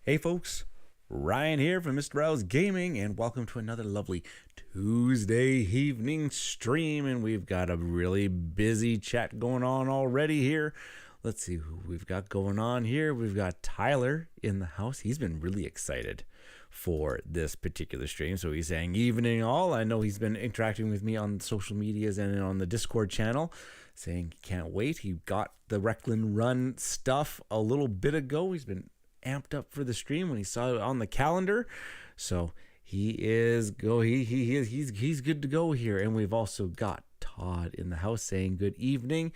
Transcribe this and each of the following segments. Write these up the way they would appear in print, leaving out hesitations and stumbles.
Hey folks, Ryan here from Mista Rau's Gaming, and welcome to another lovely Tuesday evening stream. And we've got a really busy chat going on already here. Let's see who we've got going on here. We've got Tyler in the house. He's been really excited for this particular stream, so he's saying evening all. I know he's been interacting with me on social medias and on the Discord channel, saying he can't wait. He got the Wreckland Run stuff a little bit ago. He's been amped up for the stream when he saw it on the calendar, so he's good to go here. And we've also got Todd in the house saying good evening,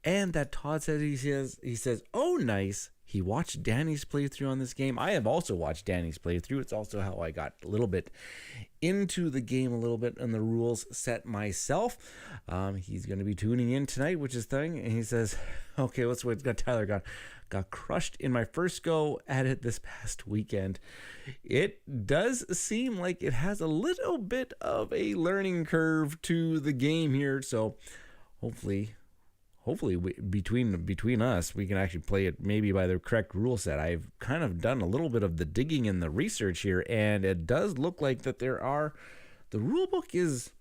and that Todd says he says oh nice, he watched Danny's playthrough on this game. I have also watched Danny's playthrough. It's also how I got a little bit into the game, a little bit, and the rules set myself. He's going to be tuning in tonight, which is thing. And he says, okay, let's wait. Got Tyler got crushed in my first go at it this past weekend. It does seem like it has a little bit of a learning curve to the game here. So hopefully between us, we can actually play it maybe by the correct rule set. I've kind of done a little bit of the digging and the research here, and it does look like that the rule book is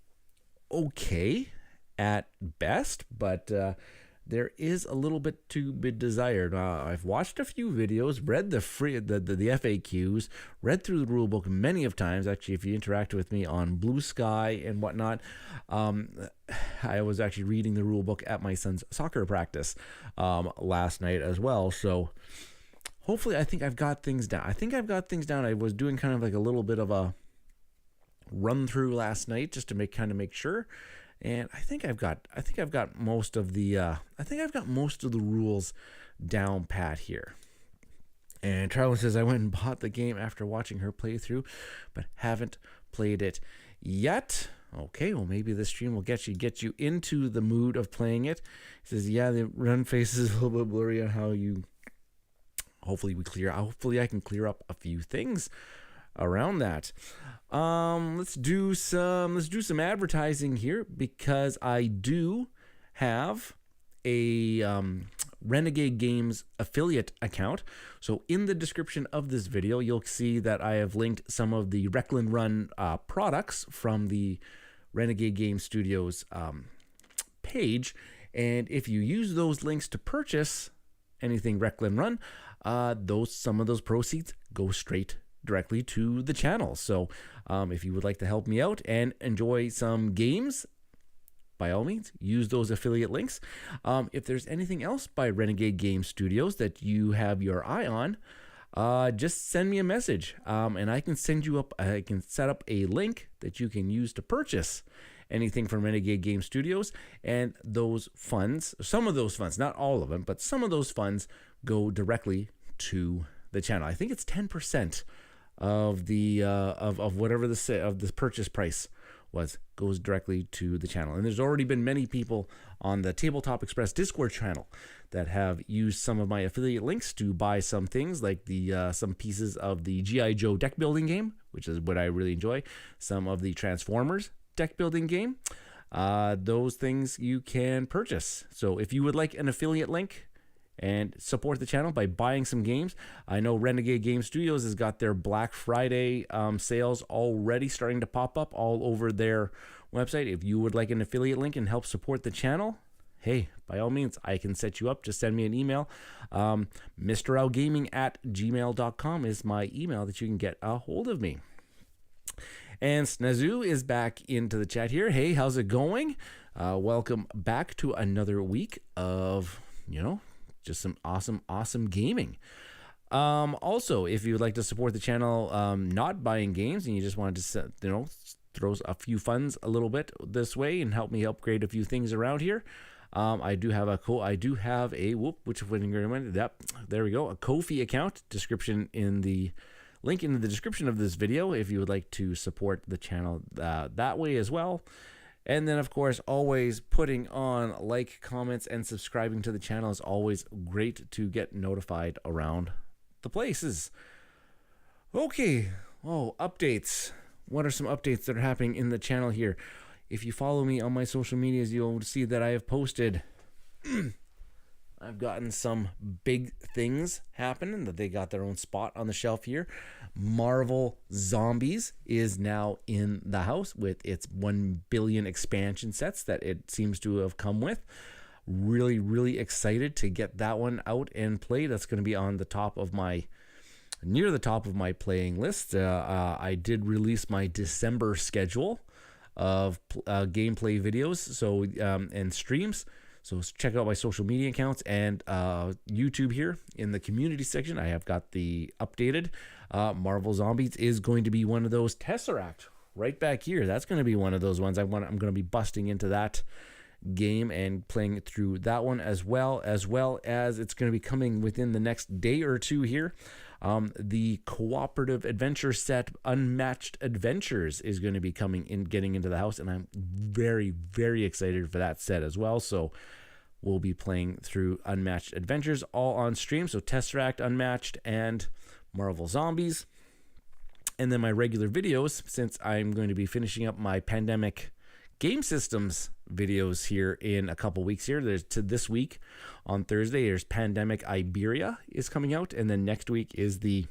okay at best, but there is a little bit to be desired. I've watched a few videos, read the FAQs, read through the rulebook many of times. Actually, if you interact with me on Blue Sky and whatnot, I was actually reading the rulebook at my son's soccer practice last night as well. So hopefully, I think I've got things down. I was doing kind of like a little bit of a run through last night just to make sure. And I think I've got most of the rules down pat here. And Charlie says I went and bought the game after watching her playthrough, but haven't played it yet. Okay, well maybe this stream will get you into the mood of playing it. He says, yeah, the run face is a little bit blurry on how you. Hopefully I can clear up a few things around that. Let's do some advertising here, because I do have a Renegade Games affiliate account. So in the description of this video, you'll see that I have linked some of the Wreckland Run products from the Renegade Game Studios page. And if you use those links to purchase anything Wreckland Run, some of those proceeds go straight directly to the channel. So if you would like to help me out and enjoy some games, by all means, use those affiliate links. If there's anything else by Renegade Game Studios that you have your eye on, just send me a message, and I can set up a link that you can use to purchase anything from Renegade Game Studios. And those funds, some of those funds, not all of them, but some of those funds go directly to the channel. I think it's 10% of the of whatever the purchase price goes directly to the channel. And there's already been many people on the Tabletop Express Discord channel that have used some of my affiliate links to buy some things, like some pieces of the G.I. Joe deck building game, which is what I really enjoy, some of the Transformers deck building game. Those things you can purchase. So if you would like an affiliate link and support the channel by buying some games, I know Renegade Game Studios has got their Black Friday sales already starting to pop up all over their website. If you would like an affiliate link and help support the channel, hey, by all means, I can set you up. Just send me an email. MrRauGaming@gmail.com is my email that you can get a hold of me. And Snazu is back into the chat here. Hey, how's it going? Welcome back to another week of, just some awesome gaming. Also, if you would like to support the channel, not buying games, and you just wanted to, throw a few funds a little bit this way and help me upgrade a few things around here, I do have a Ko-fi account. Link in the description of this video if you would like to support the channel that way as well. And then, of course, always putting on like, comments, and subscribing to the channel is always great to get notified around the places. Okay. Oh, updates. What are some updates that are happening in the channel here? If you follow me on my social medias, you'll see that I have posted I've gotten some big things happening that they got their own spot on the shelf here. Marvel Zombies is now in the house with its 1 billion expansion sets that it seems to have come with. Really, really excited to get that one out and play. That's going to be on the top of my, near the top of my playing list. I did release my December schedule of gameplay videos, so and streams. So check out my social media accounts and YouTube here in the community section. I have got the updated Marvel Zombies is going to be one of those. Tesseract right back here. That's going to be one of those ones. I'm going to be busting into that game and playing through that one as well as it's going to be coming within the next day or two here. The cooperative adventure set Unmatched Adventures is going to be getting into the house, and I'm very, very excited for that set as well. So we'll be playing through Unmatched Adventures all on stream. So Tesseract, Unmatched, and Marvel Zombies. And then my regular videos, since I'm going to be finishing up my Pandemic Game Systems videos here in a couple weeks here. There's to this week on Thursday, there's Pandemic Iberia is coming out, and then next week is the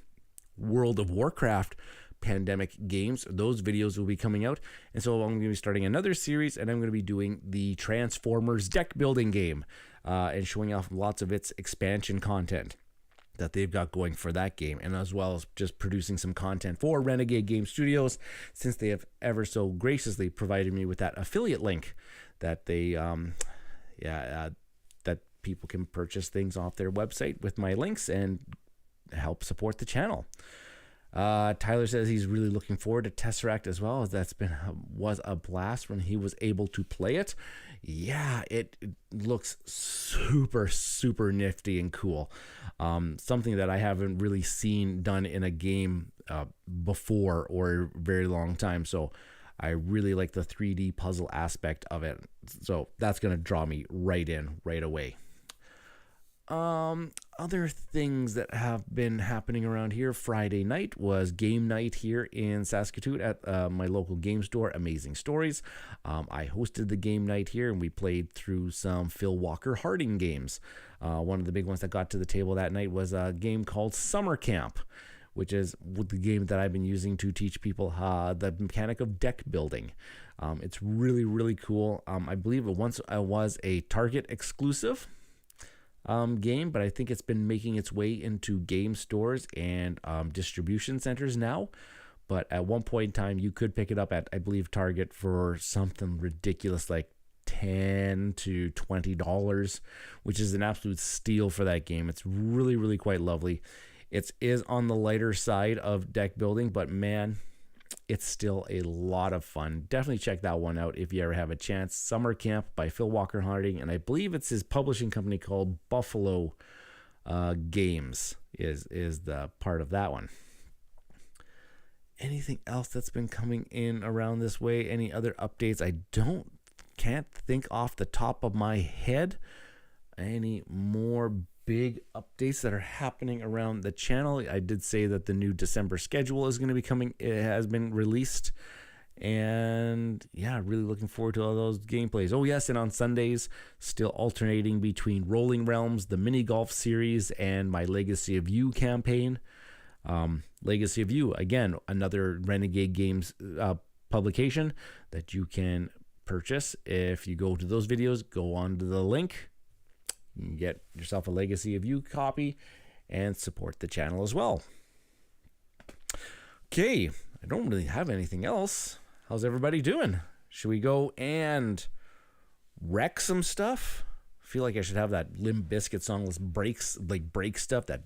World of Warcraft Pandemic games. Those videos will be coming out, and so I'm going to be starting another series, and I'm going to be doing the Transformers deck building game and showing off lots of its expansion content that they've got going for that game, and as well as just producing some content for Renegade Game Studios, since they have ever so graciously provided me with that affiliate link that they that people can purchase things off their website with my links and help support the channel. Tyler says he's really looking forward to Tesseract as well, as was a blast when he was able to play it. Yeah, it looks super, super nifty and cool. Something that I haven't really seen done in a game before or a very long time. So I really like the 3D puzzle aspect of it. So that's going to draw me right in right away. Other things that have been happening around here. Friday night was game night here in Saskatoon at my local game store, Amazing Stories. I hosted the game night here, and we played through some Phil Walker Harding games. One of the big ones that got to the table that night was a game called Summer Camp, which is the game that I've been using to teach people the mechanic of deck building. It's really, really cool. I believe it once was a Target exclusive game, but I think it's been making its way into game stores and distribution centers now. But at one point in time, you could pick it up at, I believe, Target for something ridiculous like $10 to $20, which is an absolute steal for that game. It's really, really quite lovely. It is on the lighter side of deck building, but man, it's still a lot of fun. Definitely check that one out if you ever have a chance. Summer Camp by Phil Walker Harding, and I believe it's his publishing company called Buffalo Games is the part of that one. Anything else that's been coming in around this way? Any other updates? I can't think off the top of my head any more big updates that are happening around the channel. I did say that the new December schedule is going to be coming. It has been released, and yeah, really looking forward to all those gameplays. Oh yes, and on Sundays, still alternating between Rolling Realms, the mini golf series, and my Legacy of You campaign. Legacy of You, again, another Renegade Games publication that you can purchase. If you go to those videos, go on to the link. You can get yourself a Legacy of You copy and support the channel as well. Okay, I don't really have anything else. How's everybody doing? Should we go and wreck some stuff? I feel like I should have that Limp Bizkit song with break stuff. That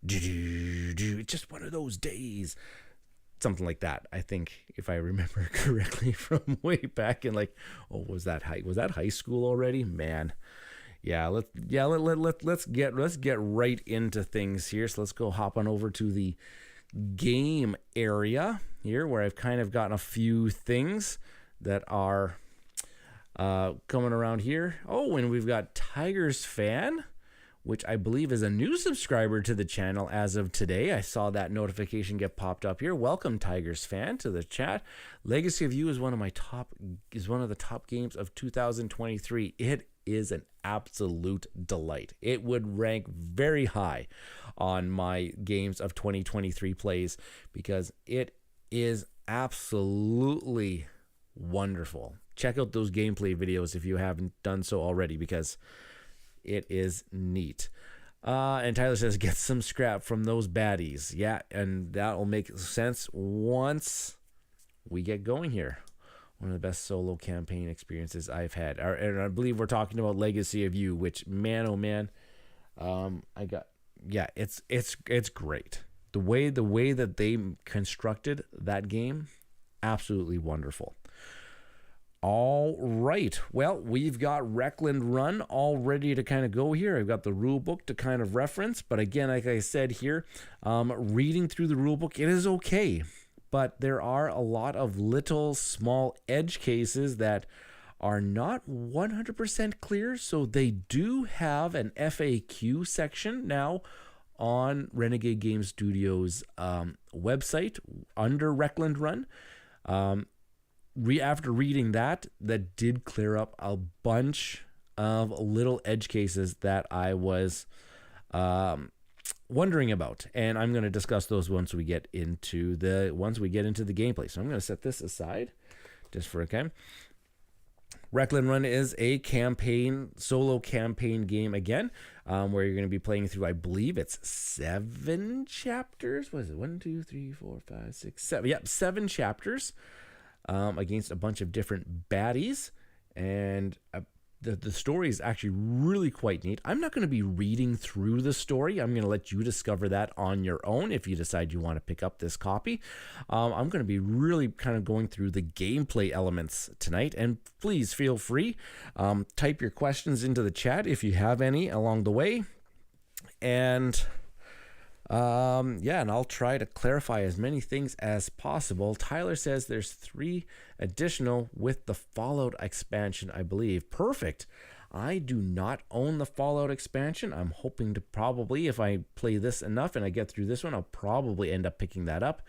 it's just one of those days. Something like that, I think, if I remember correctly from way back in was that high school already? Man, yeah. Let's get right into things here. So let's go hop on over to the game area here, where I've kind of gotten a few things that are coming around here. Oh, and we've got Tigers Fan, which I believe is a new subscriber to the channel as of today. I saw that notification get popped up here. Welcome, Tigers Fan, to the chat. Legacy of You is one of the top games of 2023. It is an absolute delight. It would rank very high on my games of 2023 plays because it is absolutely wonderful. Check out those gameplay videos if you haven't done so already because it is neat. And Tyler says, get some scrap from those baddies. Yeah, and that will make sense once we get going here. One of the best solo campaign experiences I've had. And I believe we're talking about Legacy of You, which, man, oh man, it's great. The way that they constructed that game, absolutely wonderful. All right. Well, we've got Wreckland Run all ready to kind of go here. I've got the rule book to kind of reference. But again, like I said here, reading through the rule book, it is okay. But there are a lot of little small edge cases that are not 100% clear. So they do have an FAQ section now on Renegade Game Studios website under Wreckland Run. After reading that did clear up a bunch of little edge cases that I was wondering about, and I'm going to discuss those once we get into the gameplay. So I'm going to set this aside just for a second. Wreckland Run is a solo campaign game again, where you're going to be playing through, I believe it's 7 chapters. What is it? 1, 2, 3, 4, 5, 6, 7. Yep, 7 chapters. Against a bunch of different baddies, and the story is actually really quite neat. I'm not going to be reading through the story. I'm going to let you discover that on your own if you decide you want to pick up this copy. I'm going to be really kind of going through the gameplay elements tonight, and please feel free. Type your questions into the chat if you have any along the way, and and I'll try to clarify as many things as possible. Tyler says there's 3 additional with the Fallout expansion, I believe. Perfect. I do not own the Fallout expansion. I'm hoping to probably, if I play this enough and I get through this one, I'll probably end up picking that up.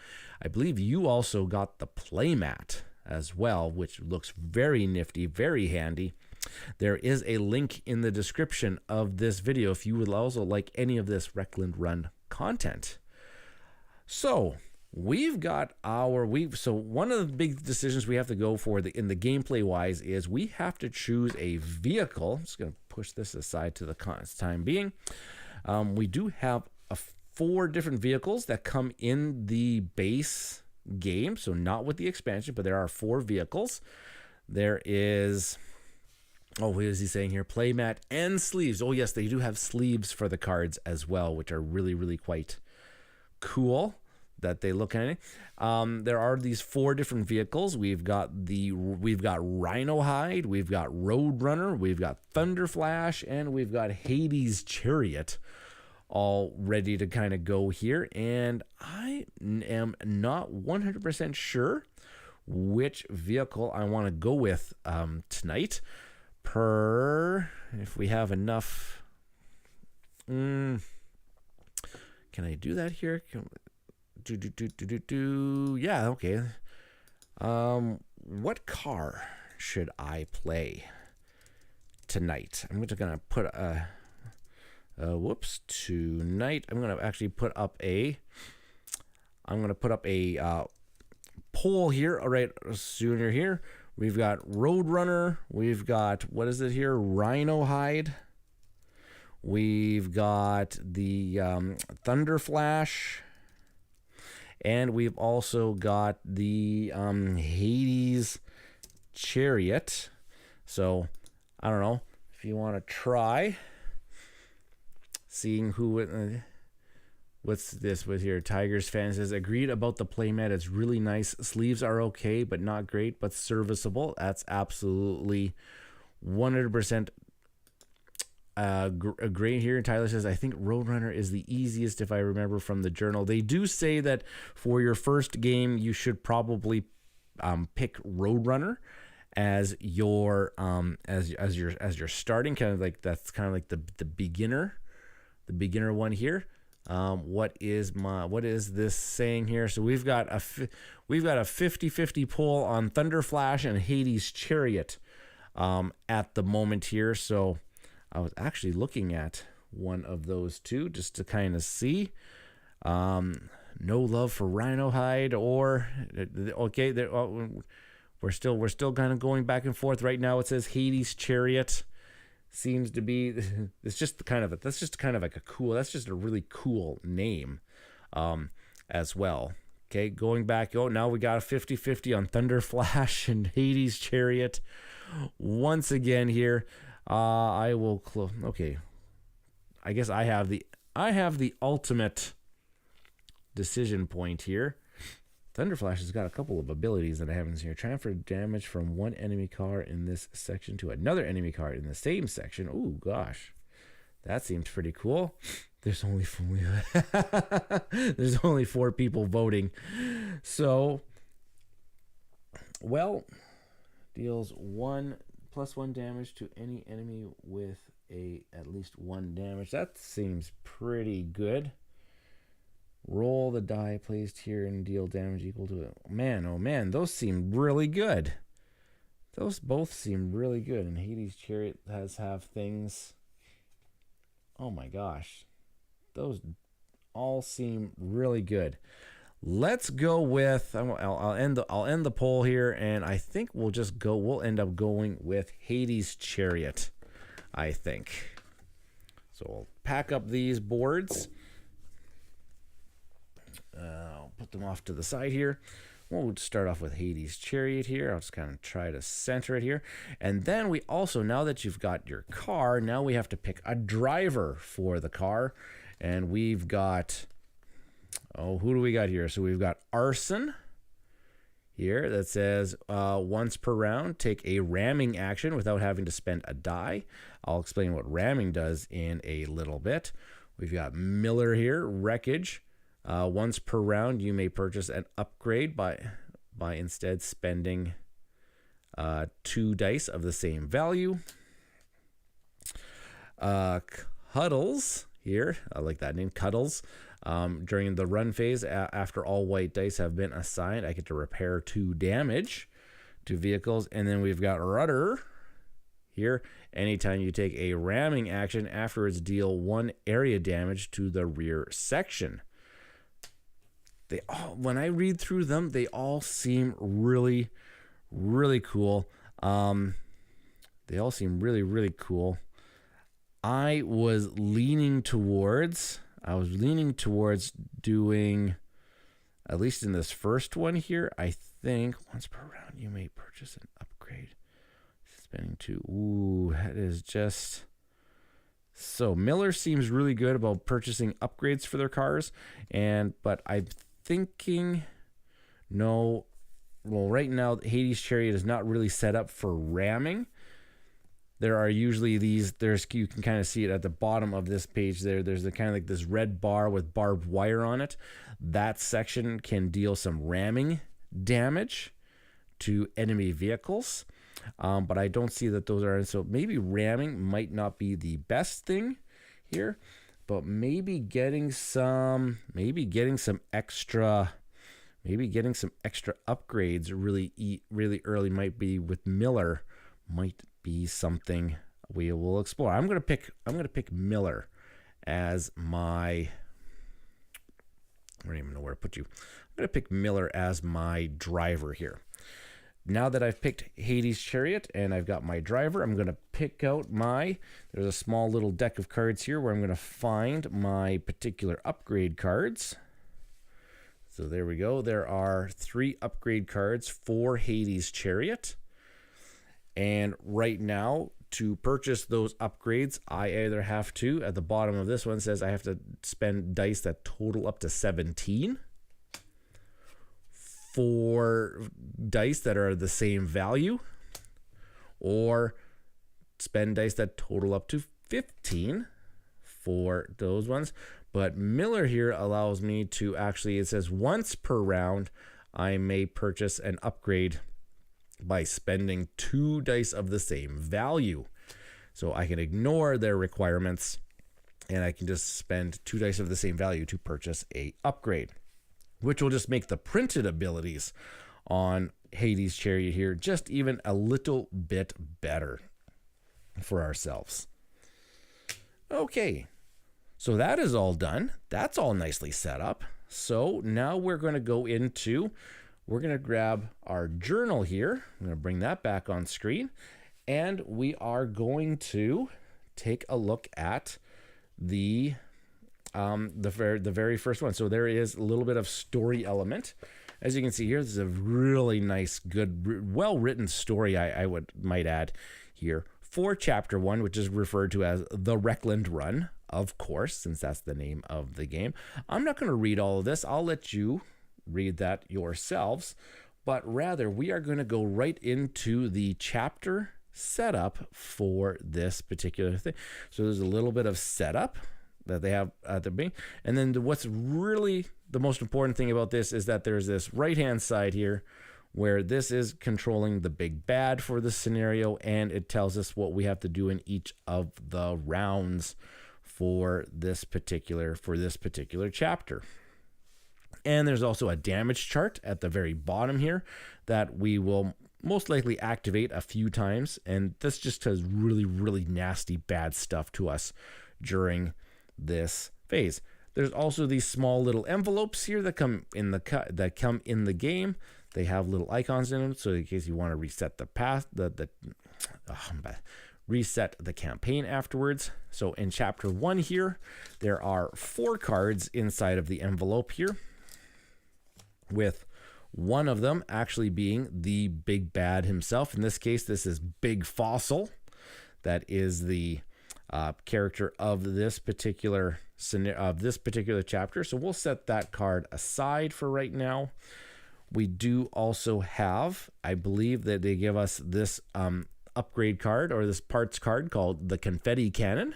I believe you also got the playmat as well, which looks very nifty, very handy. There is a link in the description of this video if you would also like any of this Wreckland Run content. So so one of the big decisions we have to go for in the gameplay wise is we have to choose a vehicle. I'm just going to push this aside to the time being. We do have 4 different vehicles that come in the base game, so not with the expansion, but there are 4 vehicles. There is, what is he saying here? Playmat and sleeves. Oh yes, they do have sleeves for the cards as well, which are really, really quite cool that they look at it. There are these 4 different vehicles. We've got Rhino Hide, we've got Roadrunner, we've got Thunder Flash, and we've got Hades Chariot all ready to kind of go here. And I am not 100% sure which vehicle I want to go with tonight. If we have enough. Can I do that here? Yeah, okay. What car should I play tonight? I'm just gonna put tonight I'm gonna actually put up a poll here. All right, sooner here. We've got Roadrunner. We've got, what is it here? Rhino Hide. We've got the Thunder Flash. And we've also got the Hades Chariot. So, I don't know if you want to try seeing who... What's this with here? Tigers fan says, agreed about the playmat. It's really nice. Sleeves are okay, but not great, but serviceable. That's absolutely 100% great here. Tyler says, I think Roadrunner is the easiest if I remember from the journal. They do say that for your first game, you should probably pick Roadrunner as your as your starting kind of like, that's kind of like the beginner one here. What is this saying here? So we've got a 50-50 poll on Thunder Flash and Hades Chariot at the moment here. So I was actually looking at one of those two just to kind of see. No love for Rhino Hide, or okay, we're still kind of going back and forth right now. It says Hades Chariot. Seems to be, it's just that's just kind of like a cool, that's just a really cool name as well. Okay, going back, now we got a 50-50 on Thunder Flash and Hades Chariot once again here. I will close. Okay, I guess I have the ultimate decision point here. Thunder Flash has got a couple of abilities that I haven't seen here. Transfer damage from one enemy car in this section to another enemy car in the same section. Ooh, gosh. That seems pretty cool. There's only there's only 4 people voting. So, well, deals +1 damage to any enemy with at least 1 damage. That seems pretty good. Roll the die placed here and deal damage equal to it. Man, oh man, those seem really good. Those both seem really good. And Hades Chariot have things. Oh my gosh. Those all seem really good. Let's go with, I'll end the poll here, and I think we'll end up going with Hades Chariot, I think. So we'll pack up these boards. I'll put them off to the side here. We'll start off with Hades Chariot here. I'll just kind of try to center it here. And then we also, now that you've got your car, now we have to pick a driver for the car. And we've got, who do we got here? So we've got Arson here that says once per round, take a ramming action without having to spend a die. I'll explain what ramming does in a little bit. We've got Miller here, Wreckage. Once per round, you may purchase an upgrade by instead spending 2 dice of the same value. Cuddles here, I like that name, Cuddles. During the run phase, after all white dice have been assigned, I get to repair 2 damage to vehicles. And then we've got Rudder here. Anytime you take a ramming action, afterwards deal 1 area damage to the rear section. They all, when I read through them, they all seem really, really cool. They all seem really, really cool. I was leaning towards doing, at least in this first one here, I think once per round you may purchase an upgrade. Spending 2. Ooh, that is just. So Miller seems really good about purchasing upgrades for their cars, but I'm thinking, no, well, right now Hades Chariot is not really set up for ramming. There are usually these, you can kind of see it at the bottom of this page there. There's the kind of like this red bar with barbed wire on it. That section can deal some ramming damage to enemy vehicles. But I don't see that those are, so maybe ramming might not be the best thing here. But maybe getting some extra upgrades really early might be with Miller, might be something we will explore. I'm gonna pick Miller as my. I don't even know where to put you. I'm gonna pick Miller as my driver here. Now that I've picked Hades Chariot and I've got my driver, I'm going to pick out there's a small little deck of cards here where I'm going to find my particular upgrade cards. So there we go. There are 3 upgrade cards for Hades Chariot. And right now, to purchase those upgrades, I either have to, at the bottom of this one says I have to spend dice that total up to 17. For dice that are the same value, or spend dice that total up to 15 for those ones. But Miller here allows me to actually, it says once per round, I may purchase an upgrade by spending 2 dice of the same value. So I can ignore their requirements and I can just spend 2 dice of the same value to purchase a upgrade, which will just make the printed abilities on Hades Chariot here just even a little bit better for ourselves. Okay, so that is all done. That's all nicely set up. So now we're going to go into, we're going to grab our journal here. I'm going to bring that back on screen. And we are going to take a look at the very first one. So there is a little bit of story element. As you can see here, this is a really nice, good, well-written story, I might add here, for Chapter 1, which is referred to as the Wreckland Run, of course, since that's the name of the game. I'm not going to read all of this. I'll let you read that yourselves. But rather, we are going to go right into the chapter setup for this particular thing. So there's a little bit of setup that they have at the beginning. And then what's really the most important thing about this is that there's this right-hand side here where this is controlling the big bad for the scenario, and it tells us what we have to do in each of the rounds for this particular chapter. And there's also a damage chart at the very bottom here that we will most likely activate a few times, and this just does really, really nasty bad stuff to us during this phase. There's also these small little envelopes here that come in the game. They have little icons in them, so in case you want to reset the path, reset the campaign afterwards. So in Chapter 1 here, there are 4 cards inside of the envelope here, with one of them actually being the big bad himself. In this case, this is Big Fossil. That is the character of this particular chapter. So we'll set that card aside for right now. We do also have, I believe that they give us this upgrade card, or this parts card called the Confetti Cannon,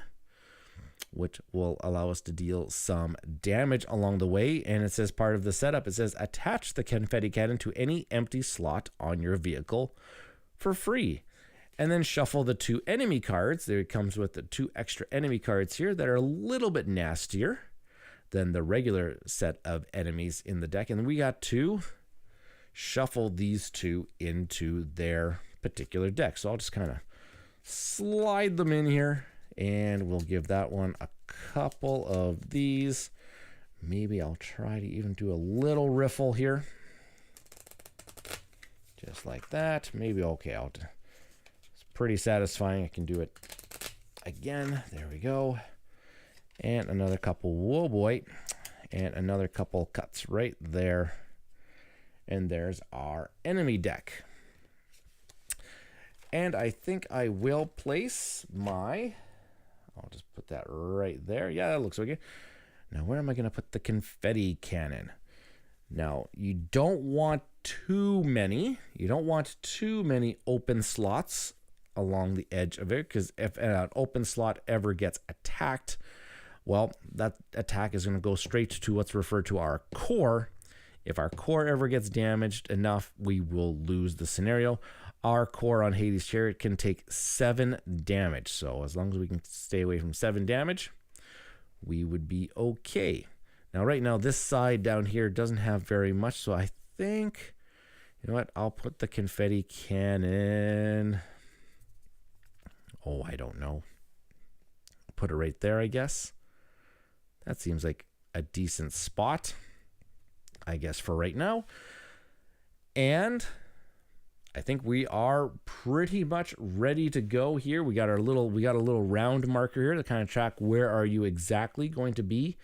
which will allow us to deal some damage along the way. And it says part of the setup, it says attach the Confetti Cannon to any empty slot on your vehicle for free. And then shuffle the 2 enemy cards. There it comes with the 2 extra enemy cards here that are a little bit nastier than the regular set of enemies in the deck. And we got to shuffle these 2 into their particular deck. So I'll just kind of slide them in here, and we'll give that one a couple of these. Maybe I'll try to even do a little riffle here. Just like that. Maybe, okay, it's pretty satisfying. I can do it again. There we go. And another couple, whoa boy. And another couple cuts right there. And there's our enemy deck. And I think I will place I'll just put that right there. Yeah, that looks okay. Now, where am I going to put the confetti cannon? Now, you don't want too many. You don't want too many open slots along the edge of it, because if an open slot ever gets attacked, well, that attack is going to go straight to what's referred to our core. If our core ever gets damaged enough, we will lose the scenario. Our core on Hades' Chariot can take 7 damage. So as long as we can stay away from 7 damage, we would be okay. Now, right now, this side down here doesn't have very much. So I think, you know what? I'll put the confetti cannon. Oh, I don't know. Put it right there, I guess. That seems like a decent spot, I guess, for right now. And I think we are pretty much ready to go here. We got a little round marker here to kind of track where are you exactly going to be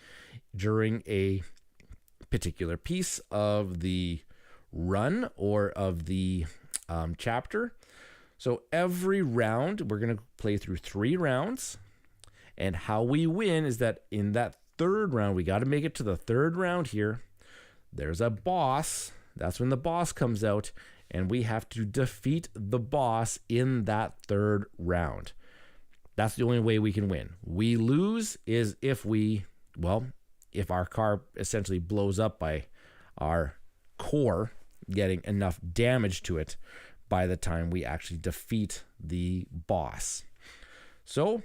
during a particular piece of the run or of the chapter. So every round, we're going to play through 3 rounds. And how we win is that in that 3rd round, we got to make it to the 3rd round here. There's a boss. That's when the boss comes out, and we have to defeat the boss in that 3rd round. That's the only way we can win. We lose is if our car essentially blows up by our core getting enough damage to it by the time we actually defeat the boss. So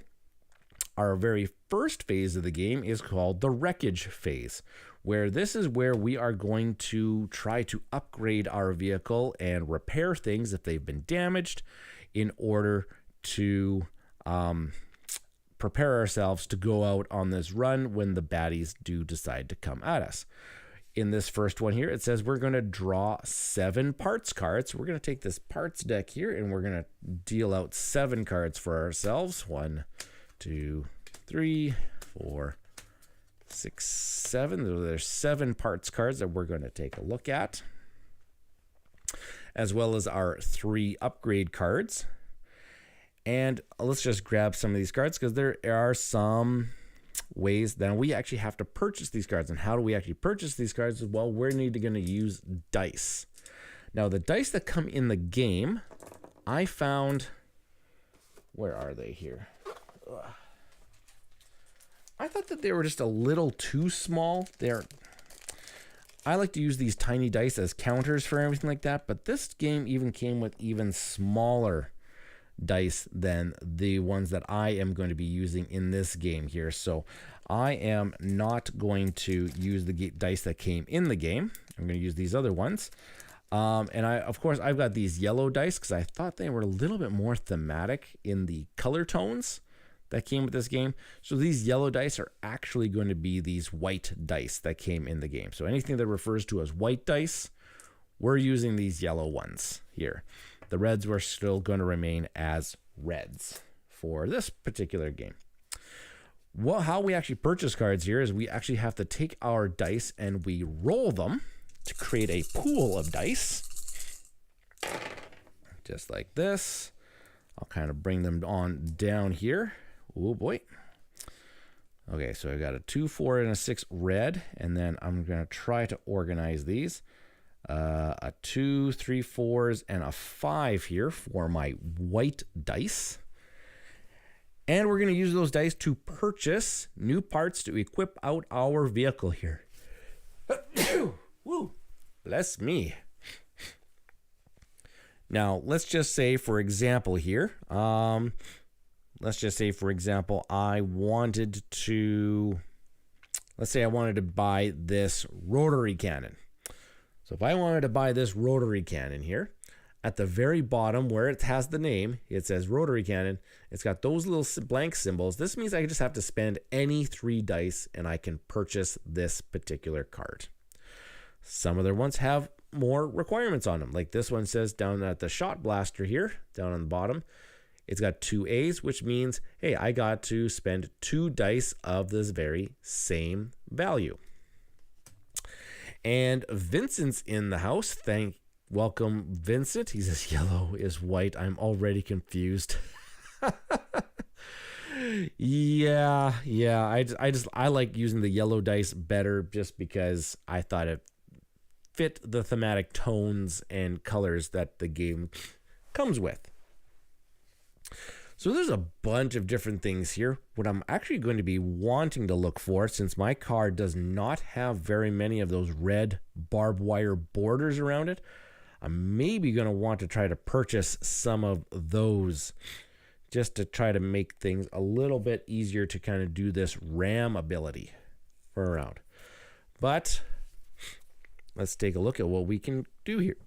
our very first phase of the game is called the Wreckage phase, where this is where we are going to try to upgrade our vehicle and repair things if they've been damaged in order to prepare ourselves to go out on this run when the baddies do decide to come at us. In this first one here, it says we're going to draw 7 parts cards. We're going to take this parts deck here and we're going to deal out 7 cards for ourselves. 1, 2, 3, 4, 6, 7. So there's 7 parts cards that we're going to take a look at, as well as our 3 upgrade cards. And let's just grab some of these cards because there are some ways that we actually have to purchase these cards. And how do we actually purchase these cards? Well, we're going to use dice. Now, the dice that come in the game, I found, where are they here? Ugh. I thought that they were just a little too small. I like to use these tiny dice as counters for everything like that, but this game even came with even smaller dice than the ones that I am going to be using in this game here. So I am not going to use the dice that came in the game. I'm going to use these other ones. And of course, I've got these yellow dice because I thought they were a little bit more thematic in the color tones that came with this game. So these yellow dice are actually going to be these white dice that came in the game. So anything that refers to as white dice, we're using these yellow ones here. The reds were still going to remain as reds for this particular game. Well, how we actually purchase cards here is we actually have to take our dice and we roll them to create a pool of dice. Just like this. I'll kind of bring them on down here. Oh boy. Okay, so I got a 2, 4, and a 6 red, and then I'm going to try to organize these. A 2, 3, 4s, and a 5 here for my white dice. And we're going to use those dice to purchase new parts to equip out our vehicle here. Woo! Bless me. Now, let's just say, for example, here, I wanted to, let's say I wanted to buy this rotary cannon. So if I wanted to buy this rotary cannon here, at the very bottom where it has the name, it says rotary cannon. It's got those little blank symbols. This means I just have to spend any 3 dice and I can purchase this particular card. Some other ones have more requirements on them. Like this one says down at the shot blaster here, down on the bottom, it's got 2 A's, which means, hey, I got to spend 2 dice of this very same value. And Vincent's in the house. Welcome, Vincent. He says yellow is white. I'm already confused. Yeah. I like using the yellow dice better just because I thought it fit the thematic tones and colors that the game comes with. So there's a bunch of different things here. What I'm actually going to be wanting to look for, since my car does not have very many of those red barbed wire borders around it, I'm maybe going to want to try to purchase some of those just to try to make things a little bit easier to kind of do this ram ability for a round. But let's take a look at what we can do here.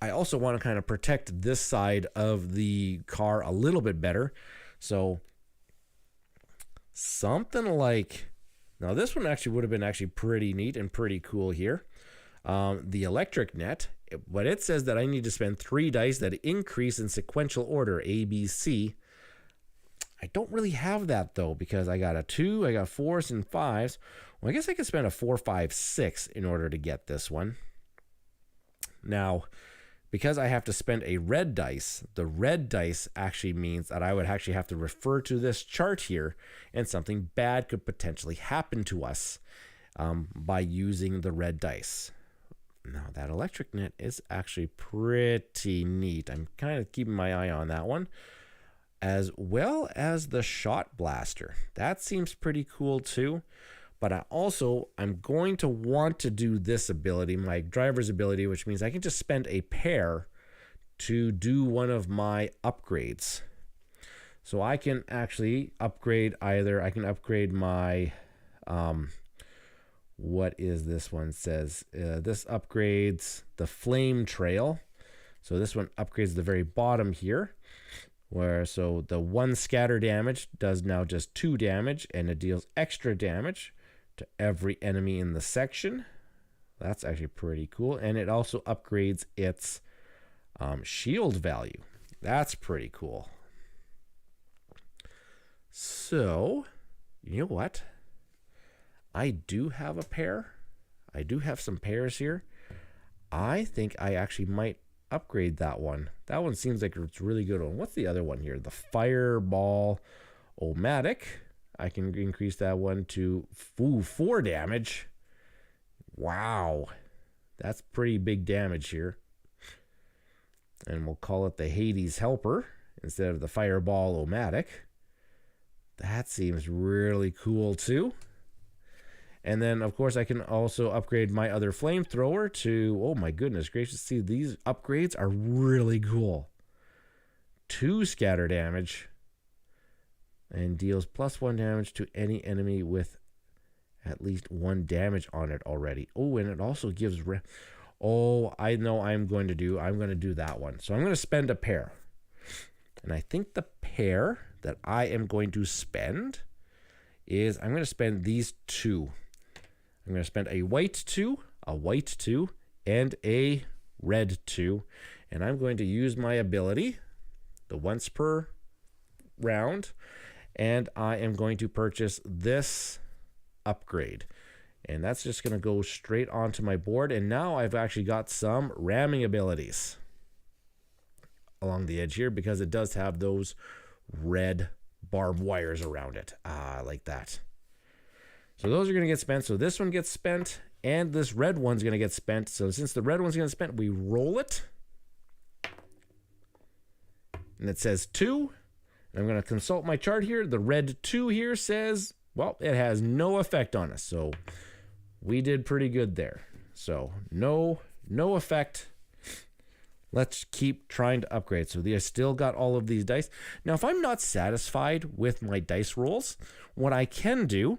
I also want to kind of protect this side of the car a little bit better. So something like, now this one actually would have been actually pretty neat and pretty cool here. The electric net, but it says that I need to spend 3 dice that increase in sequential order, A, B, C. I don't really have that though, because I got a 2, I got 4s and 5s. Well, I guess I could spend a 4, 5, 6 in order to get this one. Now, because I have to spend a red dice, the red dice actually means that I would actually have to refer to this chart here, and something bad could potentially happen to us by using the red dice. Now, that electric net is actually pretty neat. I'm kind of keeping my eye on that one, as well as the shot blaster. That seems pretty cool too. But I'm going to want to do this ability, my driver's ability, which means I can just spend a pair to do one of my upgrades. So I can actually upgrade I can upgrade my, what is this one says? This upgrades the flame trail. So this one upgrades the very bottom here. So the 1 scatter damage does now just 2 damage, and it deals extra damage to every enemy in the section. That's actually pretty cool. And it also upgrades its shield value. That's pretty cool. So, you know what? I do have a pair. I do have some pairs here. I think I actually might upgrade that one. That one seems like it's a really good one. What's the other one here? The Fireball Omatic. I can increase that one to 4 damage. Wow. That's pretty big damage here. And we'll call it the Hades Helper instead of the Fireball Omatic. That seems really cool too. And then, of course, I can also upgrade my other flamethrower to, oh my goodness gracious, see, these upgrades are really cool. 2 scatter damage and deals +1 damage to any enemy with at least 1 damage on it already. Oh, and it also gives, I know I'm going to do that one. So I'm going to spend a pair. And I think the pair that I am going to spend is, I'm going to spend these 2. I'm going to spend a white 2, and a red 2. And I'm going to use my ability, the once per round, and I am going to purchase this upgrade. And that's just going to go straight onto my board. And now I've actually got some ramming abilities along the edge here, because it does have those red barbed wires around it. Like that. So those are going to get spent. So this one gets spent, and this red one's going to get spent. So since the red one's going to get spent, we roll it. And it says 2. And I'm going to consult my chart here. The red 2 here says, well, it has no effect on us. So we did pretty good there. So no effect. Let's keep trying to upgrade. So I still got all of these dice. Now, if I'm not satisfied with my dice rolls, what I can do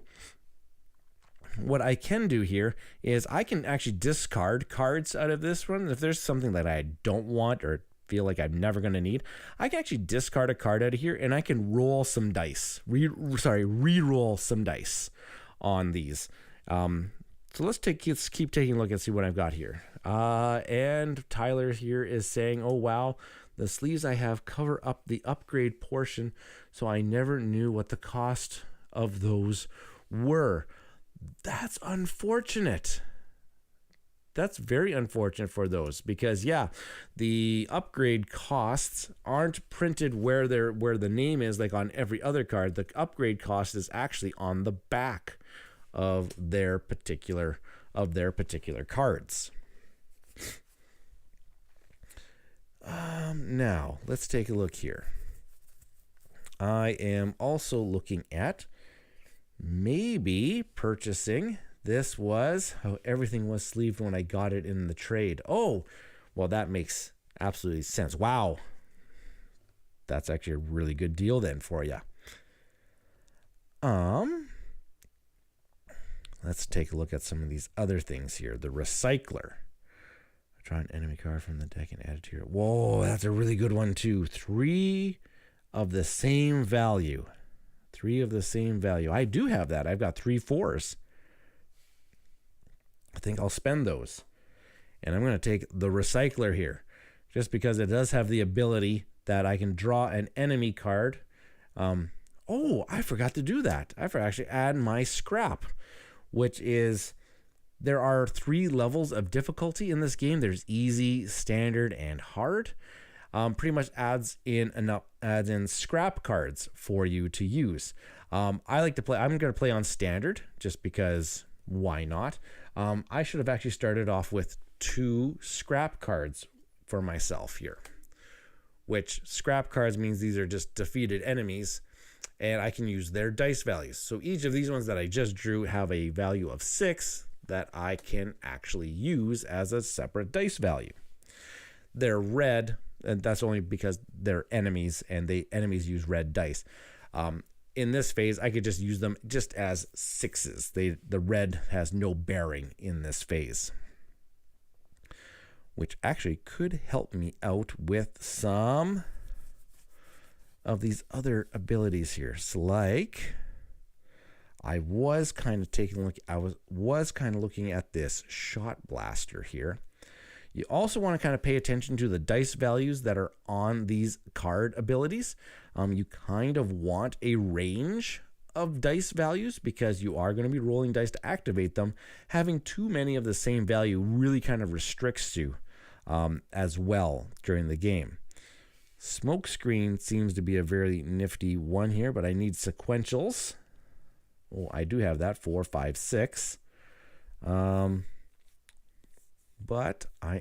here is I can actually discard cards out of this one. If there's something that I don't want or feel like I'm never going to need, I can actually discard a card out of here, and I can roll some dice. Re-roll some dice on these. So let's keep taking a look and see what I've got here. And Tyler here is saying, oh wow, the sleeves I have cover up the upgrade portion, so I never knew what the cost of those were. That's unfortunate. That's very unfortunate for those, because yeah, the upgrade costs aren't printed where the name is, like on every other card. The upgrade cost is actually on the back of their particular cards. Now let's take a look here. I am also looking at maybe purchasing. This was how everything was sleeved when I got it in the trade. Oh, well, that makes absolutely sense. Wow. That's actually a really good deal then for you. Let's take a look at some of these other things here. The recycler. Draw an enemy card from the deck and add it to your... Whoa, that's a really good one too. 3 of the same value. 3 of the same value. I do have that. I've got 3 4s. I think I'll spend those. And I'm going to take the recycler here, just because it does have the ability that I can draw an enemy card. Oh, I forgot to do that. I forgot to actually add my scrap, which is, there are 3 levels of difficulty in this game. There's easy, standard, and hard. Pretty much adds in scrap cards for you to use. I like to play. I'm going to play on standard just because why not? I should have actually started off with 2 scrap cards for myself here, which scrap cards means these are just defeated enemies, and I can use their dice values. So each of these ones that I just drew have a value of 6 that I can actually use as a separate dice value. They're red, and that's only because they're enemies, and enemies use red dice. In this phase, I could just use them just as 6s. The red has no bearing in this phase, which actually could help me out with some of these other abilities here. So like, I was kind of taking a look. I was kind of looking at this shot blaster here. You also want to kind of pay attention to the dice values that are on these card abilities. You kind of want a range of dice values because you are going to be rolling dice to activate them. Having too many of the same value really kind of restricts you as well during the game. Smoke screen seems to be a very nifty one here, but I need sequentials. Oh, I do have that, 4, 5, 6. But I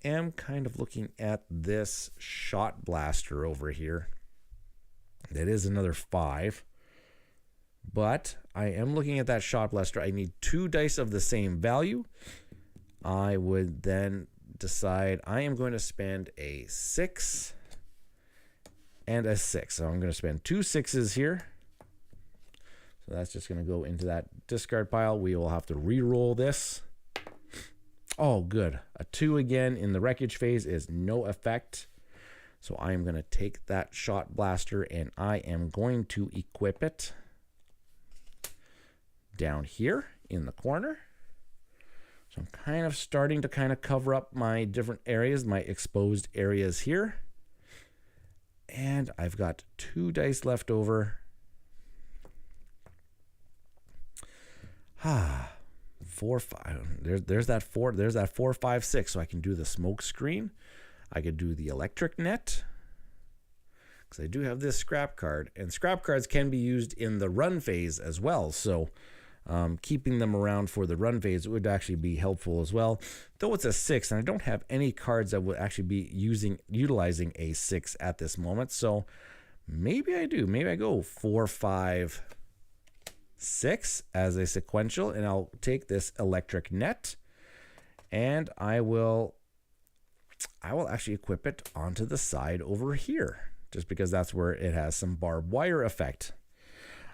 am kind of looking at this shot blaster over here. That is another 5. But I am looking at that shot blaster. I need 2 dice of the same value. I would then decide I am going to spend a 6 and a 6. So I'm going to spend 2 6s here. So that's just going to go into that discard pile. We will have to re-roll this. Oh, good. A 2 again in the wreckage phase is no effect. So I am going to take that shot blaster and I am going to equip it down here in the corner. So I'm kind of starting to kind of cover up my different areas, my exposed areas here. And I've got 2 dice left over. 4, 5. There's that 4. There's that 4, 5, 6. So I can do the smoke screen. I could do the electric net. Because I do have this scrap card. And scrap cards can be used in the run phase as well. So keeping them around for the run phase would actually be helpful as well. Though it's a 6, and I don't have any cards that would actually be utilizing a 6 at this moment. So maybe I do. Maybe I go 4, 5, 6 as a sequential, and I'll take this electric net, and I will actually equip it onto the side over here, just because that's where it has some barbed wire effect.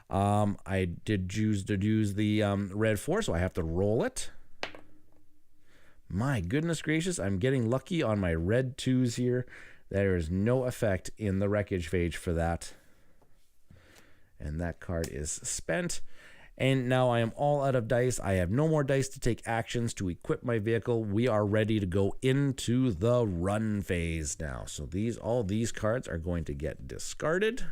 I did choose to use the red 4, so I have to roll it. My goodness gracious, I'm getting lucky on my red 2s here. There is no effect in the wreckage phase for that. And that card is spent. And now I am all out of dice. I have no more dice to take actions to equip my vehicle. We are ready to go into the run phase now. So all these cards are going to get discarded.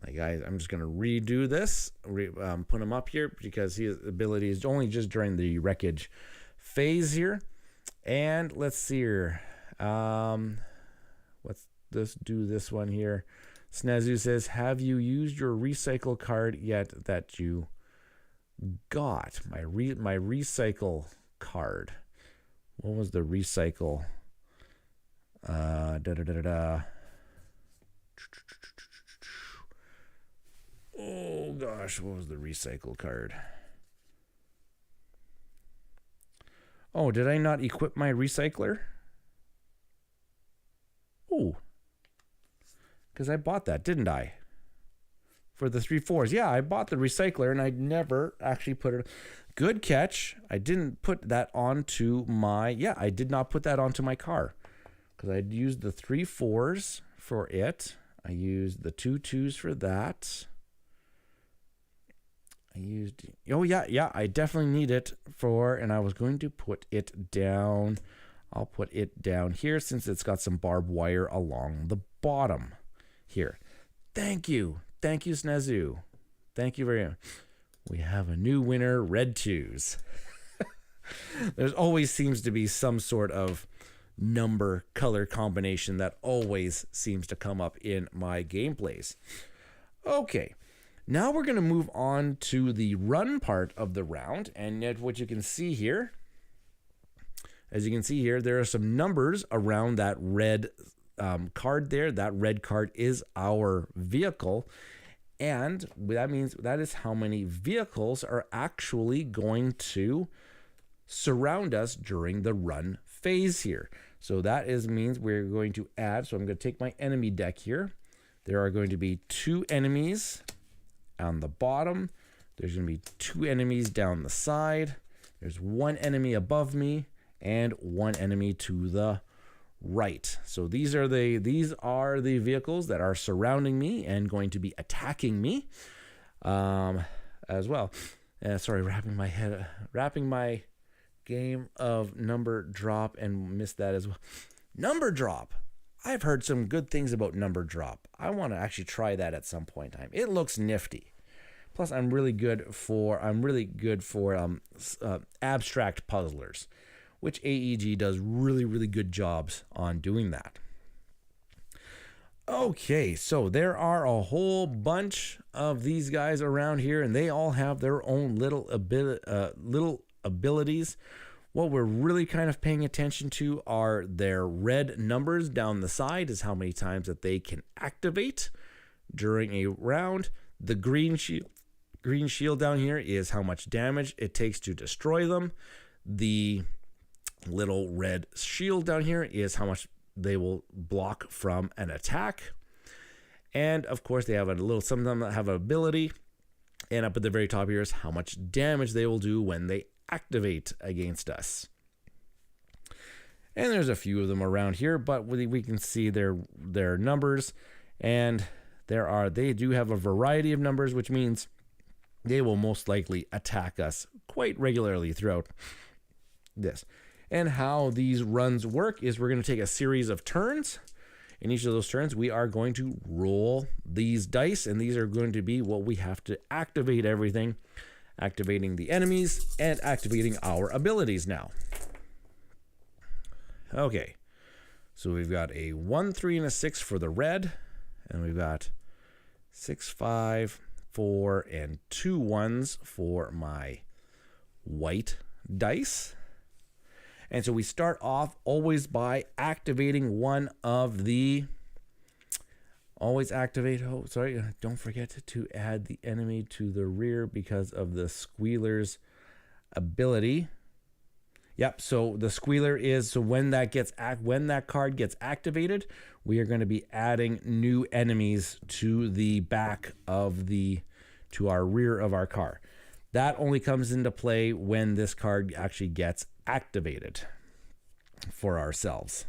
My guys, I'm just going to redo this, put him up here because his ability is only just during the wreckage phase here. And let's see here. Let's do this one here. Snazu says, have you used your recycle card yet that you got? My recycle card. What was the recycle? Oh gosh, what was the recycle card? Oh, did I not equip my recycler? Oh. Because I bought that, didn't I? For the 3 4s. Yeah, I bought the recycler and I never actually put it. Good catch. I didn't put that onto my. Yeah, I did not put that onto my car. Because I'd used the 3 4s for it. I used the 2 2s for that. Oh, yeah, I definitely need it for. And I was going to put it down. I'll put it down here since it's got some barbed wire along the bottom. Here. Thank you, Snazu. Thank you very much. We have a new winner, red 2s. There's always seems to be some sort of number color combination that always seems to come up in my gameplays. Okay, now we're going to move on to the run part of the round. And yet what you can see here, as you can see here, there are some numbers around that red card there. That red card is our vehicle, and that means that is how many vehicles are actually going to surround us during the run phase here. So that means we're going to add. So I'm going to take my enemy deck here. There are going to be 2 enemies on the bottom. There's going to be 2 enemies down the side. There's 1 enemy above me and one enemy to the right. So these are the vehicles that are surrounding me and going to be attacking me as well. Sorry, wrapping my game of number drop and missed that as well. Number drop. I've heard some good things about number drop. I want to actually try that at some point in time. It looks nifty. Plus, I'm really good for abstract puzzlers, which AEG does really, really good jobs on doing that. Okay, so there are a whole bunch of these guys around here, and they all have their own little abilities. What we're really kind of paying attention to are their red numbers down the side, is how many times that they can activate during a round. The green shield down here is how much damage it takes to destroy them. The little red shield down here is how much they will block from an attack. And of course they have some of them have an ability, and up at the very top here is how much damage they will do when they activate against us. And there's a few of them around here, but we can see their numbers, and they do have a variety of numbers, which means they will most likely attack us quite regularly throughout this. And how these runs work is we're going to take a series of turns. In each of those turns, we are going to roll these dice, and these are going to be what we have to activate everything, activating the enemies and activating our abilities now. Okay, so we've got a 1, 3, and a 6 for the red, and we've got 6, 5, 4, and 2 1s for my white dice. And so we start off always by activating one of the... don't forget to add the enemy to the rear because of the squealer's ability. Yep, so the squealer is... So when that card gets activated, we are going to be adding new enemies to the back of to our rear of our car. That only comes into play when this card actually gets activated for ourselves.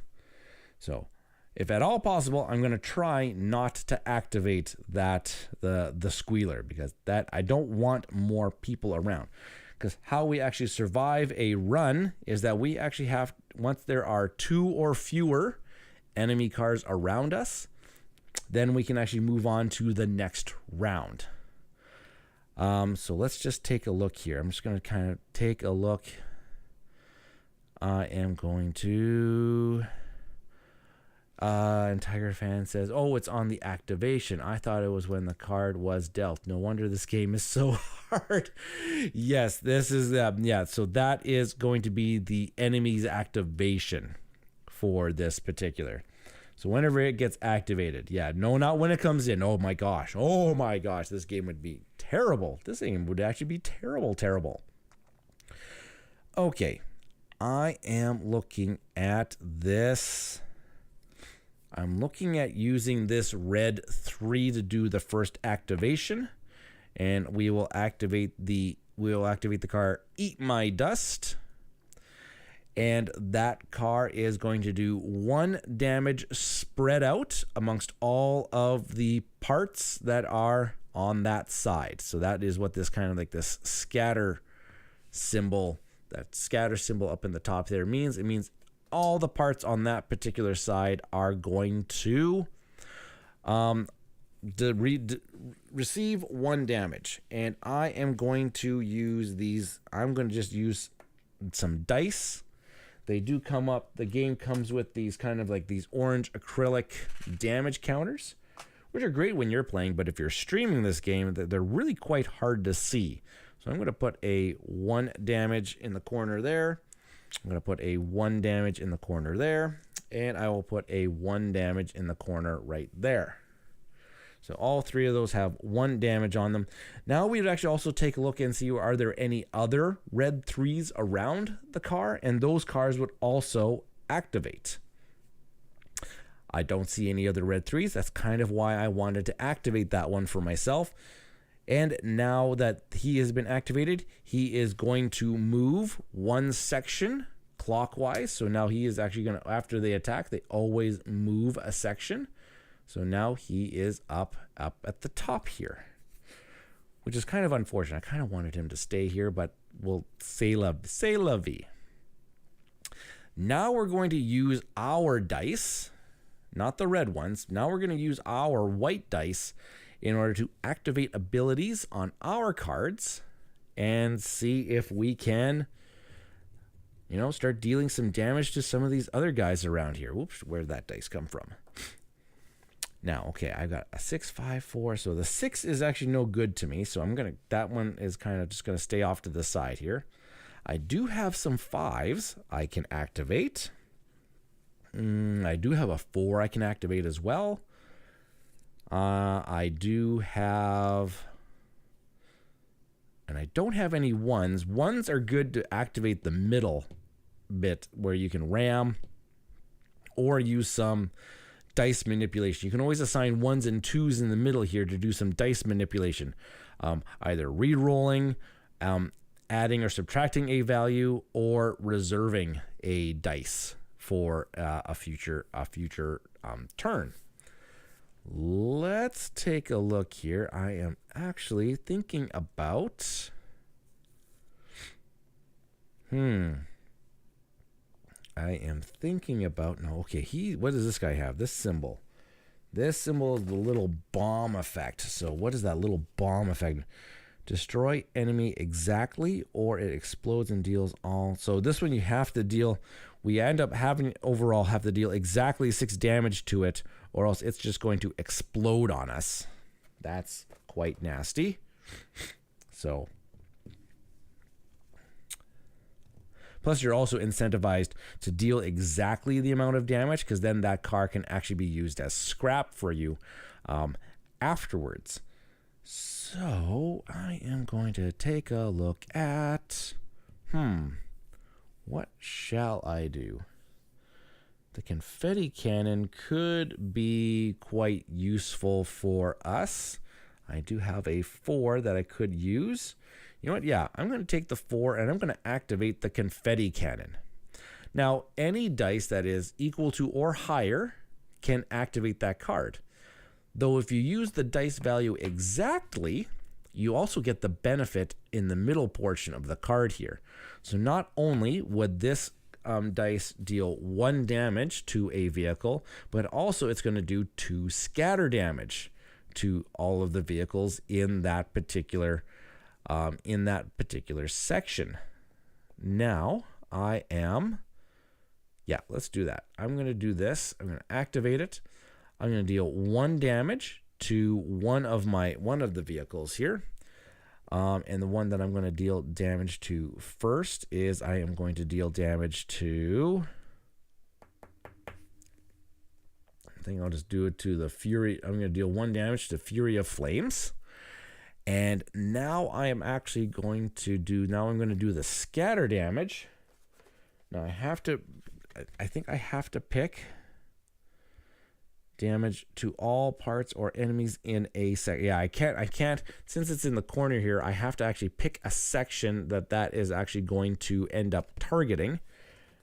So if at all possible, I'm going to try not to activate the squealer, because that I don't want more people around. Because how we actually survive a run is that we actually have, once there are 2 or fewer enemy cars around us, then we can actually move on to the next round. So let's just take a look here. I'm just going to kind of take a look. I am going to... and Tiger Fan says, oh, it's on the activation. I thought it was when the card was dealt. No wonder this game is so hard. Yes, this is... so that is going to be the enemy's activation for this particular. So whenever it gets activated. Yeah, no, not when it comes in. Oh my gosh. This game would be terrible. This game would actually be terrible. Okay. I am looking at this. I'm looking at using this red 3 to do the first activation. And we will activate the car Eat My Dust. And that car is going to do 1 damage spread out amongst all of the parts that are on that side. So that is what this kind of like this scatter symbol, that scatter symbol up in the top there means. It means all the parts on that particular side are going to receive 1 damage. And I am going to use these. I'm going to just use some dice. They do come up, the game comes with these kind of like these orange acrylic damage counters, which are great when you're playing, but if you're streaming this game, they're really quite hard to see. So I'm going to put a 1 damage in the corner there. I'm going to put a 1 damage in the corner there, and I will put a 1 damage in the corner right there. So all 3 of those have 1 damage on them. Now we would actually also take a look and see, are there any other red 3s around the car? And those cars would also activate. I don't see any other red 3s. That's kind of why I wanted to activate that one for myself. And now that he has been activated, he is going to move 1 section clockwise. So now he is actually going to, after they attack, they always move a section. So now he is up at the top here, which is kind of unfortunate. I kind of wanted him to stay here, but we'll say la vie. Now we're going to use our dice, not the red ones. Now we're going to use our white dice in order to activate abilities on our cards and see if we can, you know, start dealing some damage to some of these other guys around here. Whoops, where'd that dice come from? Now, okay, I got a 6, 5, 4. So the 6 is actually no good to me. So that one is kind of just going to stay off to the side here. I do have some 5s I can activate. I do have a 4 I can activate as well. I do have, and I don't have any 1s. 1s are good to activate the middle bit where you can ram or use some dice manipulation. You can always assign 1s and 2s in the middle here to do some dice manipulation, either re-rolling, adding or subtracting a value, or reserving a dice for a future turn. Let's take a look here. I am actually thinking about what does this guy have? This symbol. This symbol is the little bomb effect. So what is that little bomb effect? Destroy enemy exactly, or it explodes and deals all. So this one you have to deal, we end up having overall have to deal exactly 6 damage to it, or else it's just going to explode on us. That's quite nasty. So plus, you're also incentivized to deal exactly the amount of damage, because then that car can actually be used as scrap for you afterwards. So I am going to take a look at, what shall I do? The confetti cannon could be quite useful for us. I do have a 4 that I could use. You know what? Yeah, I'm going to take the 4 and I'm going to activate the confetti cannon. Now, any dice that is equal to or higher can activate that card. Though if you use the dice value exactly, you also get the benefit in the middle portion of the card here. So not only would this dice deal 1 damage to a vehicle, but also it's going to do 2 scatter damage to all of the vehicles in that particular section. Now let's do that. I'm going to do this. I'm going to activate it. I'm going to deal 1 damage to one of the vehicles here. And the one that I'm going to deal damage to first is I am going to deal damage to, I think I'll just do it to the Fury. I'm going to deal 1 damage to Fury of Flames. And now I am actually going to do, I'm going to do the scatter damage. Now I think I have to pick damage to all parts or enemies in a section. Yeah, I can't, since it's in the corner here, I have to actually pick a section that is actually going to end up targeting.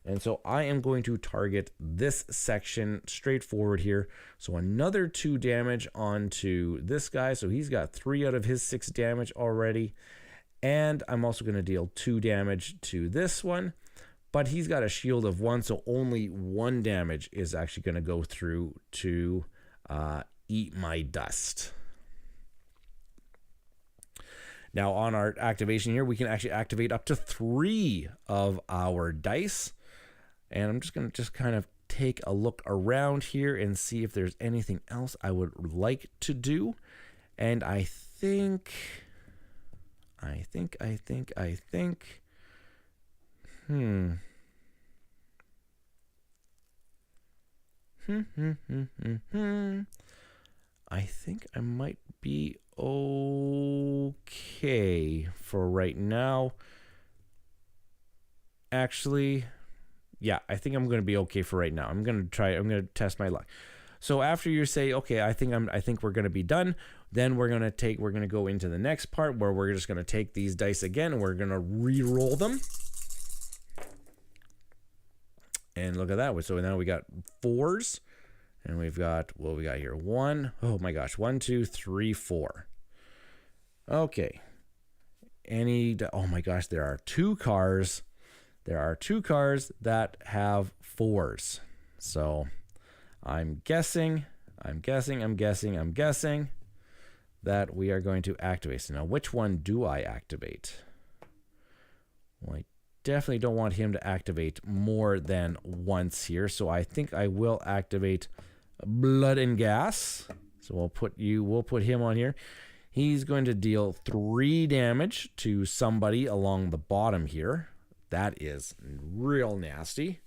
And so I am going to target this section straightforward here. So another 2 damage onto this guy. So he's got 3 out of his 6 damage already. And I'm also going to deal 2 damage to this one. But he's got a shield of 1, so only 1 damage is actually going to go through to eat my dust. Now on our activation here, we can actually activate up to 3 of our dice. And I'm just going to kind of take a look around here and see if there's anything else I would like to do. And I think. I think I might be okay for right now. Actually, yeah, I think I'm going to be okay for right now. I'm going to test my luck. So after you say, okay, I think we're going to be done, then we're going to go into the next part where we're just going to take these dice again and we're going to re-roll them. And look at that. So now we got 4s. And we've got, what we got here? 1. Oh my gosh. 1, 2, 3, 4. Okay. Oh my gosh. There are 2 cars. There are 2 cars that have 4s. So I'm guessing that we are going to activate. So now which one do I activate? Well, I definitely don't want him to activate more than once here. So I think I will activate Blood and Gas. So we'll put him on here. He's going to deal 3 damage to somebody along the bottom here. That is real nasty.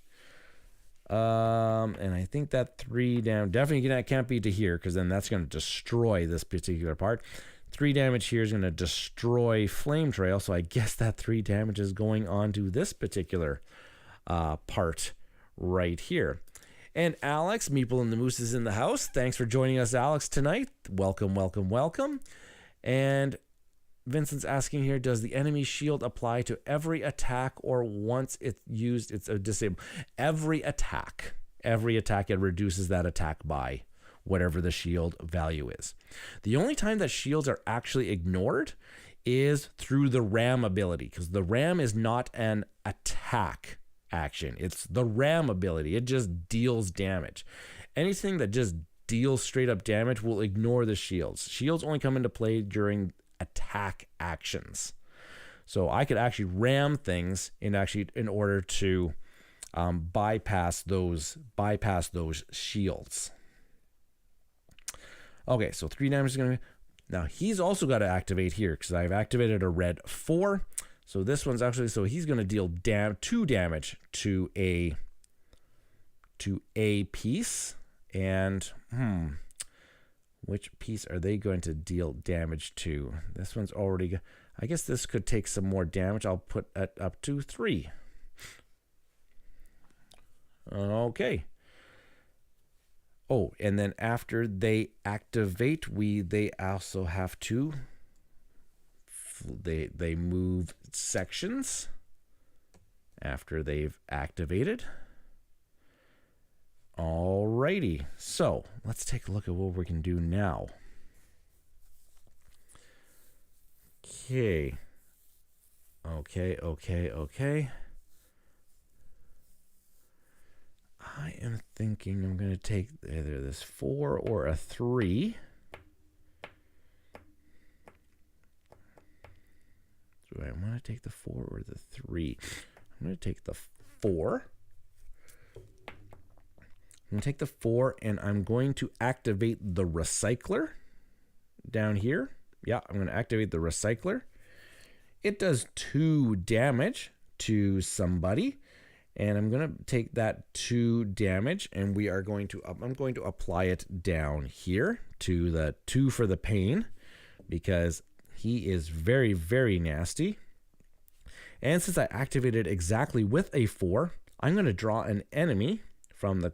And I think that 3 damage definitely can't be to here, because then that's going to destroy this particular part. 3 damage here is going to destroy Flame Trail, so I guess that 3 damage is going on to this particular part right here. And Alex, Meeple and the Moose is in the house. Thanks for joining us, Alex, tonight. Welcome, welcome, welcome. And Vincent's asking here, does the enemy shield apply to every attack, or once it's used, it's disabled? Every attack, it reduces that attack by whatever the shield value is. The only time that shields are actually ignored is through the ram ability, because the ram is not an attack action. It's the ram ability. It just deals damage. Anything that just deals straight up damage will ignore the shields. Shields only come into play during attack actions. So I could actually ram things in order to bypass those shields. Okay, so 3 damage is going to be... Now, he's also got to activate here, because I've activated a red 4. So this one's actually... So he's going to deal 2 damage to a piece. And, which piece are they going to deal damage to? This one's already... I guess this could take some more damage. I'll put it up to 3. Okay. Oh, and then after they activate, they also have to... They move sections after they've activated. Alrighty, so let's take a look at what we can do now. Okay. I am thinking I'm going to take either this 4 or a 3. Do I want to take the 4 or the 3? I'm going to take the 4. I'm going to take the 4, and I'm going to activate the recycler down here. Yeah, I'm going to activate the recycler. It does 2 damage to somebody, and I'm going to take that 2 damage, and I'm going to apply it down here to the 2 for the pain, because he is very, very nasty. And since I activated exactly with a 4, I'm going to draw an enemy from the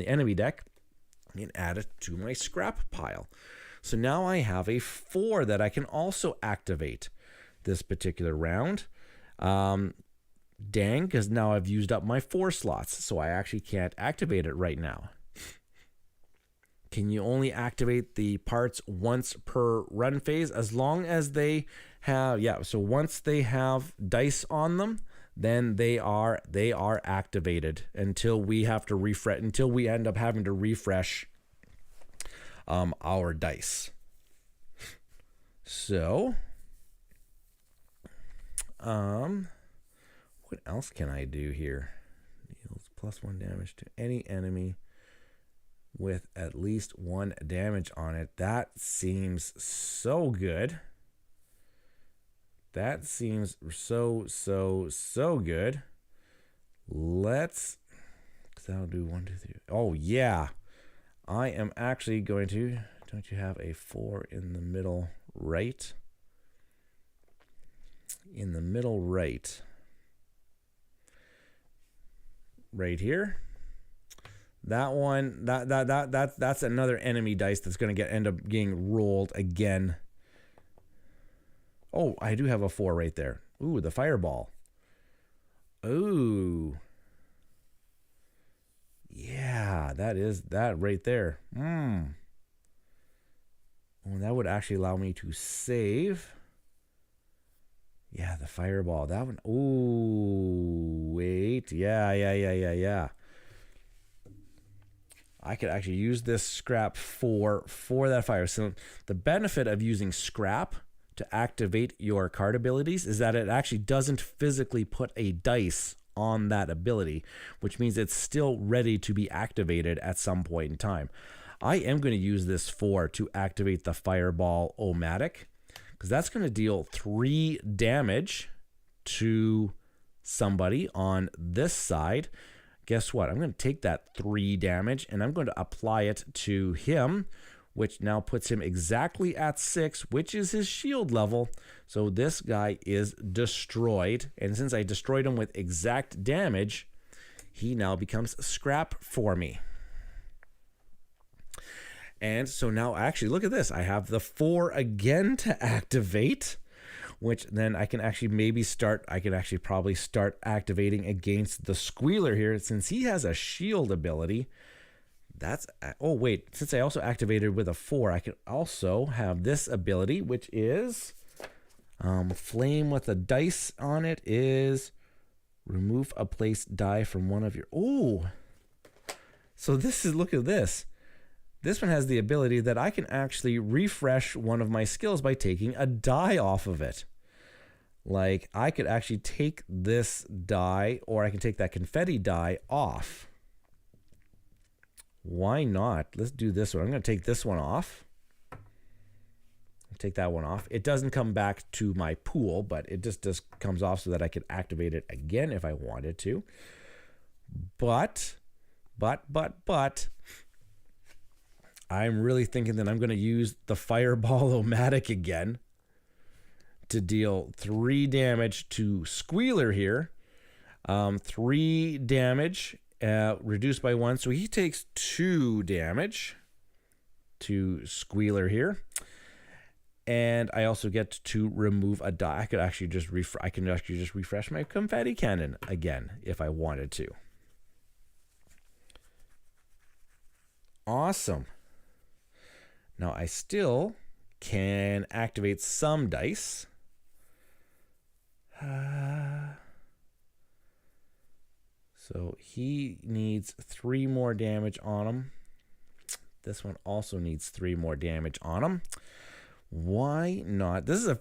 enemy deck and add it to my scrap pile. So now I have a 4 that I can also activate this particular round. Dang, because now I've used up my 4 slots, so I actually can't activate it right now. Can you only activate the parts once per run phase, as long as they have, so once they have dice on them, then they are activated until we have to refresh, until we end up having to refresh our dice. So what else can I do here? Deals +1 damage to any enemy with at least 1 damage on it. That seems so good. That seems so good. Let's... That'll do 1, 2, 3. Oh, yeah. I am actually going to... Don't you have a 4 in the middle right? In the middle right. Right here. That one, that's another enemy dice that's going to end up getting rolled again. Oh, I do have a 4 right there. Ooh, the fireball. Ooh. Yeah, that is that right there. Oh, that would actually allow me to save. Yeah, the fireball. That one. Oh, wait. Yeah. I could actually use this scrap for that fire. So the benefit of using scrap to activate your card abilities is that it actually doesn't physically put a dice on that ability, which means it's still ready to be activated at some point in time. I am going to use this to activate the Fireball O-Matic, because that's going to deal 3 damage to somebody on this side. Guess what? I'm going to take that 3 damage and I'm going to apply it to him, which now puts him exactly at 6, which is his shield level. So this guy is destroyed. And since I destroyed him with exact damage, he now becomes scrap for me. And so now, actually, look at this. I have the 4 again to activate, which then I can actually probably start activating against the Squealer here. Since he has a shield ability, oh wait, since I also activated with a 4, I can also have this ability, which is flame with a dice on it, is remove a placed die from one of your... Oh, so look at this. This one has the ability that I can actually refresh one of my skills by taking a die off of it. Like, I could actually take this die, or I can take that confetti die off. Why not? Let's do this one. I'm going to take this one off. Take that one off. It doesn't come back to my pool, but it just comes off so that I could activate it again if I wanted to. But... I'm really thinking that I'm going to use the Fireball O-Matic again to deal 3 damage to Squealer here. 3 damage reduced by 1. So he takes 2 damage to Squealer here. And I also get to remove a die. I can actually just refresh my confetti cannon again if I wanted to. Awesome. Now, I still can activate some dice. So he needs 3 more damage on him. This one also needs 3 more damage on him. Why not? This is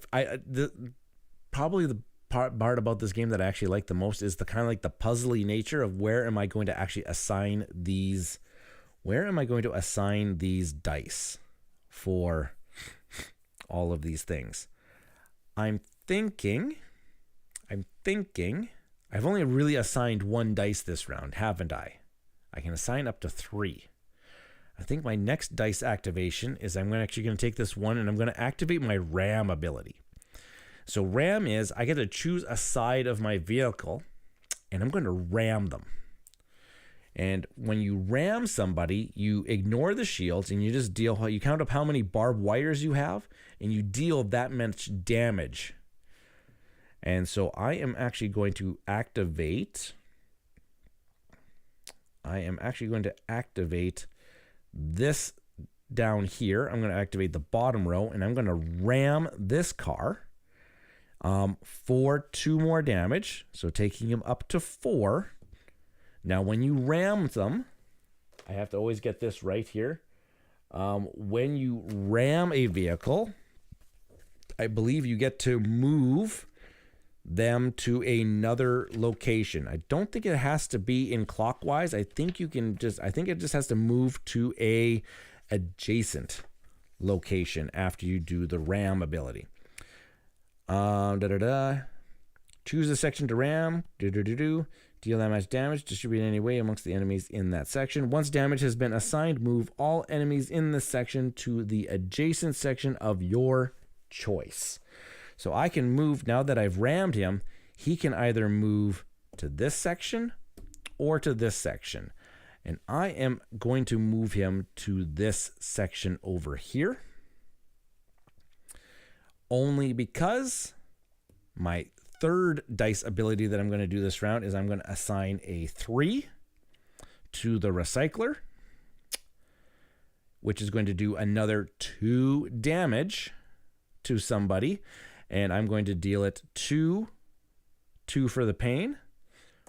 probably the part about this game that I actually like the most is the kind of like the puzzly nature of where am I going to actually assign these dice for all of these things. I'm thinking I've only really assigned 1 dice this round, haven't I? I can assign up to 3. I think my next dice activation is I'm actually going to take this one and I'm going to activate my ram ability. So ram is I get to choose a side of my vehicle and I'm going to ram them. And when you ram somebody, you ignore the shields and you just you count up how many barbed wires you have and you deal that much damage. And so I am actually going to activate this down here. I'm going to activate the bottom row and I'm going to ram this car for 2 more damage. So taking him up to 4. Now, when you ram them, I have to always get this right here. When you ram a vehicle, I believe you get to move them to another location. I don't think it has to be in clockwise. I think it just has to move to a adjacent location after you do the ram ability. Choose a section to ram. Deal that much damage. Distribute any way amongst the enemies in that section. Once damage has been assigned, move all enemies in this section to the adjacent section of your choice. So I can move, now that I've rammed him, he can either move to this section or to this section. And I am going to move him to this section over here. Only because my 3rd dice ability that I'm going to do this round is I'm going to assign a 3 to the recycler, which is going to do another 2 damage to somebody. And I'm going to deal it 2 for the pain,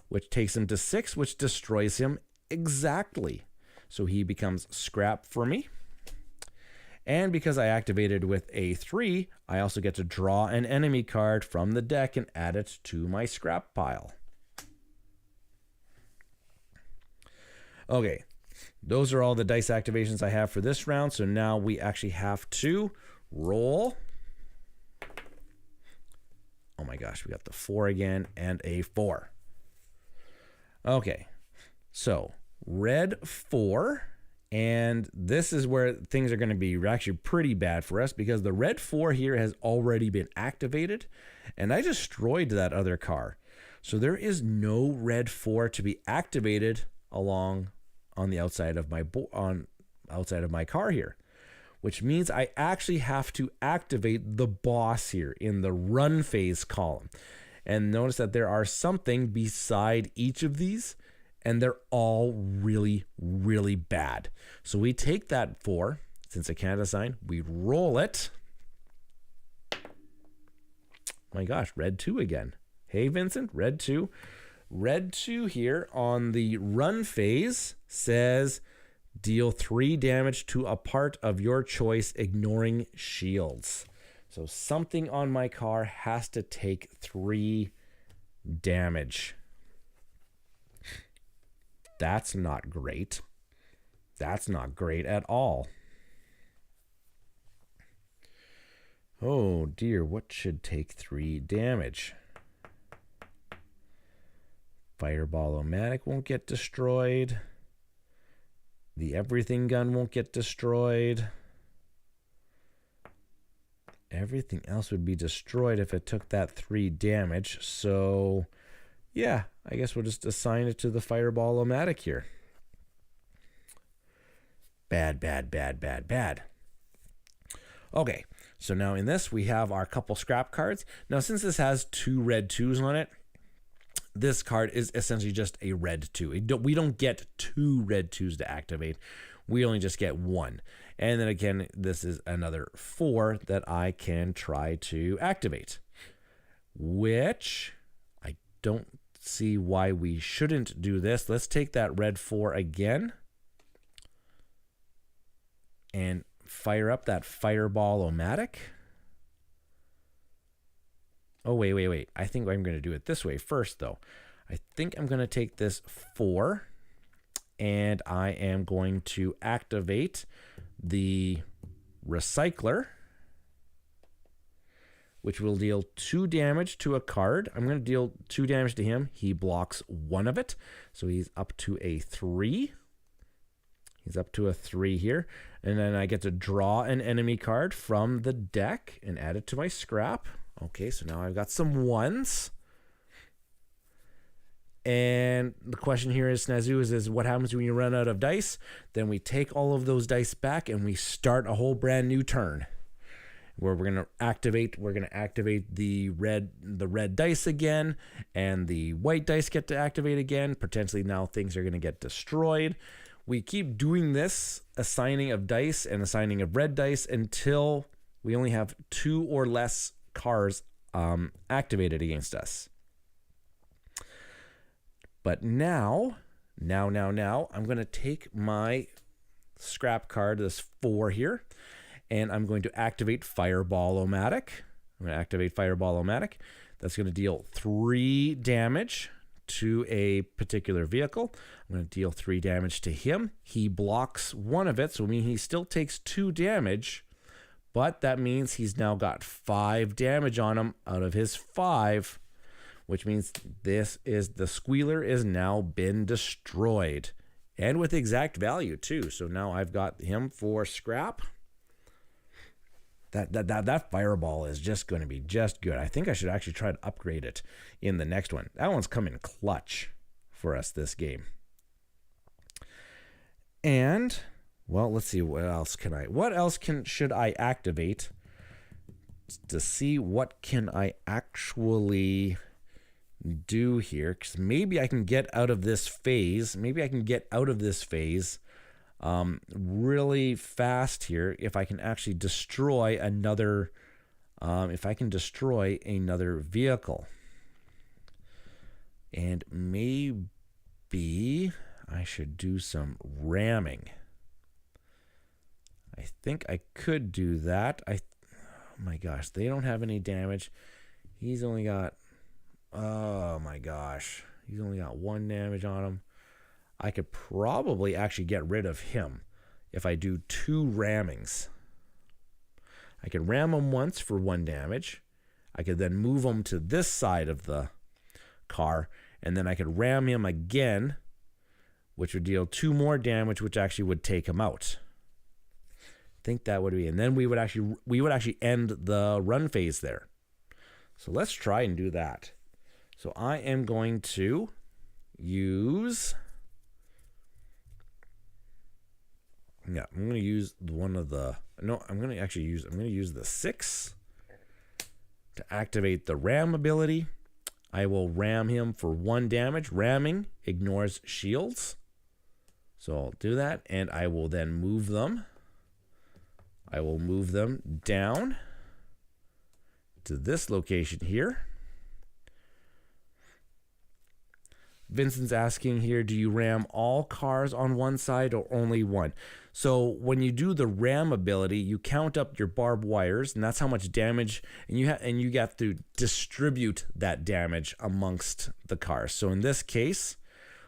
which takes him to 6, which destroys him exactly. So he becomes scrap for me. And because I activated with a 3, I also get to draw an enemy card from the deck and add it to my scrap pile. Okay, those are all the dice activations I have for this round. So now we actually have to roll. Oh my gosh, we got the 4 again and a 4. Okay, so red 4. And this is where things are going to be actually pretty bad for us, because the red 4 here has already been activated, and I destroyed that other car. So there is no red 4 to be activated along on the outside of my outside of my car here, which means I actually have to activate the boss here in the run phase column. And notice that there are something beside each of these, and they're all really, really bad. So we take that 4, since I can't assign, we roll it. My gosh, red 2 again. Hey, Vincent, red 2. Red 2 here on the run phase says deal 3 damage to a part of your choice, ignoring shields. So something on my car has to take 3 damage. That's not great. That's not great at all. Oh dear, what should take 3 damage? Fireball-o-matic won't get destroyed. The everything gun won't get destroyed. Everything else would be destroyed if it took that 3 damage. So yeah, I guess we'll just assign it to the Fireball-o-matic here. Bad, bad, bad, bad, bad. Okay, so now in this, we have our couple scrap cards. Now, since this has 2 red 2s on it, this card is essentially just a red 2. We don't get 2 red 2s to activate. We only just get 1. And then again, this is another 4 that I can try to activate, which I don't see why we shouldn't do this. Let's take that red 4 again and fire up that Fireball-o-matic. Oh, wait. I think I'm going to do it this way first, though. I think I'm going to take this 4 and I am going to activate the recycler, which will deal 2 damage to a card. I'm going to deal 2 damage to him. He blocks 1 of it, so he's up to a 3. He's up to a 3 here. And then I get to draw an enemy card from the deck and add it to my scrap. Okay, so now I've got some 1s. And the question here is, Snazu, is what happens when you run out of dice? Then we take all of those dice back and we start a whole brand new turn, where we're going to activate the red dice again, and the white dice get to activate again. Potentially now things are going to get destroyed. We keep doing this assigning of dice and assigning of red dice until we only have 2 or less cards activated against us. But now, I'm going to take my scrap card, this 4 here, and I'm going to activate Fireball-o-matic. I'm going to activate Fireball-o-matic. That's going to deal 3 damage to a particular vehicle. I'm going to deal 3 damage to him. He blocks 1 of it, so I mean he still takes 2 damage, but that means he's now got 5 damage on him out of his 5, which means the squealer is now been destroyed, and with exact value too. So now I've got him for scrap. That fireball is just going to be just good. I think I should actually try to upgrade it in the next one. That one's coming clutch for us this game. And well, let's see, what else should I activate to see what can I actually do here, because maybe I can get out of this phase. Really fast here if I can actually destroy another vehicle. And maybe I should do some ramming. I think I could do that. Oh my gosh, they don't have any damage. He's only got, oh my gosh, he's only got 1 damage on him. I could probably actually get rid of him if I do 2 rammings. I could ram him once for 1 damage. I could then move him to this side of the car, and then I could ram him again, which would deal 2 more damage, which actually would take him out. I think that would be, and then we would actually end the run phase there. So let's try and do that. So I am going to use, yeah, I'm going to use one of the, no, I'm going to use the 6 to activate the ram ability. I will ram him for 1 damage. Ramming ignores shields. So I'll do that, and I will then move them. I will move them down to this location here. Vincent's asking here, do you ram all cars on one side or only one? So when you do the ram ability, you count up your barbed wires, and that's how much damage, and you have to distribute that damage amongst the cars. So in this case,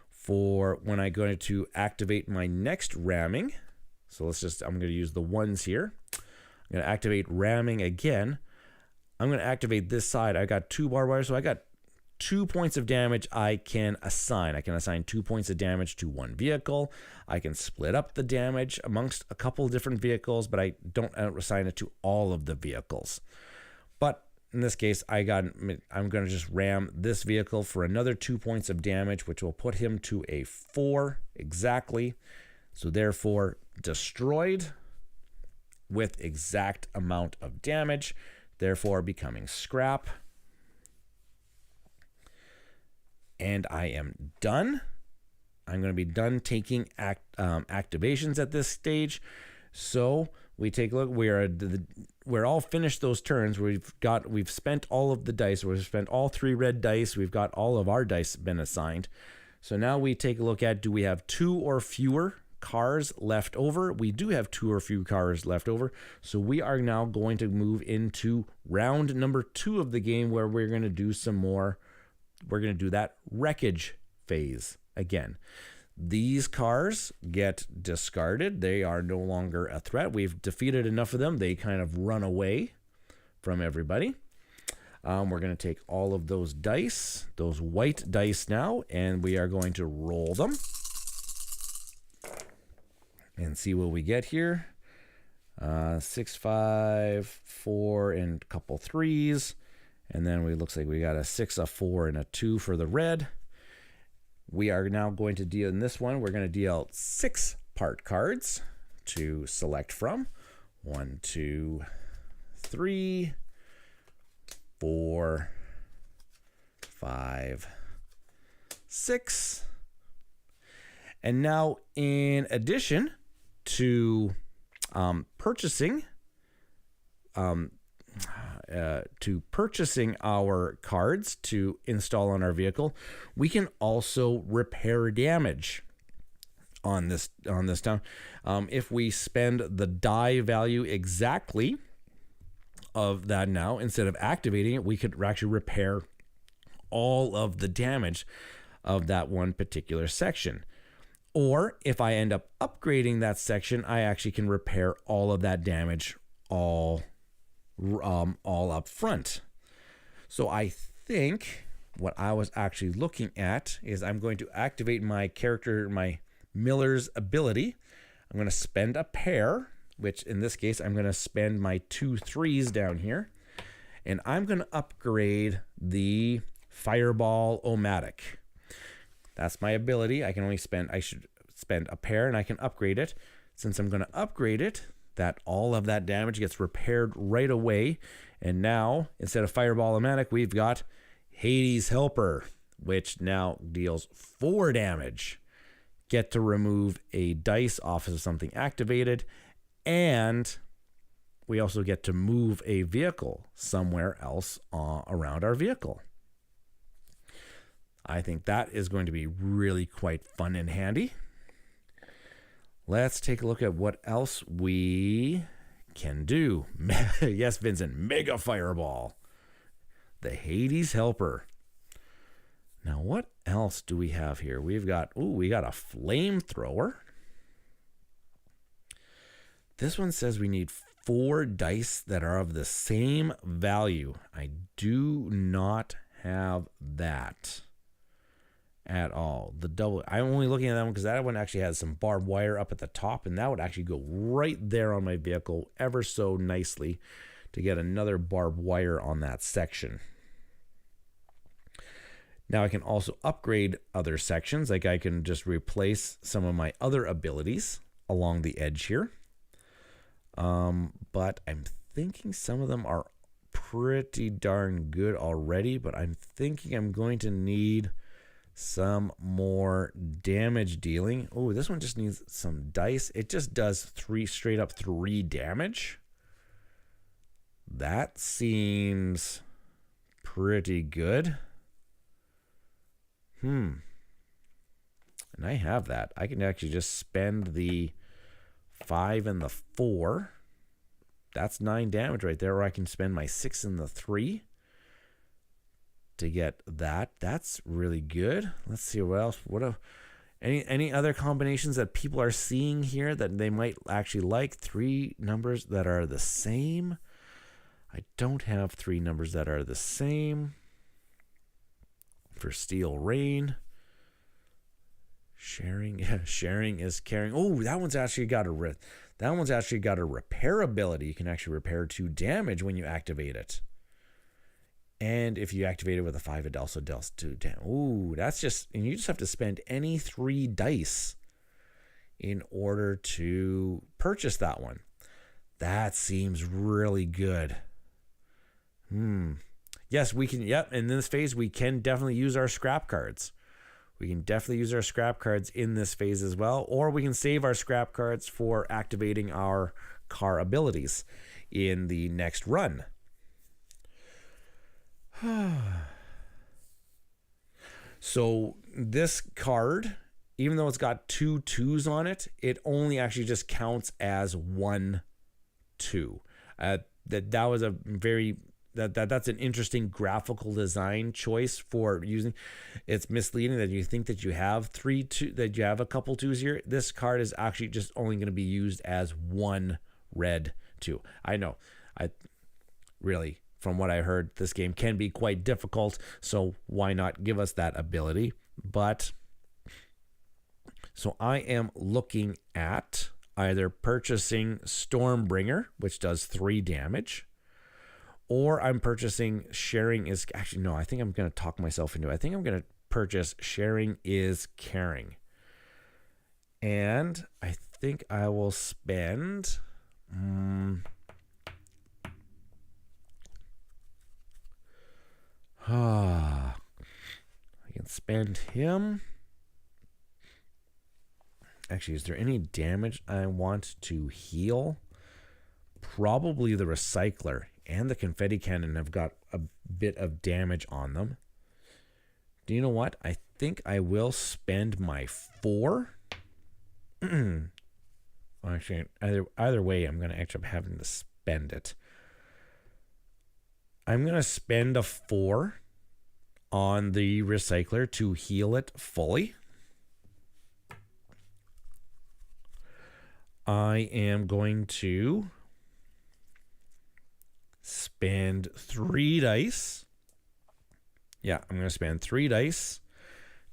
for when I'm going to activate my next ramming, so I'm going to use the 1s here. I'm going to activate ramming again. I'm going to activate this side. I got 2 barbed wires, so I got 2 points of damage I can assign. I can assign 2 points of damage to 1 vehicle. I can split up the damage amongst a couple different vehicles, but I don't assign it to all of the vehicles. But in this case, I'm going to just ram this vehicle for another 2 points of damage, which will put him to a 4 exactly. So therefore, destroyed with exact amount of damage, therefore becoming scrap. And I am done. I'm going to be done taking activations at this stage. So we take a look. We're all finished those turns. We've spent all of the dice. We've spent all 3 red dice. We've got all of our dice been assigned. So now we take a look at, do we have 2 or fewer cars left over? We do have 2 or fewer cars left over. So we are now going to move into round number 2 of the game, where we're going to do some more. We're going to do that wreckage phase again. These cars get discarded. They are no longer a threat. We've defeated enough of them. They kind of run away from everybody. We're going to take all of those dice, those white dice now, and we are going to roll them and see what we get here. 6, 5, 4, and a couple 3s. And then looks like we got a 6, a 4, and a 2 for the red. We are now going to deal, in this one, we're going to deal 6 part cards to select from. 1, 2, 3, 4, 5, 6. And now, in addition to purchasing our cards to install on our vehicle, we can also repair damage on this town. If we spend the die value exactly of that now, instead of activating it, we could actually repair all of the damage of that one particular section. Or if I end up upgrading that section, I actually can repair all of that damage all up front. So I think what I was actually looking at is I'm going to activate my character, my Miller's ability. I'm going to spend a pair, which in this case, I'm going to spend my 2 3s down here, and I'm going to upgrade the Fireball-O-Matic. That's my ability. I should spend a pair, and I can upgrade it. Since I'm going to upgrade it, that all of that damage gets repaired right away. And now, instead of Fireball-O-Matic, we've got Hades Helper, which now deals 4 damage. Get to remove a dice off of something activated, and we also get to move a vehicle somewhere else around our vehicle. I think that is going to be really quite fun and handy. Let's take a look at what else we can do. Yes, Vincent, Mega Fireball. The Hades Helper. Now, what else do we have here? We got a flamethrower. This one says we need 4 dice that are of the same value. I do not have that at all. The double, I'm only looking at that one because that one actually has some barbed wire up at the top, and that would actually go right there on my vehicle ever so nicely to get another barbed wire on that section. Now I can also upgrade other sections, like I can just replace some of my other abilities along the edge here. But I'm thinking some of them are pretty darn good already, but I'm thinking I'm going to need some more damage dealing. Oh, this one just needs some dice. It just does straight up 3 damage. That seems pretty good. And I have that. I can actually just spend the 5 and the 4. That's 9 damage right there. Or I can spend my 6 and the 3 to get that. That's really good. Let's see what else. Any other combinations that people are seeing here that they might actually like? 3 numbers that are the same. I don't have 3 numbers that are the same. For Steel Rain. Sharing is caring. Oh, that one's actually got a repair ability. You can actually repair 2 damage when you activate it. And if you activate it with a 5, it also deals 2 damage. Ooh, and you just have to spend any 3 dice in order to purchase that one. That seems really good. Yes, we can. Yep. In this phase, we can definitely use our scrap cards. We can definitely use our scrap cards in this phase as well. Or we can save our scrap cards for activating our car abilities in the next run. So this card, even though it's got 2 2s on it, it only actually just counts as 1 2. That was a very... That's an interesting graphical design choice for using. It's misleading that you think that you have 3 2, that you have a couple 2s here. This card is actually just only going to be used as 1 red 2. I know. Really, from what I heard, this game can be quite difficult, so why not give us that ability? But so I am looking at either purchasing Stormbringer, which does 3 damage. Or I'm purchasing Sharing is... Actually, no, I think I'm going to talk myself into it. I think I'm going to purchase Sharing is Caring. And I think I will spend... I can spend him. Actually, is there any damage I want to heal? Probably the Recycler and the Confetti Cannon have got a bit of damage on them. Do you know what? I think I will spend my 4. Actually, either way, I'm going to actually have having to spend it. I'm going to spend a 4 on the Recycler to heal it fully. I am going to spend 3 dice. Yeah, I'm going to spend 3 dice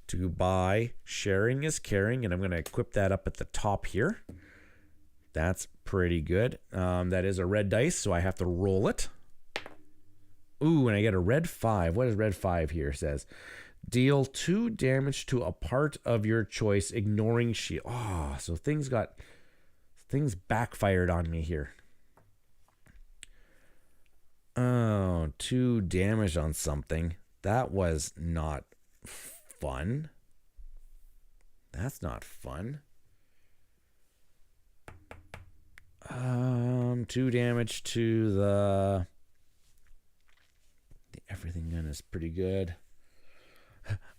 to buy Sharing is Caring, and I'm going to equip that up at the top here. That's pretty good. That is a red dice, so I have to roll it. Ooh, and I get a red 5. What does red 5 here says? Deal 2 damage to a part of your choice, ignoring shield. Oh, so things backfired on me here. Oh, 2 damage on something. That was not fun. That's not fun. 2 damage to the everything gun is pretty good.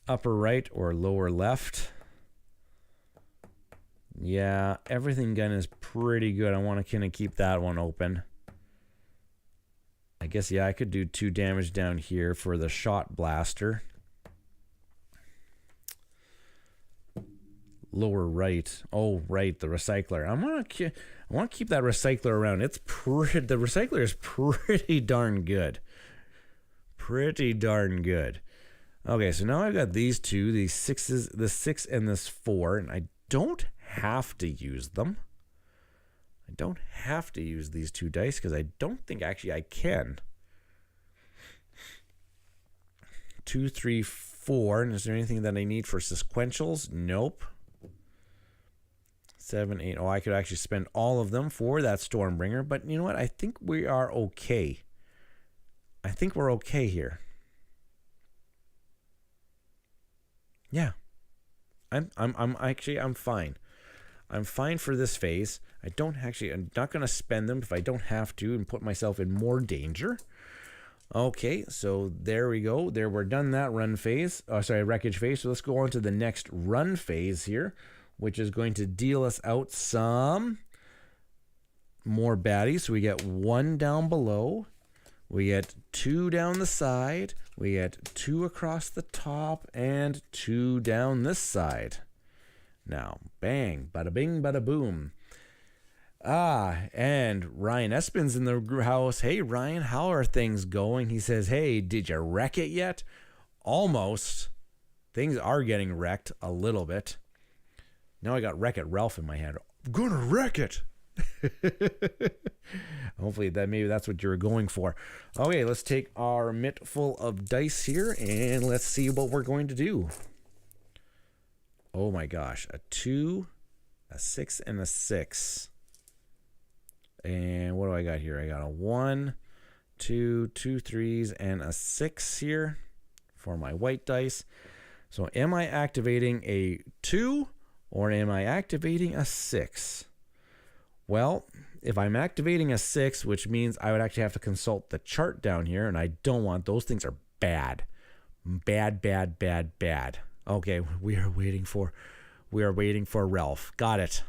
Upper right or lower left. Yeah, everything gun is pretty good. I want to kind of keep that one open. I guess, yeah, I could do 2 damage down here for the shot blaster. Lower right. Oh, right, the recycler. I want to keep that recycler around. The recycler is pretty darn good. Pretty darn good. Okay, so now I've got these 2, these 6s, the 6 and this 4, and I don't have to use them. I don't have to use these 2 dice because I don't think actually I can. 2, 3, 4. And is there anything that I need for sequentials? Nope. 7, 8. Oh, I could actually spend all of them for that Stormbringer, but you know what? I think we are okay. I think we're okay here. Yeah. I'm fine. I'm fine for this phase. I'm not going to spend them if I don't have to and put myself in more danger. Okay, so there we go. We're done that run phase. Wreckage phase. So let's go on to the next run phase here, which is going to deal us out some more baddies. So we get 1 down below. We get 2 down the side. We get 2 across the top and 2 down this side. Now, bang, bada bing, bada boom. And Ryan Espin's in the house. Hey, Ryan, how are things going? He says, hey, did you wreck it yet? Almost. Things are getting wrecked a little bit. Now I got Wreck-It Ralph in my head. I'm gonna wreck it. Hopefully maybe that's what you were going for. Okay, let's take our mitt full of dice here and let's see what we're going to do. Oh my gosh, a 2, a 6, and a 6. And what do I got here? I got a 1, 2, 2 3s, and a 6 here for my white dice. So am I activating a 2 or am I activating a 6? Well, if I'm activating a 6, which means I would actually have to consult the chart down here, and I don't want those things are bad. Bad, bad, bad, bad. Okay, we are waiting for Ralph. Got it.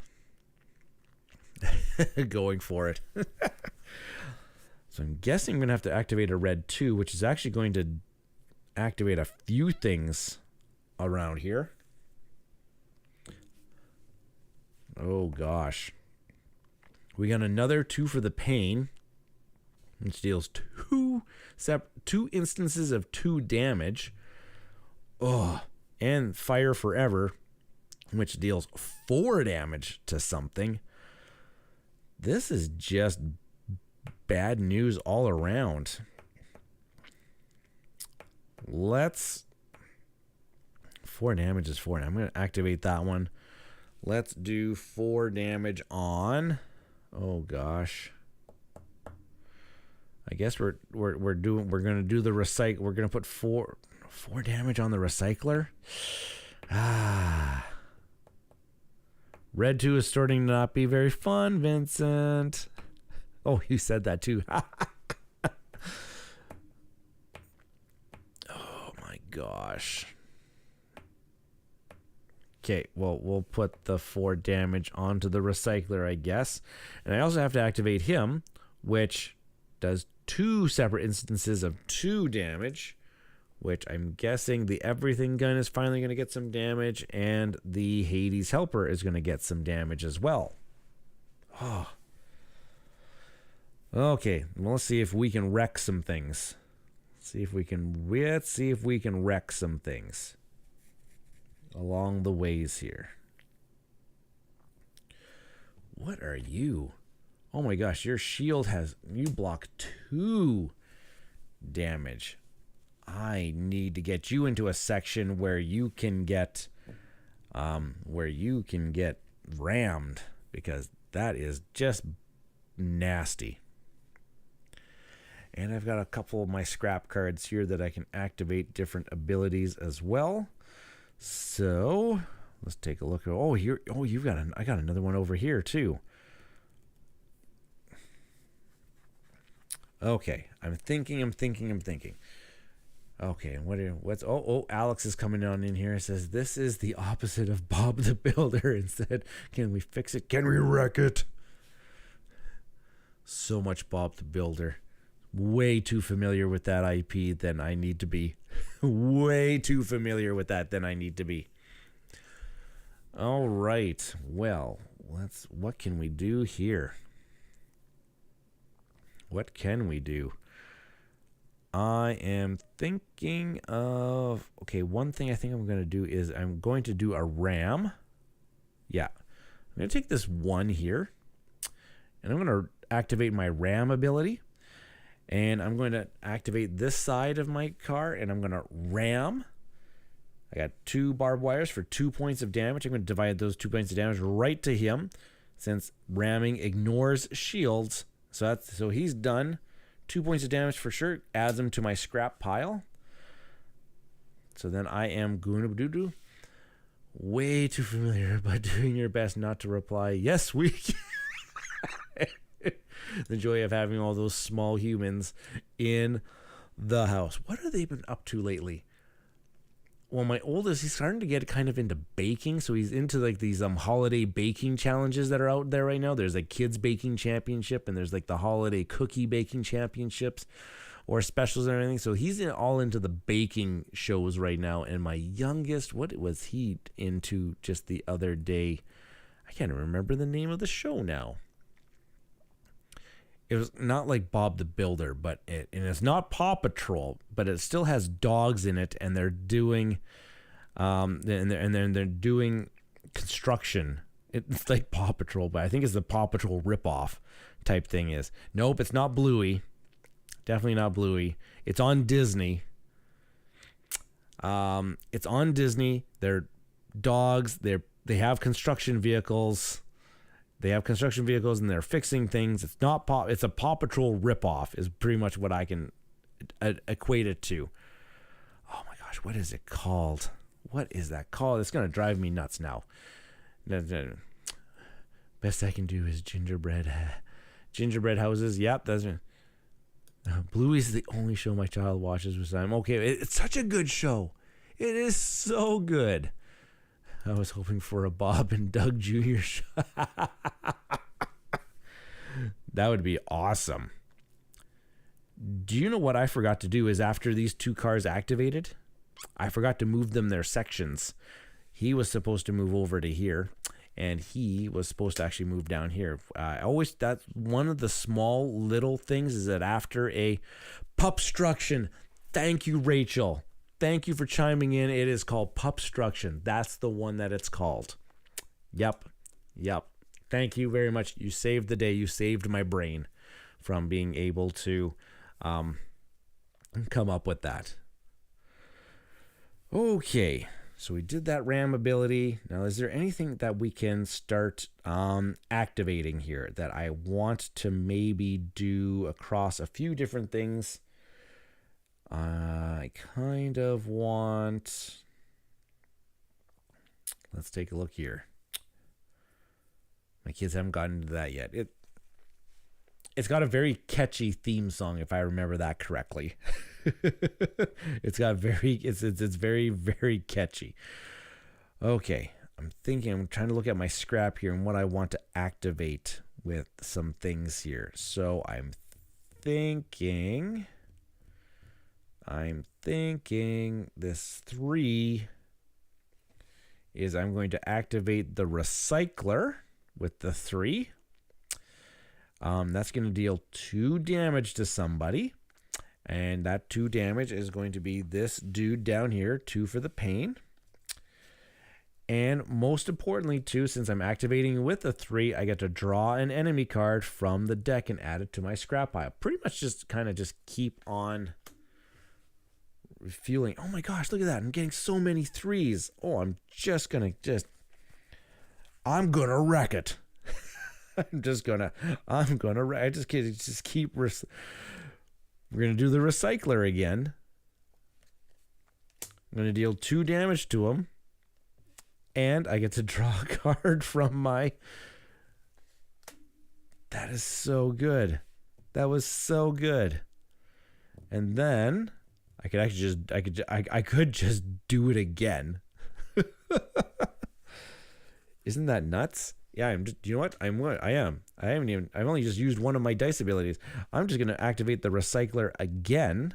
Going for it. So I'm guessing I'm going to have to activate a red 2, which is actually going to activate a few things around here. Oh gosh. We got another 2 for the pain, which deals 2 instances of 2 damage. Oh, and Fire Forever, which deals 4 damage to something. This is just bad news all around. 4 damage is 4. I'm going to activate that one. Let's do 4 damage on. Oh gosh. I guess we're going to do the recycle. We're going to put 4 damage on the recycler. Red 2 is starting to not be very fun, Vincent. Oh, you said that too. Oh my gosh. Okay, well, we'll put the 4 damage onto the recycler, I guess. And I also have to activate him, which does 2 separate instances of 2 damage, which I'm guessing the everything gun is finally going to get some damage, and the Hades helper is going to get some damage as well. Oh. Okay, well, let's see if we can wreck some things. Let's see if we can wreck some things along the ways here. What are you? Oh my gosh, your shield you block 2 damage. I need to get you into a section where you can get rammed, because that is just nasty. And I've got a couple of my scrap cards here that I can activate different abilities as well. So let's take a look. Oh, here. Oh, I got another one over here too. Okay, I'm thinking. Okay, Alex is coming on in here and says, this is the opposite of Bob the Builder. Instead, can we fix it? Can we wreck it? So much Bob the Builder. Way too familiar with that IP than I need to be. Way too familiar with that than I need to be. All right, well, what can we do here? What can we do? I am thinking of... Okay, one thing I think I'm going to do is I'm going to do a ram. Yeah. I'm going to take this one here. And I'm going to activate my ram ability. And I'm going to activate this side of my car. And I'm going to ram. I got 2 barbed wires for 2 points of damage. I'm going to divide those 2 points of damage right to him. Since ramming ignores shields. So he's done. 2 points of damage for sure. Adds him to my scrap pile. So then I am going to do way too familiar by doing your best not to reply. Yes, we can. The joy of having all those small humans in the house. What have they been up to lately? Well, my oldest, he's starting to get kind of into baking, so he's into like these holiday baking challenges that are out there right now. There's a kids baking championship, and there's like the holiday cookie baking championships or specials and everything. So he's all into the baking shows right now. And my youngest, what was he into just the other day? I can't remember the name of the show now. It was not like Bob the Builder, and it's not Paw Patrol, but it still has dogs in it, and they're doing, they're doing construction. It's like Paw Patrol, but I think it's the Paw Patrol ripoff type thing. Nope, it's not Bluey, definitely not Bluey. It's on Disney. It's on Disney. They're dogs. They have construction vehicles. They have construction vehicles and they're fixing things. It's a Paw Patrol ripoff is pretty much what I can equate it to. Oh my gosh, what is it called? What is that called? It's going to drive me nuts now. Best I can do is gingerbread houses. Yep, that's it. Bluey's the only show my child watches with time. Okay, it's such a good show. It is so good. I was hoping for a Bob and Doug Jr. show. That would be awesome. Do you know what I forgot to do is after these 2 cars activated, I forgot to move them their sections. He was supposed to move over to here, and he was supposed to actually move down here. That's one of the small little things is that after a pupstruction, thank you, Rachel. Thank you for chiming in. It is called pupstruction. That's the one that it's called. Yep. Thank you very much. You saved the day. You saved my brain from being able to come up with that. Okay. So we did that RAM ability. Now, is there anything that we can start activating here that I want to maybe do across a few different things? I kind of want... Let's take a look here. My kids haven't gotten into that yet. It's got a very catchy theme song, if I remember that correctly. It's very, very catchy. Okay, I'm trying to look at my scrap here and what I want to activate with some things here. So I'm thinking this 3 is I'm going to activate the recycler with the 3. That's going to deal 2 damage to somebody. And that 2 damage is going to be this dude down here, 2 for the pain. And most importantly, too, since I'm activating with a 3, I get to draw an enemy card from the deck and add it to my scrap pile. Pretty much just keep on refueling. Oh my gosh, look at that. I'm getting so many 3s. Oh, I'm gonna wreck it. I just keep We're going to do the recycler again. I'm going to deal 2 damage to him. And I get to draw a card from my... That is so good. That was so good. And then I could actually just... I could just do it again. Isn't that nuts? Yeah, I'm just... You know what? I am. I've only just used one of my dice abilities. I'm just going to activate the recycler again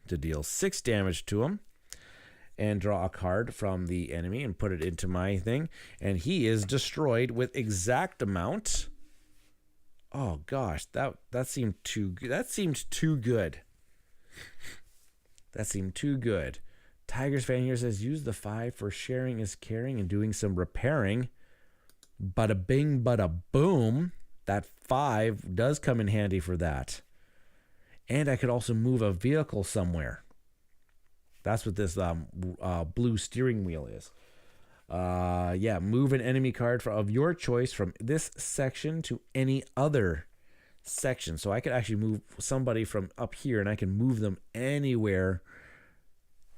to deal 6 damage to him. And draw a card from the enemy and put it into my thing. And he is destroyed with exact amount. Oh gosh, that seemed too good. That seemed too good. That seemed too good. Tiger's fan here says, use the 5 for sharing is caring and doing some repairing. Bada bing, bada boom. That 5 does come in handy for that. And I could also move a vehicle somewhere. That's what this blue steering wheel is. Yeah, move an enemy card of your choice from this section to any other section. So I could actually move somebody from up here, and I can move them anywhere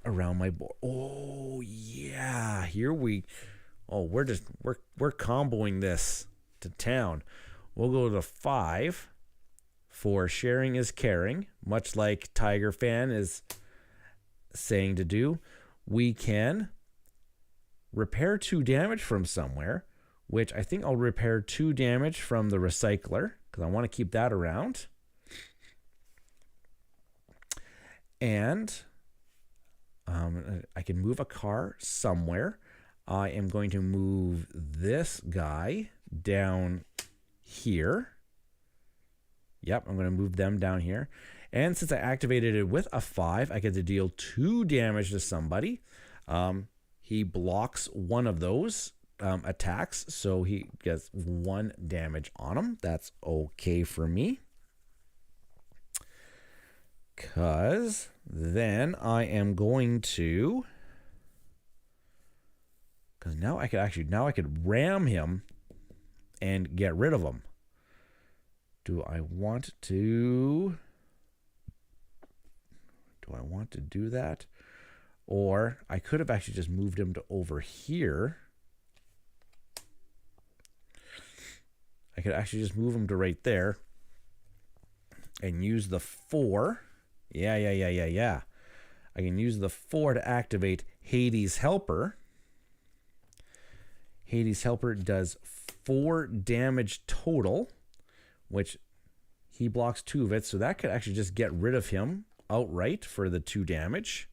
around my board. Oh yeah, we're comboing this to town. We'll go to 5 for sharing is caring, much like Tiger Fan is saying to do. We can repair 2 damage from somewhere, which I think I'll repair 2 damage from the recycler because I want to keep that around. And I can move a car somewhere. I am going to move this guy down here. Yep, I'm going to move them down here. And since I activated it with a 5, I get to deal 2 damage to somebody. He blocks one of those attacks, so he gets 1 damage on him. That's okay for me. Because then I am going to... Because now I could ram him and get rid of him. Do I want to do that? Or I could have actually just moved him to over here. I could actually just move him to right there and use the 4. Yeah. I can use the 4 to activate Hades Helper. Hades Helper does 4 damage total, which he blocks 2 of it. So that could actually just get rid of him outright for the 2 damage.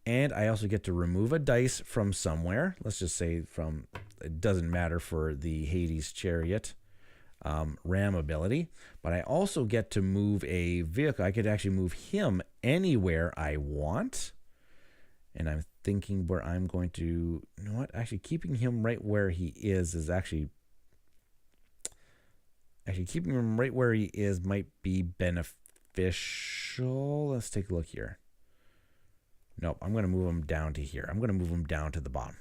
And I also get to remove a dice from somewhere. Let's just say from, it doesn't matter for the Hades Chariot ram ability. But I also get to move a vehicle. I could actually move him anywhere I want. And I'm thinking where I'm going to, you know what? Actually keeping him right where he is actually keeping him right where he is might be beneficial. Let's take a look here. Nope, I'm going to move him down to here. I'm going to move him down to the bottom.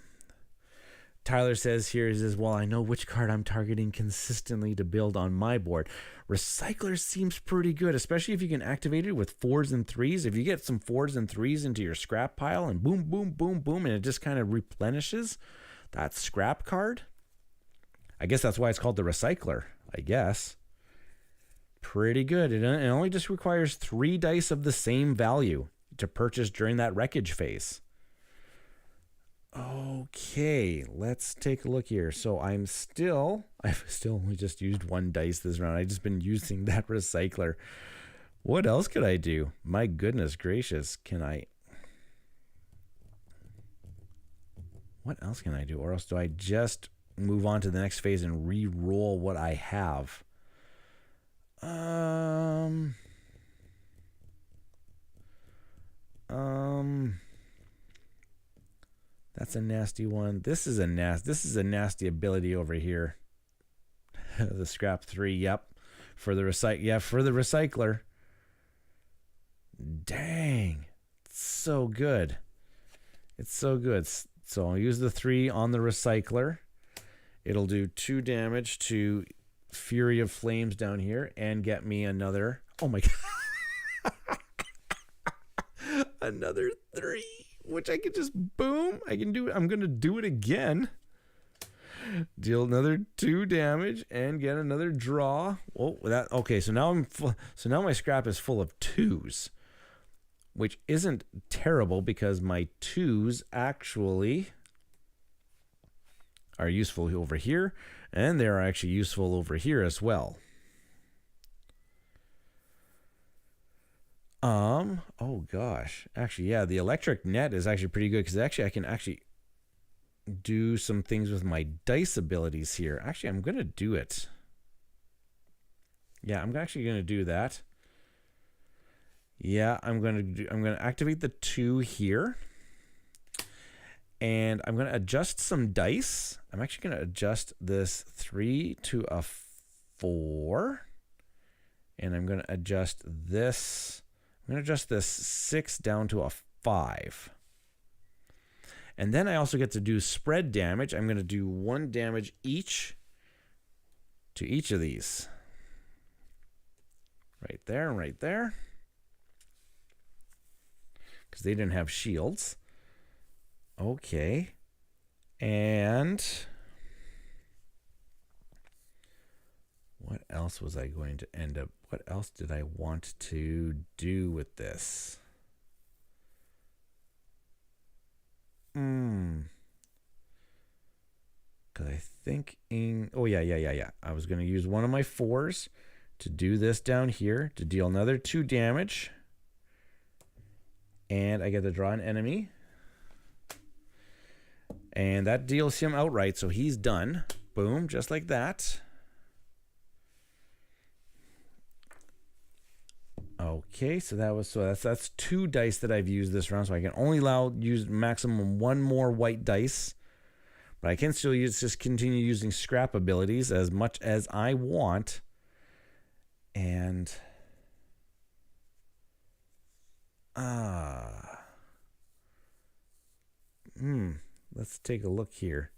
Tyler says here, he says, well, I know which card I'm targeting consistently to build on my board. Recycler seems pretty good, especially if you can activate it with 4s and 3s. If you get some 4s and 3s into your scrap pile and boom, boom, boom, boom, and it just kind of replenishes that scrap card. I guess that's why it's called the recycler, I guess. Pretty good. It only just requires 3 dice of the same value to purchase during that wreckage phase. Okay, let's take a look here. So I've still only just used 1 dice this round. I've just been using that recycler. What else could I do? My goodness gracious, what else can I do? Or else do I just move on to the next phase and re-roll what I have? That's a nasty one. This is a nasty ability over here. The scrap 3, yep. For the recycler. Dang. It's so good. It's so good. So I'll use the 3 on the recycler. It'll do 2 damage to Fury of Flames down here and get me another. Oh my god. Another 3, which I can just boom. I can do it. I'm going to do it again. Deal another 2 damage and get another draw. Oh, that okay. So now now my scrap is full of 2s, which isn't terrible because my 2s actually are useful over here, and they're actually useful over here as well. Oh gosh. Actually, yeah, the electric net is actually pretty good because actually I can actually do some things with my dice abilities here. Actually, I'm going to do it. Yeah, I'm actually going to do that. Yeah, I'm going to activate the 2 here. And I'm going to adjust some dice. I'm actually going to adjust this 3 to a 4. And I'm going to adjust this. I'm going to adjust this 6 down to a 5. And then I also get to do spread damage. I'm going to do 1 damage each to each of these. Right there and right there. Because they didn't have shields. Okay. And what else was I going to end up? What else did I want to do with this? Because I think oh yeah. I was going to use one of my 4s to do this down here to deal another 2 damage. And I get to draw an enemy. And that deals him outright, so he's done. Boom, just like that. Okay, so that's 2 dice that I've used this round, so I can only use maximum 1 more white dice. But I can still just continue using scrap abilities as much as I want. And let's take a look here.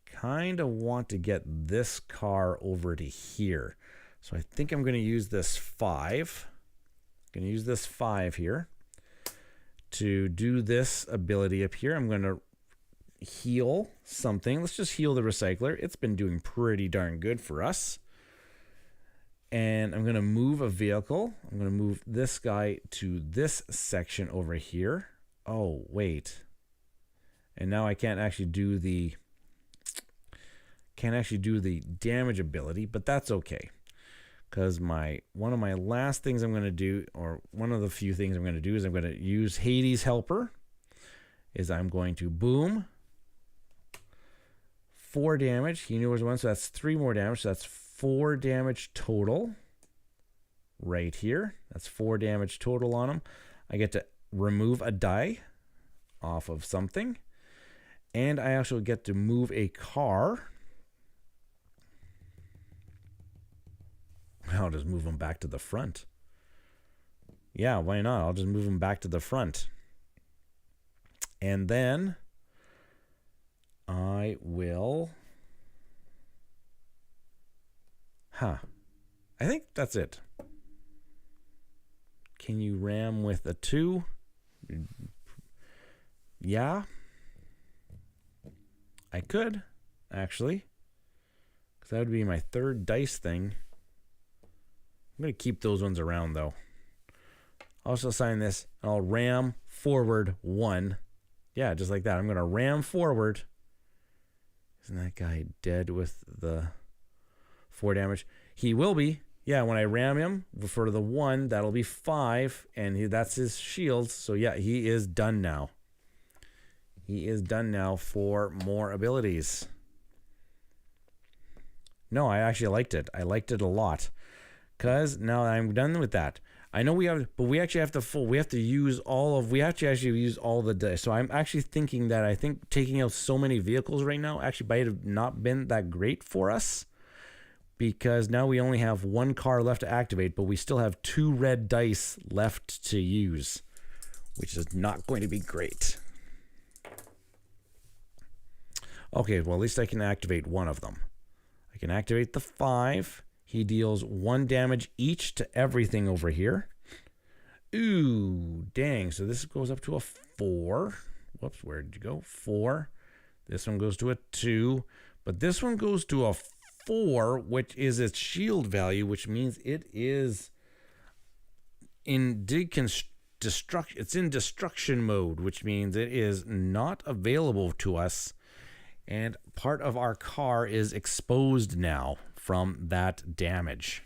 Kind of want to get this car over to here. So I think I'm going to use this 5. I'm going to use this 5 here to do this ability up here. I'm going to heal something. Let's just heal the recycler. It's been doing pretty darn good for us. And I'm going to move a vehicle. I'm going to move this guy to this section over here. Oh, wait. And now I can't actually do the damage ability, but that's okay. Because one of my last things I'm going to do, or one of the few things I'm going to do, is I'm going to use Hades' Helper. Is I'm going to boom 4 damage. He knew it was 1, so that's 3 more damage. So that's 4 damage total right here. That's 4 damage total on him. I get to remove a die off of something. And I also get to move a car. I'll just move them back to the front. Yeah, why not? I'll just move them back to the front. And then I will... I think that's it. Can you ram with a 2? Yeah. I could, actually. Because that would be my 3rd dice thing. I'm going to keep those ones around, though. I'll also assign this. I'll ram forward 1. Yeah, just like that. I'm going to ram forward. Isn't that guy dead with the 4 damage? He will be. Yeah, when I ram him for the 1, that'll be 5. And that's his shields. So, yeah, he is done now. He is done now for more abilities. No, I actually liked it. I liked it a lot. Because now I'm done with that. I know we have, but we actually have to use all the dice. So I'm actually thinking that I think taking out so many vehicles right now actually might have not been that great for us. Because now we only have 1 car left to activate, but we still have 2 red dice left to use. Which is not going to be great. Okay, well at least I can activate 1 of them. I can activate the 5. He deals 1 damage each to everything over here. Ooh, dang. So this goes up to a 4. Whoops, where did you go? 4. This one goes to a 2. But this one goes to a 4, which is its shield value, which means it is in it's in destruction mode, which means it is not available to us. And part of our car is exposed now from that damage.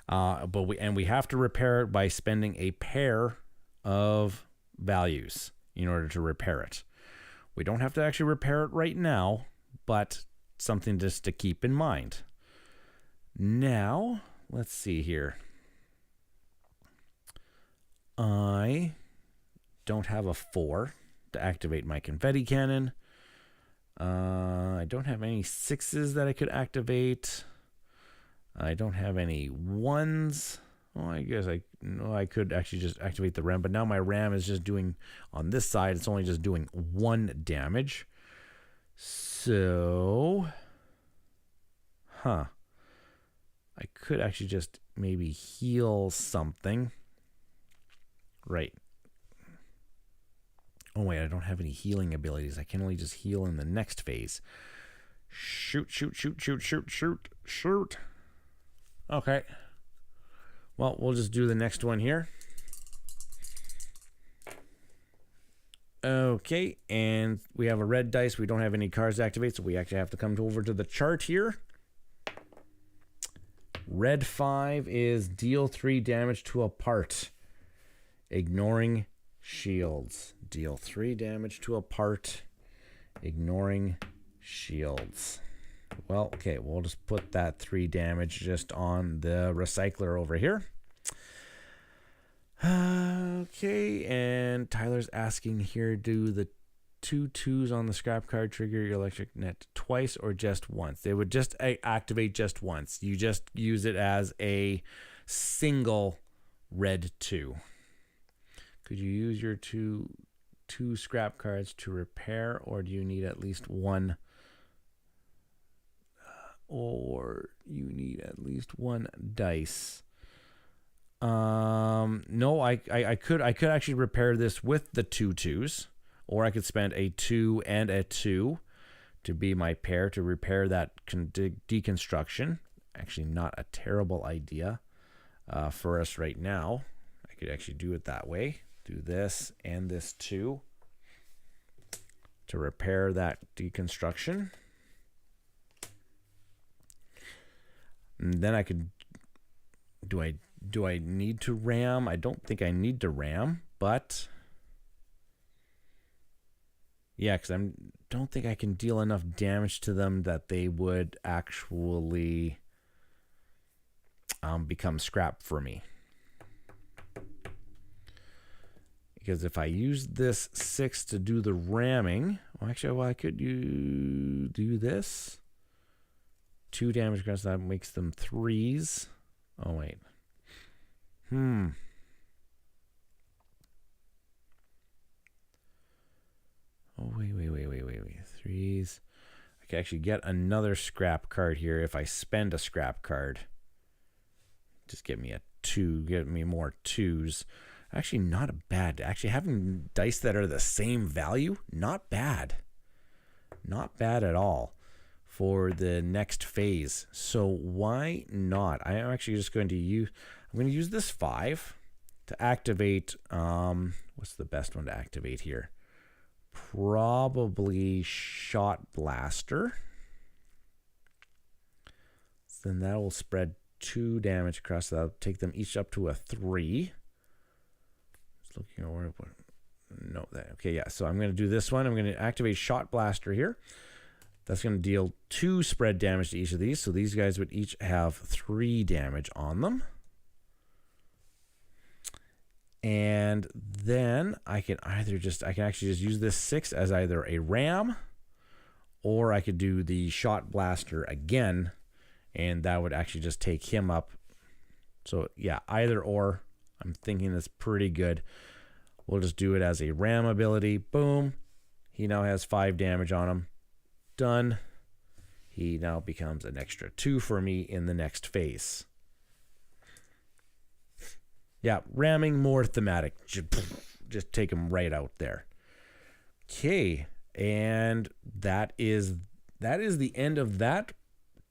But we have to repair it by spending a pair of values in order to repair it. We don't have to actually repair it right now, but something just to keep in mind. Now, let's see here. I don't have a 4 to activate my confetti cannon. I don't have any 6s that I could activate. I don't have any 1s. Oh, I guess I could actually just activate the ram, but now my ram is just doing, on this side, it's only just doing 1 damage. So, I could actually just maybe heal something. Right. Oh, wait, I don't have any healing abilities. I can only just heal in the next phase. Shoot. Okay. Well, we'll just do the next one here. Okay, and we have a red dice. We don't have any cards to activate, so we actually have to come over to the chart here. Red 5 is deal 3 damage to a part, ignoring shields. Deal 3 damage to a part, ignoring shields. Well, okay, we'll just put that 3 damage just on the recycler over here. Okay, and Tyler's asking here, do the 2 2s on the scrap card trigger your electric net twice or just once? They would just activate just once. You just use it as a single red 2. Could you use your two scrap cards to repair, or do you need at least 1? Or you need at least 1 dice. No, I could actually repair this with the 2 2s, or I could spend a 2 and a 2 to be my pair to repair that deconstruction. Actually, not a terrible idea for us right now. I could actually do it that way. Do this and this 2 to repair that deconstruction. And then I could, do I need to ram? I don't think I need to ram, but yeah, because I don't think I can deal enough damage to them that they would actually become scrap for me. Because if I use this 6 to do the ramming, well, actually, I could do this. 2 damage across that makes them 3s. Oh, wait. Oh, wait. 3s. I can actually get another scrap card here if I spend a scrap card. Just get me a 2, get me more 2s. Actually, not a bad. Actually, having dice that are the same value, not bad. Not bad at all for the next phase. So why not? I am actually just going to use, I'm going to use this 5 to activate, what's the best one to activate here? Probably Shot Blaster. So then that will spread 2 damage across. That'll take them each up to a 3. Just looking over. No, that okay, yeah. So I'm going to do this one. I'm going to activate Shot Blaster here. That's going to deal 2 spread damage to each of these. So these guys would each have 3 damage on them. And then I can actually just use this 6 as either a ram, or I could do the Shot Blaster again, and that would actually just take him up. So yeah, either or. I'm thinking that's pretty good. We'll just do it as a ram ability. Boom. He now has 5 damage on him. Done. he now becomes an extra 2 for me in the next phase. Yeah, ramming, more thematic. Just take him right out there. Okay, and that is the end of that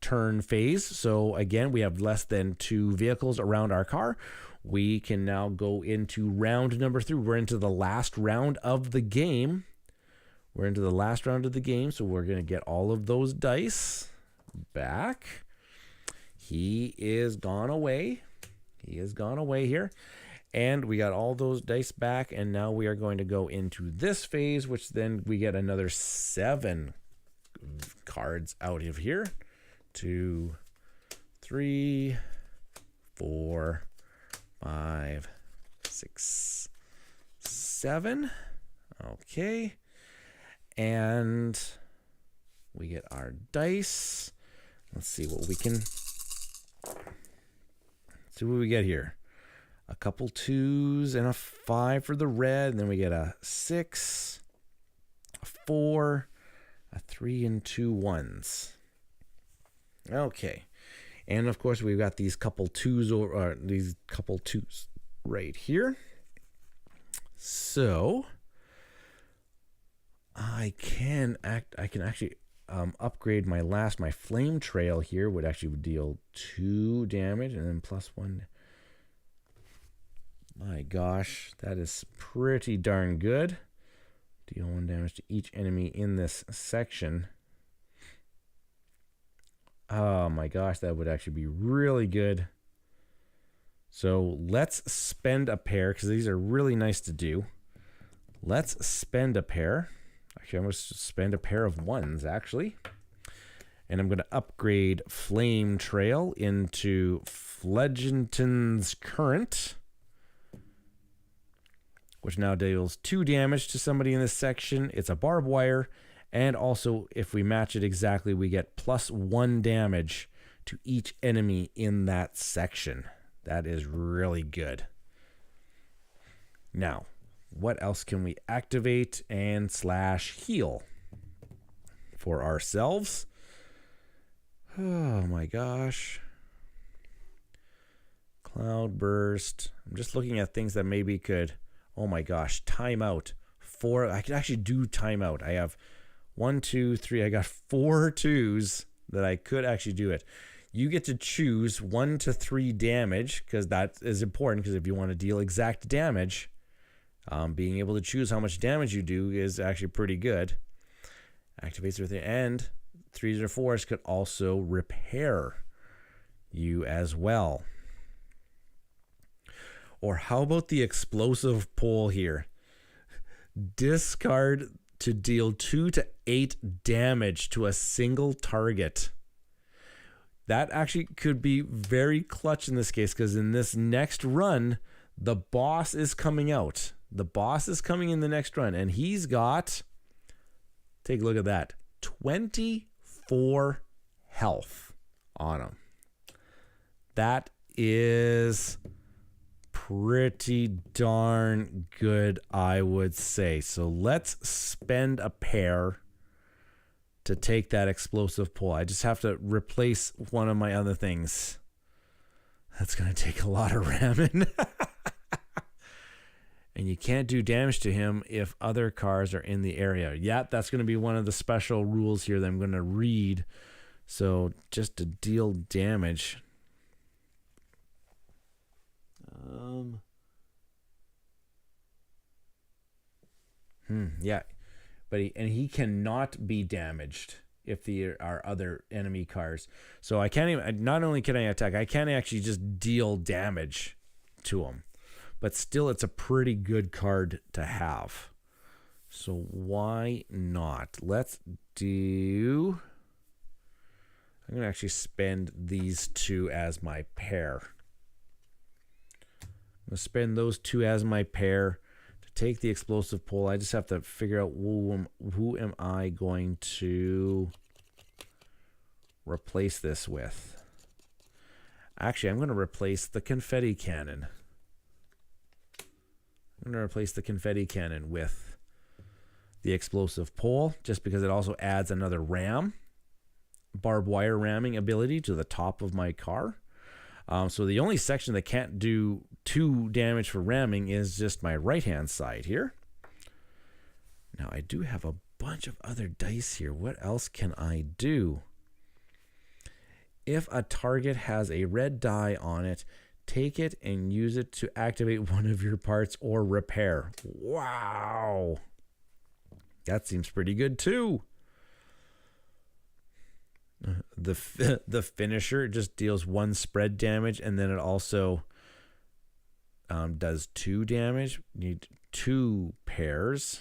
turn phase. So again, we have less than 2 vehicles around our car. We can now go into round number 3. We're into the last round of the game. So we're going to get all of those dice back. He is gone away. Here. And we got all those dice back, and now we are going to go into this phase, which then we get another 7 cards out of here. 2, 3, 4, 5, 6, 7. Okay. And we get our dice. Let's see what we can... See what we get here. A couple 2s and a 5 for the red. And then we get a 6, a 4, a 3, and 2 1s. Okay. And of course, we've got these couple 2s right here. So I can actually upgrade my flame trail here would actually deal 2 damage and then +1. My gosh, that is pretty darn good. Deal 1 damage to each enemy in this section. Oh my gosh, that would actually be really good. So let's spend a pair, because these are really nice to do. Let's spend a pair. Actually, I'm going to spend a pair of 1s, actually. And I'm going to upgrade Flame Trail into Fledgington's Current, which now deals 2 damage to somebody in this section. It's a barbed wire. And also, if we match it exactly, we get +1 damage to each enemy in that section. That is really good. Now, what else can we activate and /heal for ourselves? Oh my gosh. Cloudburst. I'm just looking at things that maybe could, oh my gosh, timeout. I could actually do timeout. I have 1, 2, 3. I got 4 2s that I could actually do it. You get to choose 1 to 3 damage, because that is important, because if you want to deal exact damage, being able to choose how much damage you do is actually pretty good. Activates everything. And 3s or 4s could also repair you as well. Or how about the explosive pole here? Discard to deal 2 to 8 damage to a single target. That actually could be very clutch in this case, because in this next run, the boss is coming out. The boss is coming in the next run, and he's got, take a look at that, 24 health on him. That is pretty darn good, I would say. So let's spend a pair to take that explosive pull. I just have to replace one of my other things. That's going to take a lot of ramming. And you can't do damage to him if other cars are in the area. Yeah, that's going to be one of the special rules here that I'm going to read. So just to deal damage. Yeah, but he cannot be damaged if there are other enemy cars. So I can't even. Not only can I attack, I can't actually just deal damage to him. But still, it's a pretty good card to have. So why not? Let's do... I'm going to actually spend these 2 as my pair. I'm going to spend those 2 as my pair to take the explosive pole. I just have to figure out who am I going to replace this with. Actually, I'm going to replace the confetti cannon. I'm going to replace the confetti cannon with the explosive pole, just because it also adds another ram. barbed wire ramming ability to the top of my car. So the only section that can't do 2 damage for ramming is just my right-hand side here. Now, I do have a bunch of other dice here. What else can I do? If a target has a red die on it, take it and use it to activate one of your parts or repair. Wow. That seems pretty good too. The finisher just deals 1 spread damage, and then it also does 2 damage. You need 2 pairs.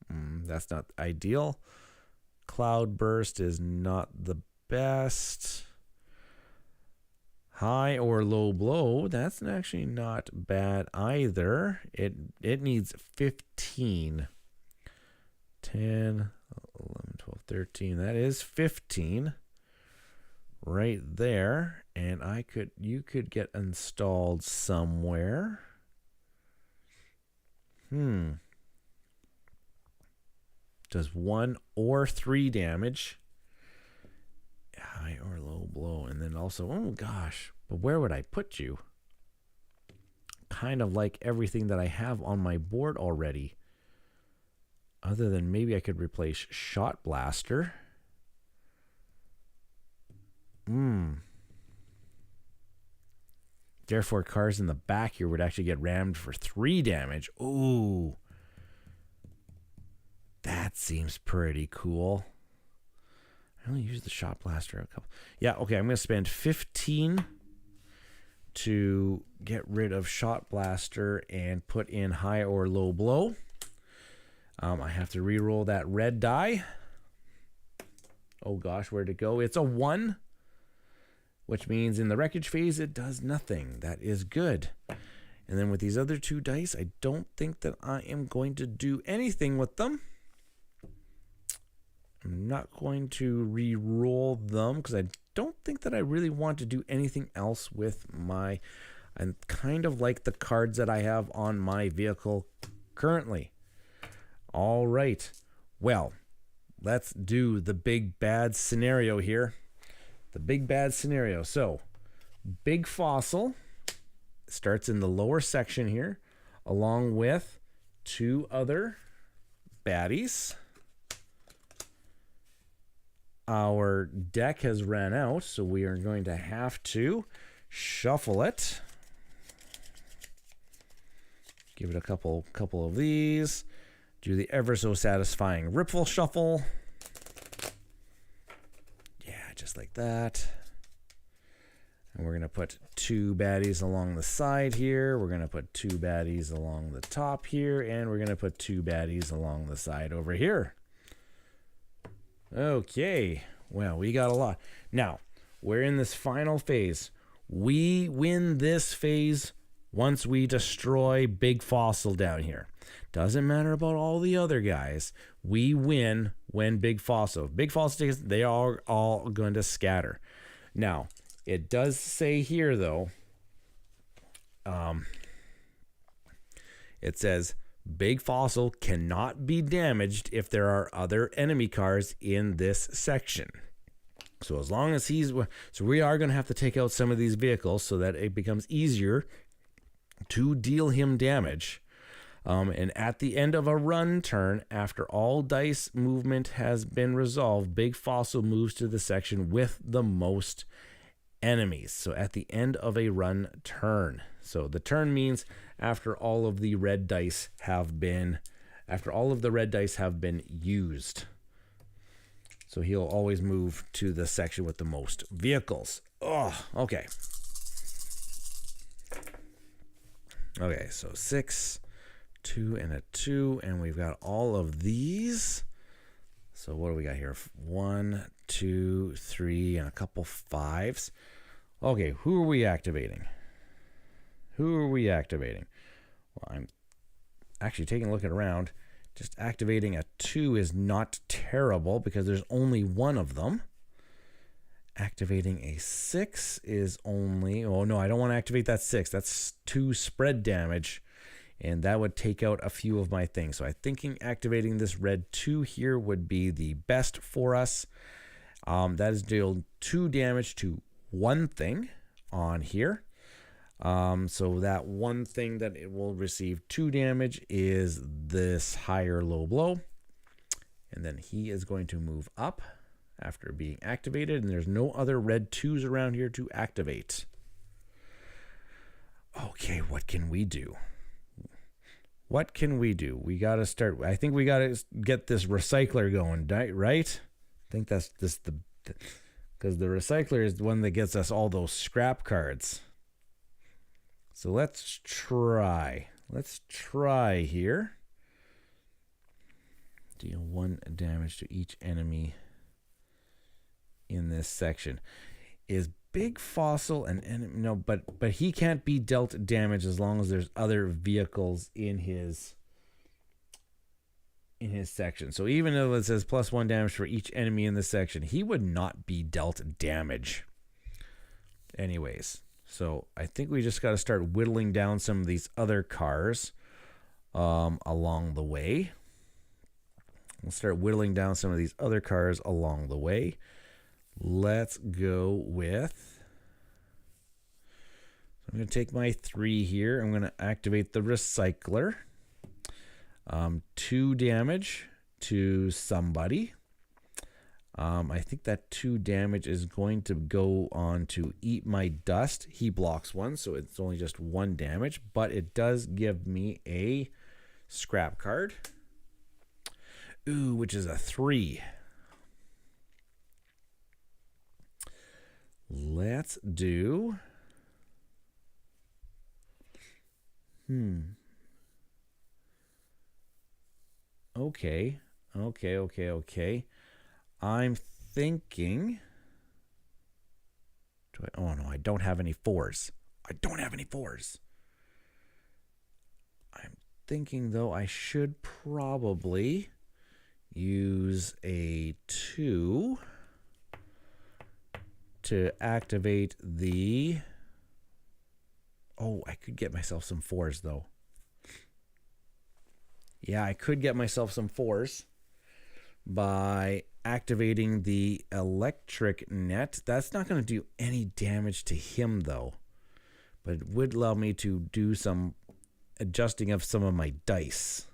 That's not ideal. Cloud burst is not the best. High or low blow, that's actually not bad either. It needs 15. 10, 11, 12, 13. That is 15 right there. And you could get installed somewhere. Does 1 or 3 damage. High or low blow. And then also, oh gosh, but where would I put you? Kind of like everything that I have on my board already. Other than maybe I could replace Shot Blaster. Therefore, cars in the back here would actually get rammed for 3 damage. Ooh. That seems pretty cool. I only use the Shot Blaster a couple. Yeah, okay, I'm going to spend 15 to get rid of Shot Blaster and put in high or low blow. I have to re-roll that red die. Oh gosh, where'd it go? It's a 1, which means in the wreckage phase, it does nothing. That is good. And then with these other 2 dice, I don't think that I am going to do anything with them. I'm not going to re-roll them because I don't think that I really want to do anything else with my... I kind of like the cards that I have on my vehicle currently. All right. Well, let's do the big bad scenario here. The big bad scenario. So, Big Fossil starts in the lower section here, along with 2 other baddies. Our deck has ran out, so we are going to have to shuffle it. Give it a couple of these. Do the ever so satisfying ripple shuffle. Yeah, just like that. And we're going to put 2 baddies along the side here. We're going to put 2 baddies along the top here. And we're going to put 2 baddies along the side over here. Okay. Well, we got a lot. Now, we're in this final phase. We win this phase once we destroy Big Fossil down here. Doesn't matter about all the other guys. We win when Big Fossil. Big Fossil, they are all going to scatter. Now, it does say here, though, it says Big Fossil cannot be damaged if there are other enemy cars in this section. So as long as so we are going to have to take out some of these vehicles so that it becomes easier to deal him damage. And at the end of a run turn, after all dice movement has been resolved, Big Fossil moves to the section with the most enemies. So at the end of a run turn. So the turn means after all of the red dice have been used. So he'll always move to the section with the most vehicles. Oh, okay. Okay, so 6, 2, and a 2, and we've got all of these. So what do we got here? 1, 2, 3, and a couple 5s. Okay, who are we activating? Well, I'm actually taking a look around. Just activating a 2 is not terrible because there's only 1 of them. Activating a 6 is only... Oh, no, I don't want to activate that 6. That's 2 spread damage, and that would take out a few of my things. So I'm thinking activating this red 2 here would be the best for us. That is deal 2 damage to one thing on here. So that one thing that it will receive 2 damage is this higher low blow. And then he is going to move up after being activated. And there's no other red 2s around here to activate. Okay, what can we do? What can we do? We got to start. I think we got to get this recycler going, right? I think that's just because the recycler is the one that gets us all those scrap cards. So let's try. Let's try here. Deal 1 damage to each enemy in this section. Is Big Fossil an enemy? No, but he can't be dealt damage as long as there's other vehicles in his section. So even though it says +1 damage for each enemy in this section, he would not be dealt damage. Anyways, so I think we just got to start whittling down some of these other cars along the way. We'll start whittling down some of these other cars along the way. Let's go with... I'm going to take my 3 here. I'm going to activate the recycler. 2 damage to somebody. I think that 2 damage is going to go on to Eat My Dust. He blocks 1, so it's only just 1 damage, but it does give me a scrap card. Ooh, which is a 3. Let's do... Okay. I'm thinking... Oh, no, I don't have any 4s. I'm thinking, though, I should probably use a 2 to activate the... Oh, I could get myself some 4s, though. Yeah, I could get myself some 4s by activating the electric net. That's not going to do any damage to him, though. But it would allow me to do some adjusting of some of my dice,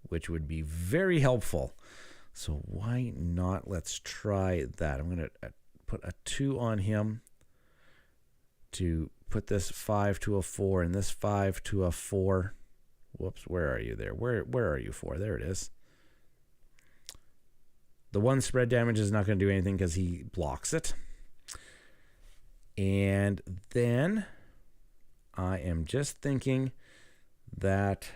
which would be very helpful. So why not? Let's try that. I'm going to put a 2 on him to put this 5 to a 4 and this 5 to a 4. Whoops, where are you there? Where are you 4? There it is. The 1 spread damage is not going to do anything because he blocks it. And then I am just thinking that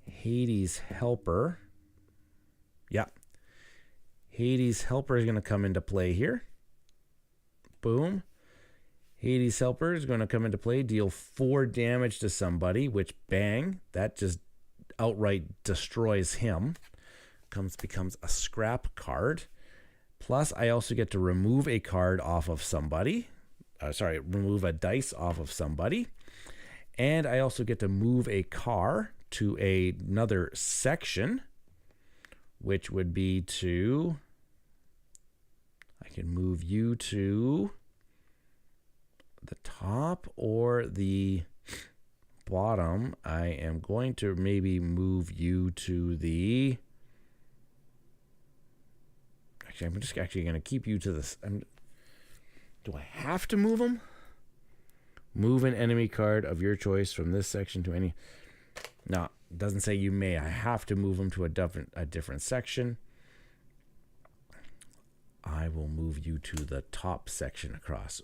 Hades Helper. Yeah. Hades Helper is going to come into play here. Boom. Hades Helper is going to come into play, deal 4 damage to somebody, which, bang, that just outright destroys him. Becomes a scrap card. Plus, I also get to remove a card off of somebody. Remove a dice off of somebody. And I also get to move a car to another section, which would be to... I can move you to... the top or the bottom. I am going to maybe move you to the... Actually, I'm just actually going to keep you to this. Do I have to move them? Move an enemy card of your choice from this section to any... No, it doesn't say you may. I have to move them to a different section. I will move you to the top section across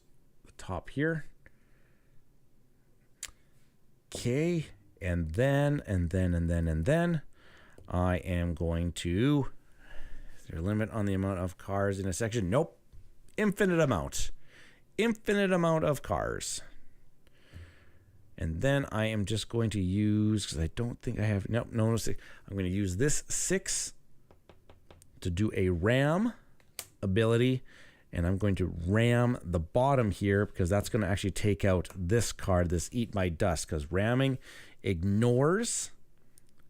top here. Okay, and then I am going to... Is there a limit on the amount of cars in a section? Nope. Infinite amount of cars. And then I am just going to use, because I don't think I have... Nope, no, I'm going to use this 6 to do a ram ability. And I'm going to ram the bottom here because that's going to actually take out this card, this Eat My Dust, because ramming ignores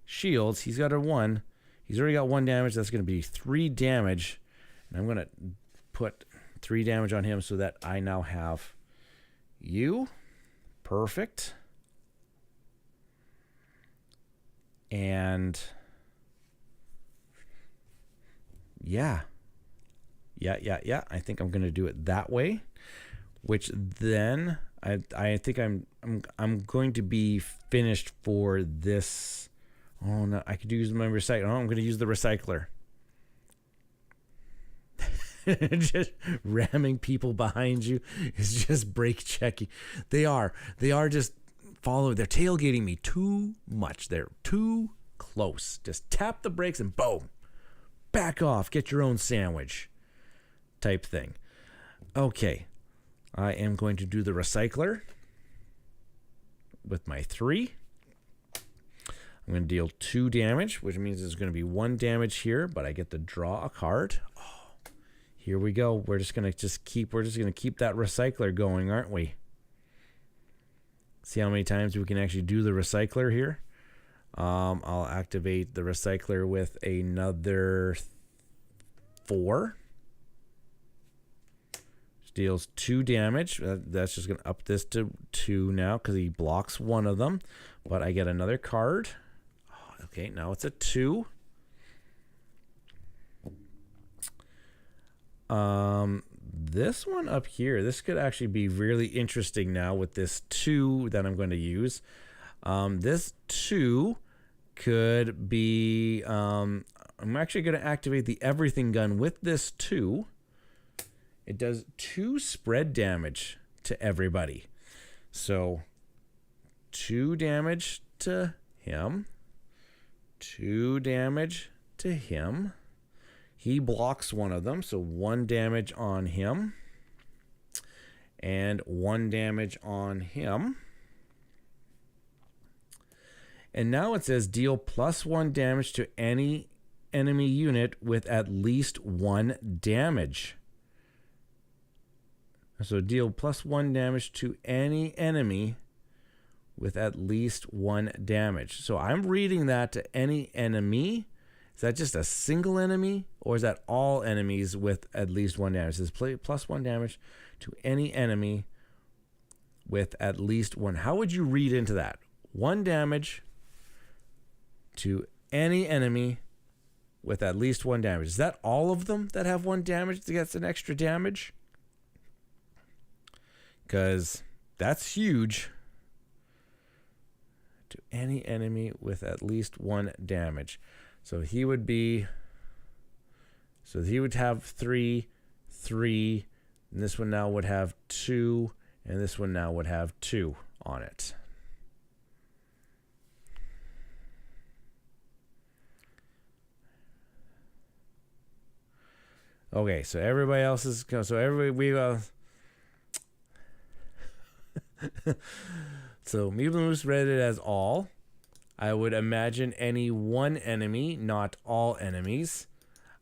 shields. He's got a 1. He's already got 1 damage. That's going to be 3 damage. And I'm going to put 3 damage on him so that I now have you. Perfect. And yeah. I think I'm going to do it that way, which then I think I'm going to be finished for this. Oh no, I could use my recycler. Oh, I'm going to use the recycler. Just ramming people behind you is just brake checking. They are just following. They're tailgating me too much. They're too close. Just tap the brakes and boom, back off. Get your own sandwich, type thing. Okay, I am going to do the recycler with my 3. I'm going to deal 2 damage, which means there's going to be 1 damage here, but I get to draw a card. Oh, here we go. We're just going to keep that recycler going, aren't we? See how many times we can actually do the recycler here. I'll activate the recycler with another 4. Deals 2 damage. That's just going to up this to 2 now because he blocks 1 of them. But I get another card. Okay, now it's a 2. This one up here, this could actually be really interesting now with this 2 that I'm going to use. This 2 could be... I'm actually going to activate the everything gun with this 2. It does 2 spread damage to everybody. So 2 damage to him. 2 damage to him. He blocks 1 of them, so 1 damage on him. And 1 damage on him. And now it says deal +1 damage to any enemy unit with at least 1 damage. So deal +1 damage to any enemy with at least 1 damage. So I'm reading that to any enemy. Is that just a single enemy, or is that all enemies with at least 1 damage? It says +1 damage to any enemy with at least 1. How would you read into that? 1 damage to any enemy with at least 1 damage. Is that all of them that have 1 damage that gets an extra damage? Because that's huge. To any enemy with at least 1 damage. So he would be... So he would have 3, 3, and this one now would have 2, and this one now would have 2 on it. Okay, so everybody else is... So everybody... We... So Moose read it as all. I would imagine any one enemy, not all enemies.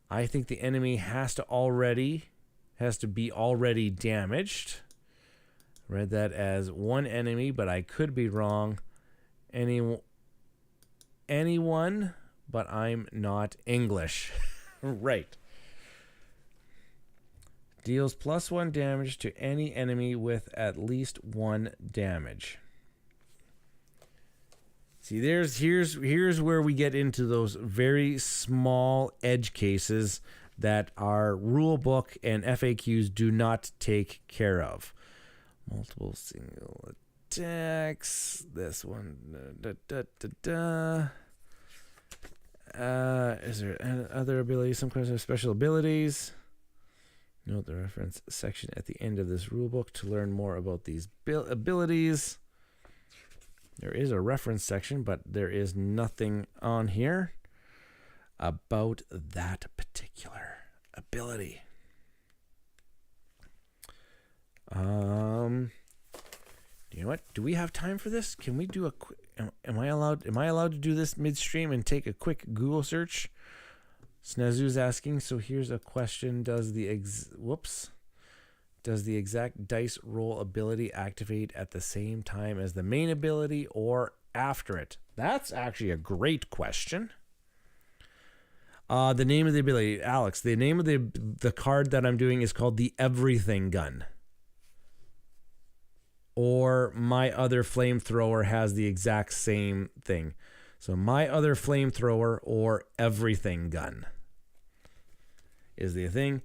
I think the enemy has to be already damaged. Read that as one enemy, but I could be wrong. Anyone, but I'm not English. Right. Deals +1 damage to any enemy with at least 1 damage. See, here's where we get into those very small edge cases that our rule book and FAQs do not take care of. Multiple single attacks. This one. Is there other abilities? Some kinds of special abilities. Note the reference section at the end of this rulebook to learn more about these abilities. There is a reference section, but there is nothing on here about that particular ability. You know what? Do we have time for this? Can we do a quick... Am I allowed to do this midstream and take a quick Google search? Snazu's asking, so here's a question. Does the exact dice roll ability activate at the same time as the main ability or after it? That's actually a great question. The name of the ability, Alex, the name of the card that I'm doing is called the Everything Gun. Or My Other Flamethrower has the exact same thing. So My Other Flamethrower or Everything Gun is the thing.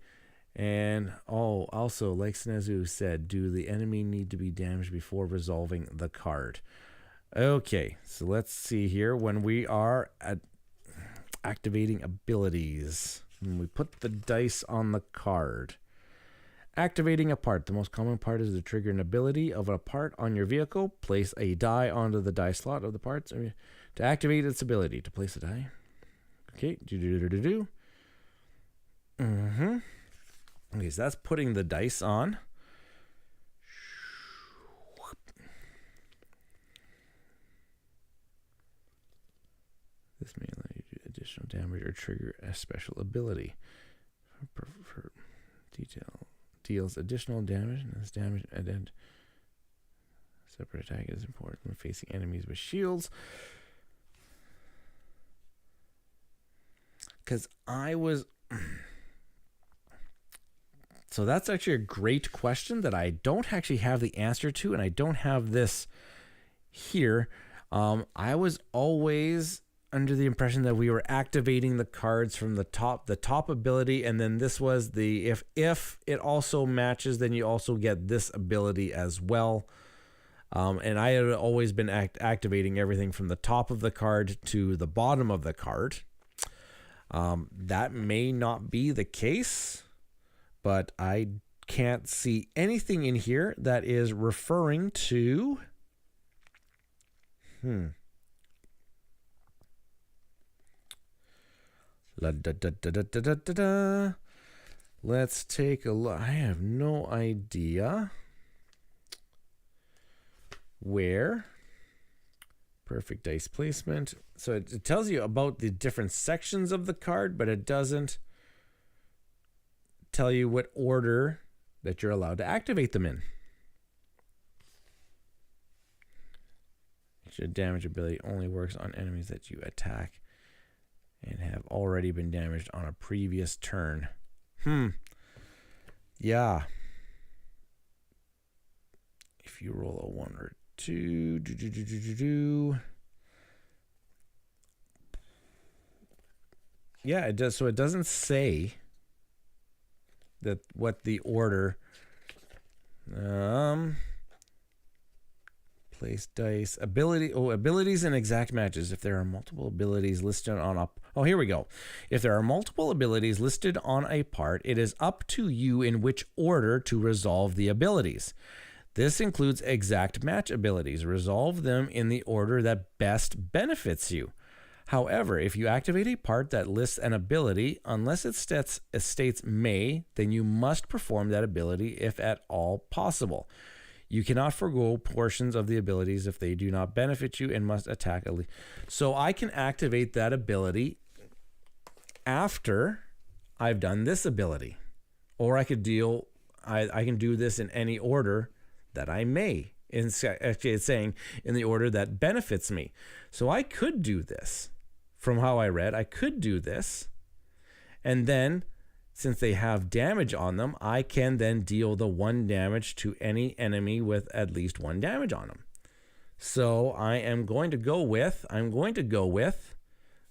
And also, like Snezu said, do the enemy need to be damaged before resolving the card? Okay, so let's see here. When we are at activating abilities, when we put the dice on the card. Activating a part. The most common part is to trigger an ability of a part on your vehicle. Place a die onto the die slot of the parts to activate its ability. To place a die. Okay. Okay, so that's putting the dice on. This may allow you to do additional damage or trigger a special ability. For detail, deals additional damage, and this damage and separate attack is important when facing enemies with shields. Because so that's actually a great question that I don't actually have the answer to, and I don't have this here. I was always under the impression that we were activating the cards from the top ability, and then this was the if it also matches, then you also get this ability as well. And I had always been activating everything from the top of the card to the bottom of the card. That may not be the case, but I can't see anything in here that is referring to Let's take a look. I have no idea where. Perfect dice placement. So it tells you about the different sections of the card, but it doesn't tell you what order that you're allowed to activate them in. Should damage ability only works on enemies that you attack and have already been damaged on a previous turn. Yeah. If you roll a 1 or 2, yeah, it does. So it doesn't say that what the order. Place dice. Abilities and exact matches. If there are multiple abilities listed on a... Oh, here we go. If there are multiple abilities listed on a part, it is up to you in which order to resolve the abilities. This includes exact match abilities. Resolve them in the order that best benefits you. However, if you activate a part that lists an ability, unless it states may, then you must perform that ability if at all possible. You cannot forgo portions of the abilities if they do not benefit you and must attack a lead. So I can activate that ability after I've done this ability. Or I could I can do this in any order that I may. Actually, it's saying in the order that benefits me. So I could do this. From how I read, I could do this. And then, since they have damage on them, I can then deal the 1 damage to any enemy with at least 1 damage on them. So I'm going to go with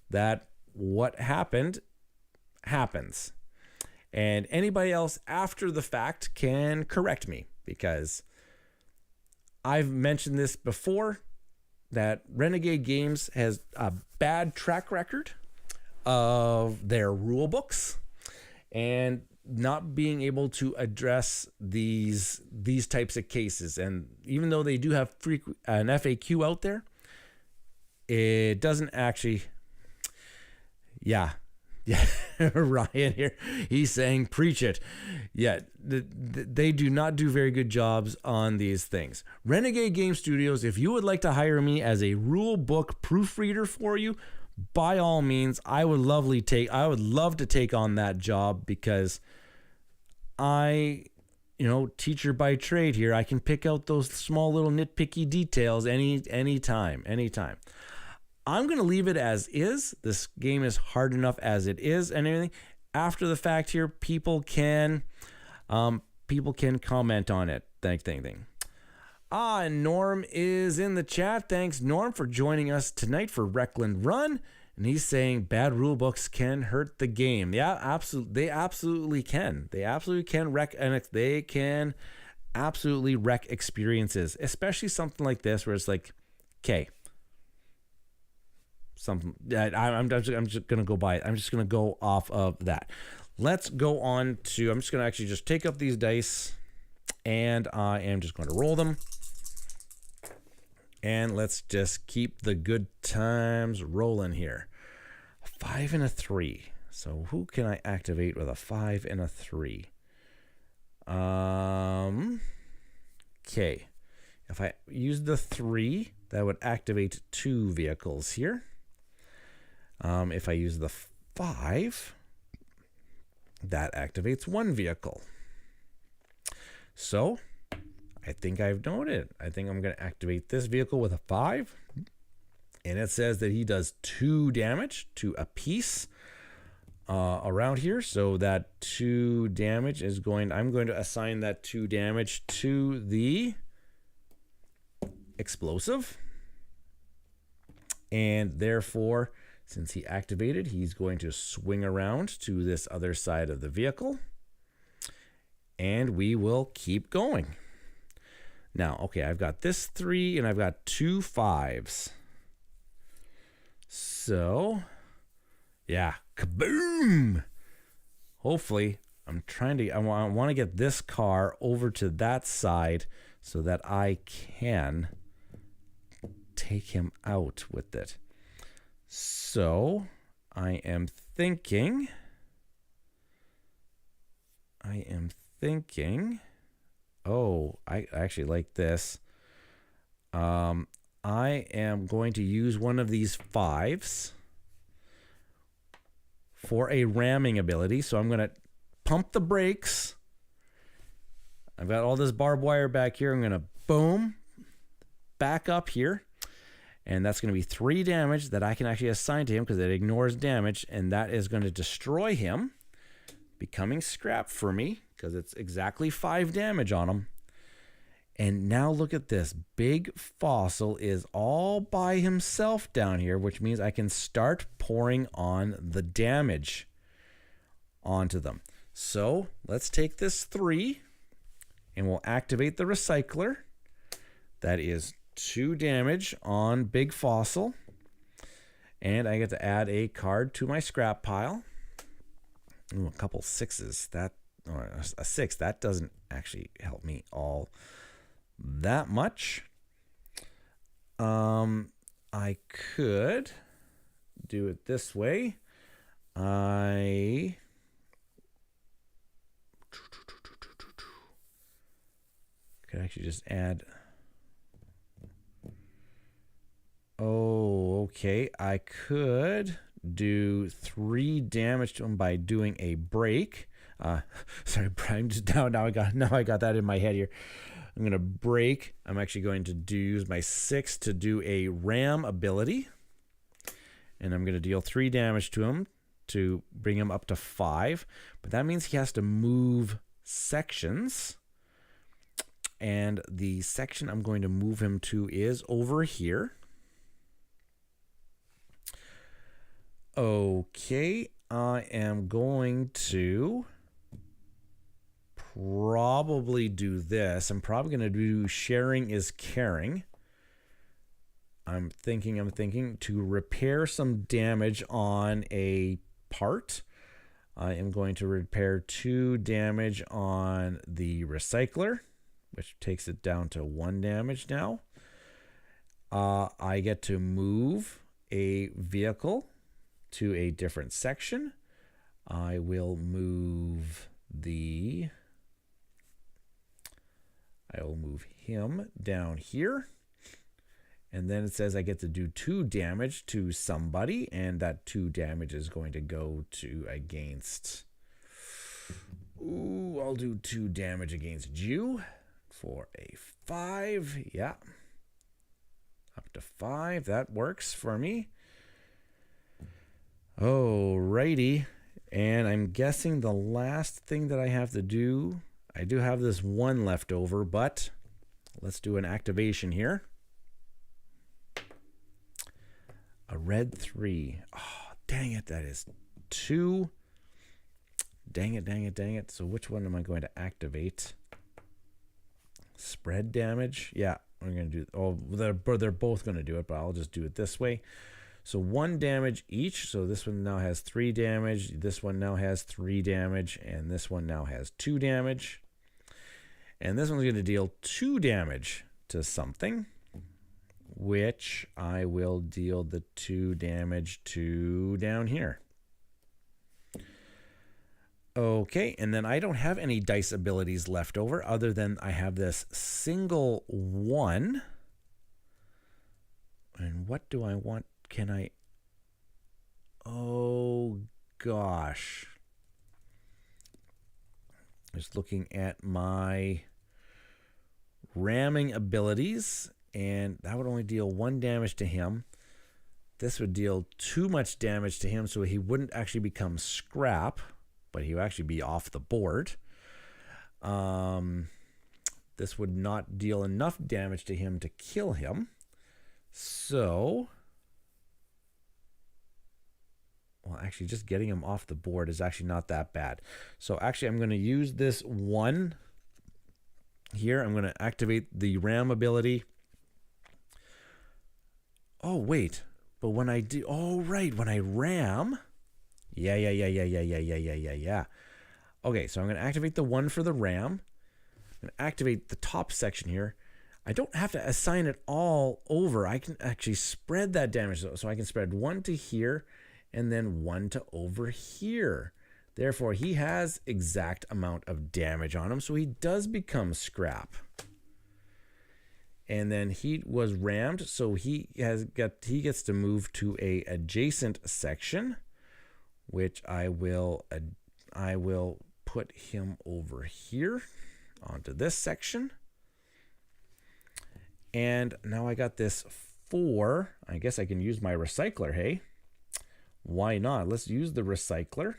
that what happened happens. And anybody else after the fact can correct me, because I've mentioned this before, that Renegade Games has a bad track record of their rule books and not being able to address these types of cases. And even though they do have an FAQ out there, it doesn't actually... Yeah, Ryan here, he's saying preach it. Yeah, they do not do very good jobs on these things. Renegade Game Studios, if you would like to hire me as a rule book proofreader for you, by all means, I would love to take on that job, because teacher by trade here, I can pick out those small little nitpicky details anytime. I'm going to leave it as is. This game is hard enough as it is and everything. After the fact here, people can comment on it. Thing. And Norm is in the chat. Thanks, Norm, for joining us tonight for Wreckland Run. And he's saying bad rule books can hurt the game. Yeah, absolutely. They absolutely can. They absolutely can wreck, and they can absolutely wreck experiences, especially something like this where it's like, okay, I'm just gonna go by it. I'm just gonna go off of that. Let's go on to. I'm just gonna actually just take up these dice, and I am just going to roll them. And let's just keep the good times rolling here. A 5 and a 3. So who can I activate with a 5 and a 3? Okay. If I use the 3, that would activate 2 vehicles here. If I use the 5, that activates 1 vehicle. So I think I've done it. I think I'm going to activate this vehicle with a 5. And it says that he does 2 damage to a piece around here. So that 2 damage is I'm going to assign that 2 damage to the explosive. And therefore, since he activated, he's going to swing around to this other side of the vehicle. And we will keep going. Now, okay, I've got this 3 and I've got 2 5s. So, yeah, kaboom! Hopefully, I want to get this car over to that side so that I can take him out with it. So, I am thinking, oh, I actually like this. I am going to use one of these 5s for a ramming ability. So I'm going to pump the brakes. I've got all this barbed wire back here. I'm going to boom, back up here. And that's going to be 3 damage that I can actually assign to him because it ignores damage. And that is going to destroy him, becoming scrap for me because it's exactly 5 damage on him. And now look at this. Big Fossil is all by himself down here, which means I can start pouring on the damage onto them. So let's take this 3 and we'll activate the recycler. That is 2 damage on Big Fossil. And I get to add a card to my scrap pile. Ooh, a couple 6s. A 6. That doesn't actually help me all that much. I could do it this way. I could actually just add. Oh, okay. I could do 3 damage to him by doing a break. Sorry, Brian. Now I got that in my head here. I'm going to break. I'm actually going to use my 6 to do a ram ability. And I'm going to deal 3 damage to him to bring him up to 5. But that means he has to move sections. And the section I'm going to move him to is over here. Okay, I am going to probably do this. I'm probably going to do sharing is caring. I'm thinking to repair some damage on a part. I am going to repair 2 damage on the recycler, which takes it down to 1 damage now. I get to move a vehicle to a different section. I will move him down here. And then it says I get to do 2 damage to somebody, and that 2 damage is going to go to against. Ooh, I'll do 2 damage against you for a 5. Yeah. Up to 5. That works for me. Alrighty. And I'm guessing the last thing that I have to do, I do have this one left over, but let's do an activation here. A red 3. Oh, dang it. That is 2. Dang it, dang it, dang it. So which one am I going to activate? Spread damage. Yeah, we're going to do... Oh, they're both going to do it, but I'll just do it this way. So 1 damage each. So this one now has 3 damage. This one now has 3 damage. And this one now has 2 damage. And this one's going to deal 2 damage to something, which I will deal the 2 damage to down here. Okay, and then I don't have any dice abilities left over other than I have this single 1. And what do I want? Can I... Oh, gosh. Just looking at my ramming abilities, and that would only deal 1 damage to him. This would deal too much damage to him, so he wouldn't actually become scrap, but he would actually be off the board. This would not deal enough damage to him to kill him. So, well, actually, just getting him off the board is actually not that bad. So, actually, I'm going to use this 1 here. I'm going to activate the ram ability. Oh, wait. But when I do... Oh, right. When I ram... Yeah. Okay, so I'm going to activate the 1 for the ram. I'm going to activate the top section here. I don't have to assign it all over. I can actually spread that damage. So I can spread 1 to here and then 1 to over here. Therefore, he has exact amount of damage on him, so he does become scrap. And then he was rammed, so he gets to move to a adjacent section, which I will put him over here onto this section. And now I got this 4. I guess I can use my recycler, hey? Why not? Let's use the recycler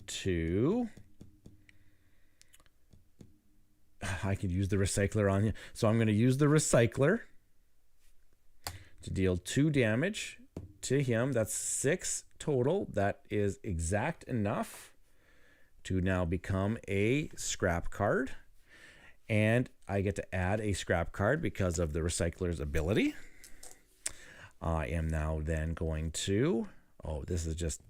to... I could use the recycler on him. So I'm going to use the recycler to deal 2 damage to him. That's 6 total. That is exact enough to now become a scrap card. And I get to add a scrap card because of the recycler's ability. I am now then going to... Oh, this is just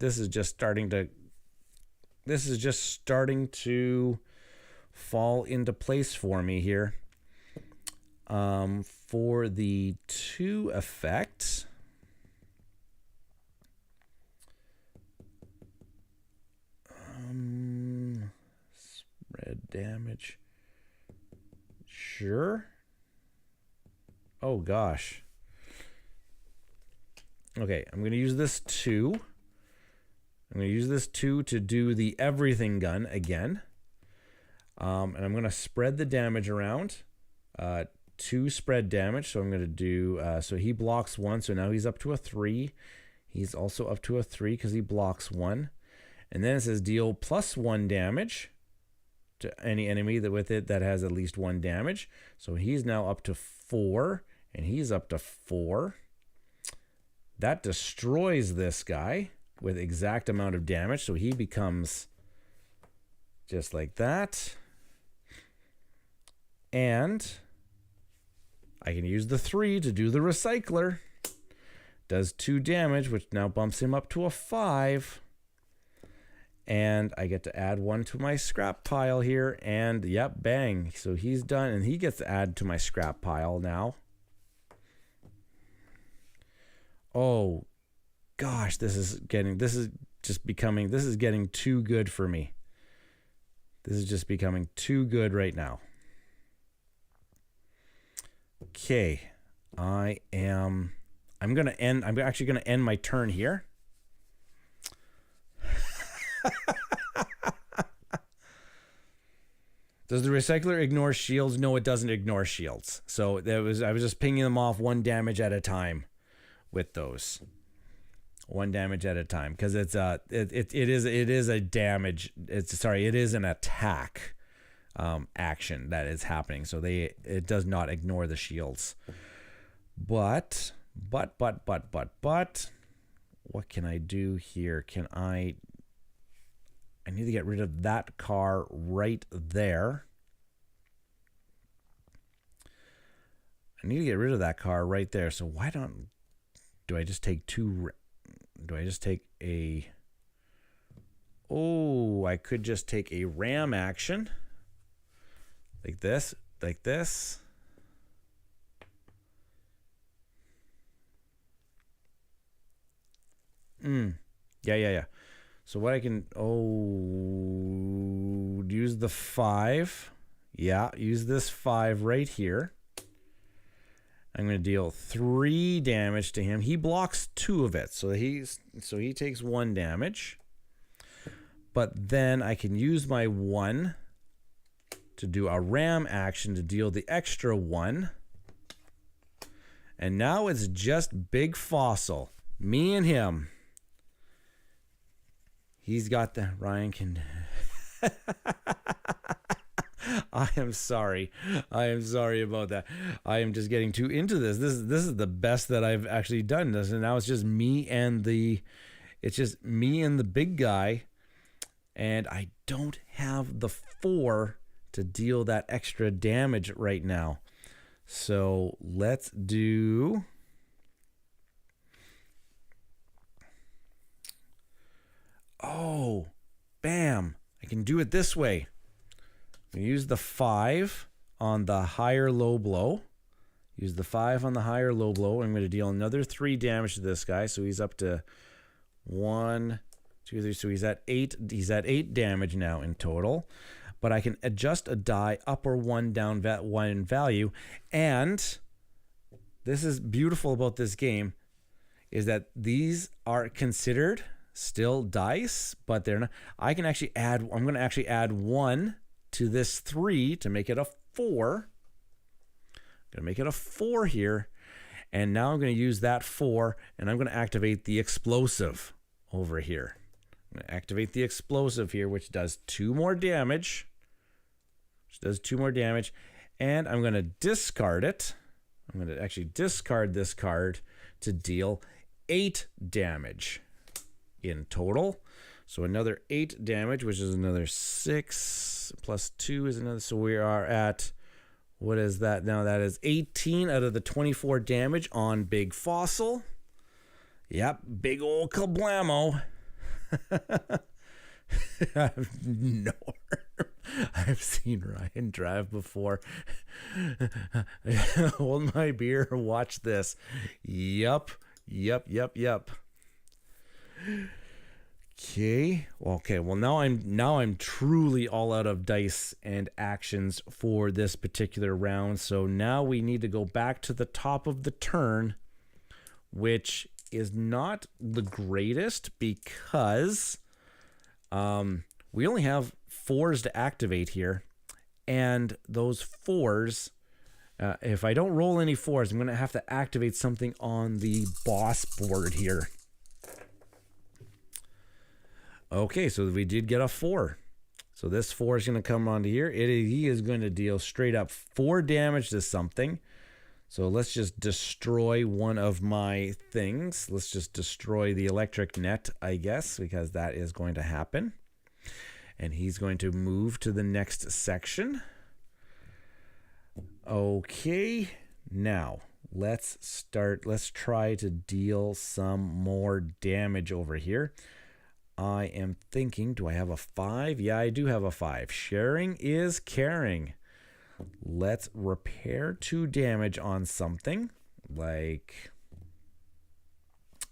starting to fall into place for me here. For the 2 effect, spread damage. Sure. Oh gosh. Okay, I'm going to use this 2. I'm going to use this 2 to do the everything gun again. And I'm going to spread the damage around. 2 spread damage. So I'm going to do, so he blocks 1. So now he's up to a 3. He's also up to a 3 because he blocks 1. And then it says deal +1 damage to any enemy with it that has at least 1 damage. So he's now up to 4. And he's up to 4. That destroys this guy with exact amount of damage. So he becomes just like that. And I can use the 3 to do the recycler. Does 2 damage, which now bumps him up to a 5. And I get to add 1 to my scrap pile here. And yep, bang. So he's done. And he gets to add to my scrap pile now. Oh, gosh, this is getting too good for me. This is just becoming too good right now. Okay, I'm actually going to end my turn here. Does the recycler ignore shields? No, it doesn't ignore shields. So I was just pinging them off 1 damage at a time with those. 1 damage at a time, because it's it is a damage. It is an attack action that is happening. So it does not ignore the shields. But what can I do here? I need to get rid of that car right there. I need to get rid of that car right there. So why do I just take two? Do I just take a... Oh, I could just take a ram action. Like this. Like this. Yeah. So what I can... Oh, use the 5. Yeah, use this 5 right here. I'm going to deal 3 damage to him. He blocks 2 of it, so he takes 1 damage. But then I can use my 1 to do a ram action to deal the extra 1. And now it's just Big Fossil, me and him. He's got the... Ryan can... I am sorry about that. I am just getting too into this. This is the best that I've actually done this, and now it's just me and the big guy, and I don't have the 4 to deal that extra damage right now. So let's do... Oh, bam. I can do it this way. Use the 5 on the higher low blow. Use the 5 on the higher low blow. I'm going to deal another 3 damage to this guy. So he's up to 1, 2, 3. So he's at 8. He's at 8 damage now in total. But I can adjust a die up or 1 down 1 value. And this is beautiful about this game, is that these are considered still dice, but they're not. I can actually add. I'm going to actually add 1 to this 3 to make it a 4. I'm going to make it a 4 here. And now I'm going to use that 4, and I'm going to activate the explosive over here. I'm going to activate the explosive here, which does 2 more damage. And I'm going to discard it. I'm going to actually discard this card to deal 8 damage in total. So another 8 damage, which is another 6 plus 2 is another. So we are at, what is that now? That is 18 out of the 24 damage on Big Fossil. Yep, big old kablamo. I've seen Ryan drive before. Hold my beer, watch this. Yup. Okay. Well, now I'm truly all out of dice and actions for this particular round. So now we need to go back to the top of the turn, which is not the greatest because we only have 4s to activate here, and those 4s, if I don't roll any 4s, I'm going to have to activate something on the boss board here. Okay, so we did get a 4. So this 4 is going to come onto here. He is going to deal straight up 4 damage to something. So let's just destroy one of my things. Let's just destroy the electric net, I guess, because that is going to happen. And he's going to move to the next section. Okay, now let's try to deal some more damage over here. I am thinking, do I have a 5? Yeah, I do have a 5. Sharing is caring. Let's repair 2 damage on something like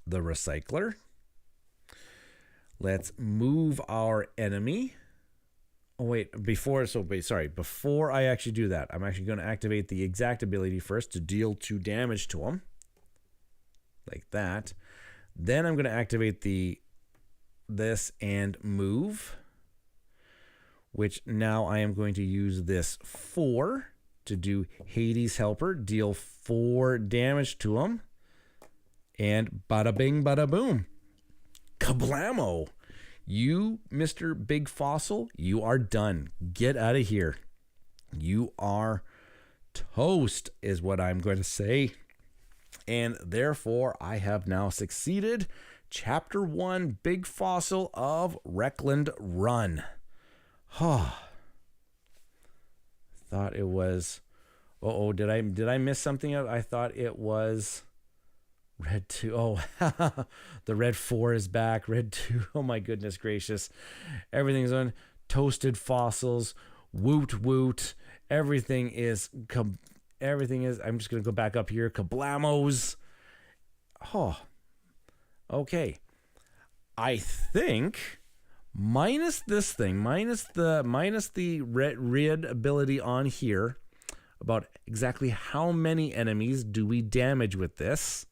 the recycler. Let's move our enemy. Oh, wait, before I actually do that, I'm actually going to activate the exact ability first to deal 2 damage to him. Like that. Then I'm going to activate this and move, which now I am going to use this 4 to do Hades Helper, deal 4 damage to him, and bada bing, bada boom. kablamo. You, Mr. Big Fossil, you are done. Get out of here. You are toast, is what I'm going to say. And therefore, I have now succeeded. Chapter 1, Big Fossil of Wreckland Run. Thought it was... did I miss something? I thought it was Red 2. Oh, the Red 4 is back. Red 2. Oh my goodness gracious. Everything's on. Toasted fossils. Woot woot. Everything is, I'm just going to go back up here. Kablamos. Oh, okay. I think minus this thing, minus the red ability on here, about exactly how many enemies do we damage with this.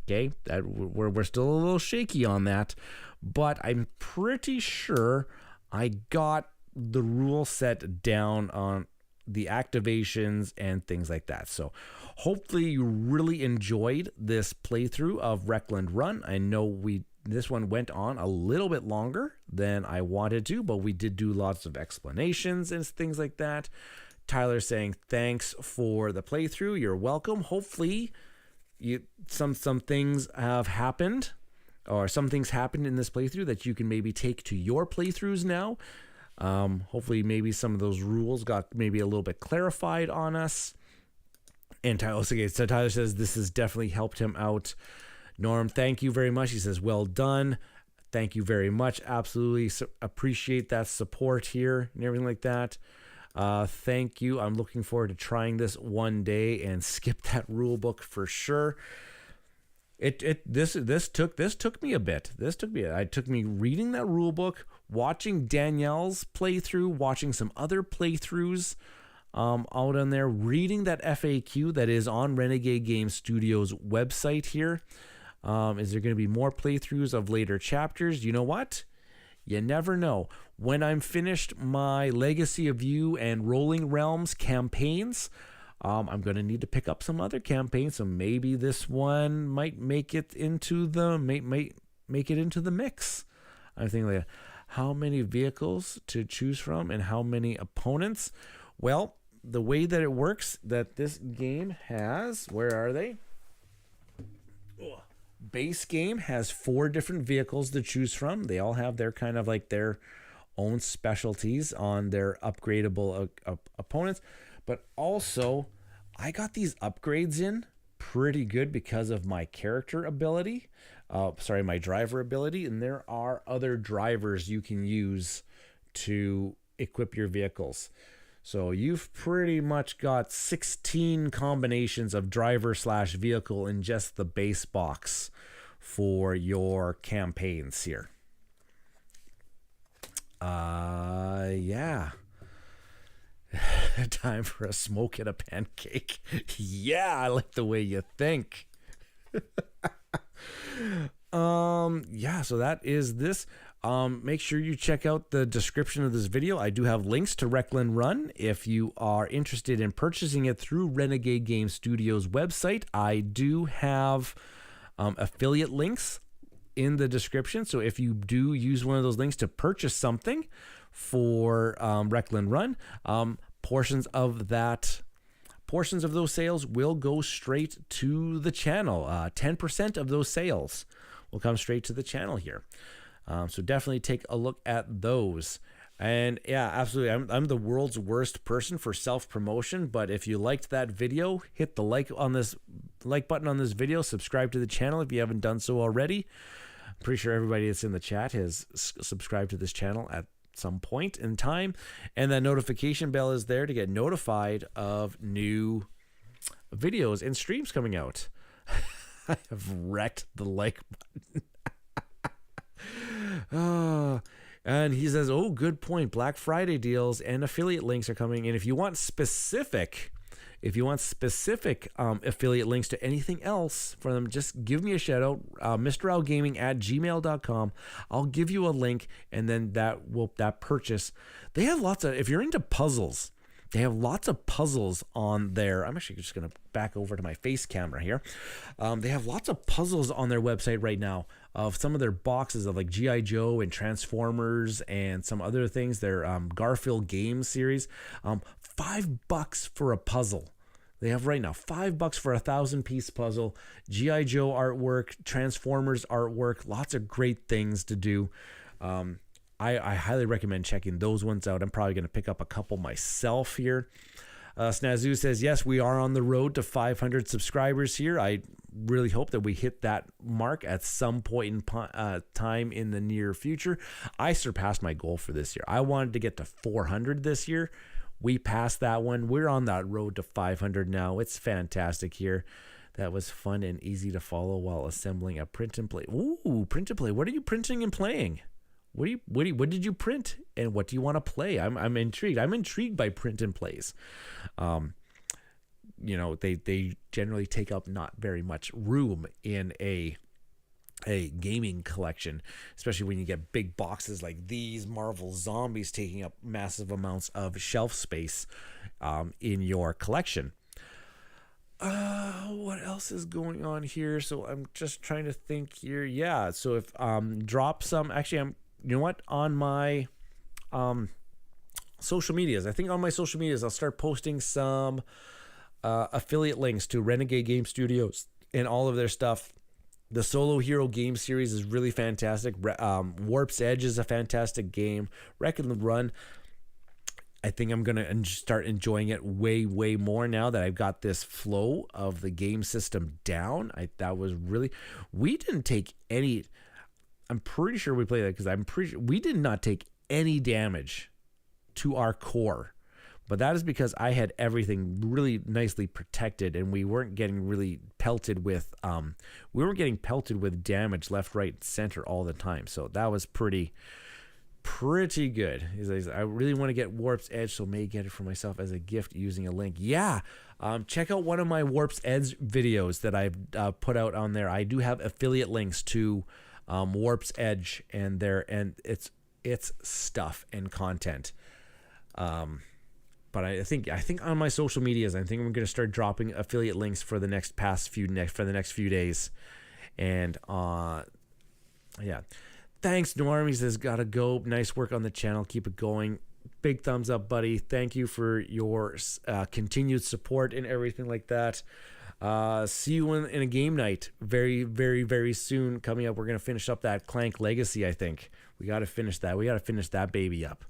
Okay, we're still a little shaky on that, but I'm pretty sure I got the rule set down on the activations and things like that. So hopefully you really enjoyed this playthrough of Wreckland Run. I know this one went on a little bit longer than I wanted to, but we did do lots of explanations and things like that. Tyler saying thanks for the playthrough. You're welcome. Hopefully some things have happened, or some things happened in this playthrough that you can maybe take to your playthroughs now. Hopefully maybe some of those rules got maybe a little bit clarified on us. And Tyler says this has definitely helped him out. Norm, thank you very much. He says, well done. Thank you very much. Absolutely appreciate that support here and everything like that. Thank you. I'm looking forward to trying this one day and skip that rule book for sure. This took me a bit. It took me reading that rule book, watching Danielle's playthrough, watching some other playthroughs out on there, reading that FAQ that is on Renegade Game Studios website here. Is there going to be more playthroughs of later chapters? You know what? You never know. When I'm finished my Legacy of You and Rolling Realms campaigns, I'm going to need to pick up some other campaigns, so maybe this one might make it into the make it into the mix. I'm thinking like, how many vehicles to choose from and how many opponents? Well, the way that it works, that this game has, where are they? Base game has 4 different vehicles to choose from. They all have their kind of like their own specialties on their upgradable opponents. But also, I got these upgrades in pretty good because of my character ability. My driver ability. And there are other drivers you can use to equip your vehicles. So you've pretty much got 16 combinations of driver/vehicle in just the base box for your campaigns here. Yeah. Time for a smoke and a pancake. Yeah, I like the way you think. Yeah, so that is this. Make sure you check out the description of this video. I do have links to Wreckland Run. If you are interested in purchasing it through Renegade Game Studios website, I do have affiliate links in the description. So if you do use one of those links to purchase something for Wreckland Run, portions of those sales will go straight to the channel. 10% of those sales will come straight to the channel here. So definitely take a look at those. And yeah, absolutely. I'm the world's worst person for self-promotion, but if you liked that video, hit the like button on this video, subscribe to the channel if you haven't done so already. I'm pretty sure everybody that's in the chat has subscribed to this channel at some point in time, and that notification bell is there to get notified of new videos and streams coming out. I have wrecked the like button. And he says, oh, good point. Black Friday deals and affiliate links are coming. And if you want specific affiliate links to anything else for them, just give me a shout out, misterraugaming@gmail.com. I'll give you a link, and then that purchase. They have lots of, if you're into puzzles, They have lots of puzzles on there. I'm actually just going to back over to my face camera here. They have lots of puzzles on their website right now of some of their boxes of like G.I. Joe and Transformers and some other things. Their Garfield game series. $5 for a puzzle. They have right now $5 for a 1,000-piece puzzle. G.I. Joe artwork, Transformers artwork, lots of great things to do. I highly recommend checking those ones out. I'm probably going to pick up a couple myself here. Snazoo says, yes, we are on the road to 500 subscribers here. I really hope that we hit that mark at some point in time in the near future. I surpassed my goal for this year. I wanted to get to 400 this year. We passed that one. We're on that road to 500 now. It's fantastic here. That was fun and easy to follow while assembling a print and play. Ooh, print and play. What are you printing and playing? What did you print and what do you want to play? I'm intrigued. I'm intrigued by print and plays. They generally take up not very much room in a gaming collection, especially when you get big boxes like these Marvel Zombies taking up massive amounts of shelf space in your collection. What else is going on here? So I'm just trying to think here. Yeah, so if drop some, actually you know what, on my social medias, I think on my social medias I'll start posting some affiliate links to Renegade Game Studios and all of their stuff. The Solo Hero game series is really fantastic. Warp's Edge is a fantastic game. Wreckland Run, I think I'm going to start enjoying it way, way more now that I've got this flow of the game system down. We didn't take any, I'm pretty sure we played that because I'm pretty sure we did not take any damage to our core. But that is because I had everything really nicely protected and we weren't getting really pelted with damage left, right, center all the time. So that was pretty good. I really want to get Warp's Edge, so may get it for myself as a gift using a link. Yeah, check out one of my Warp's Edge videos that I've put out on there. I do have affiliate links to Warp's Edge and its stuff and content. But I think on my social medias, I think I'm going to start dropping affiliate links for the next few days. And yeah. Thanks, Norm. He says, gotta go. Nice work on the channel. Keep it going. Big thumbs up, buddy. Thank you for your continued support and everything like that. See you in a game night very, very, very soon. Coming up, we're going to finish up that Clank Legacy, I think. We got to finish that. We got to finish that baby up.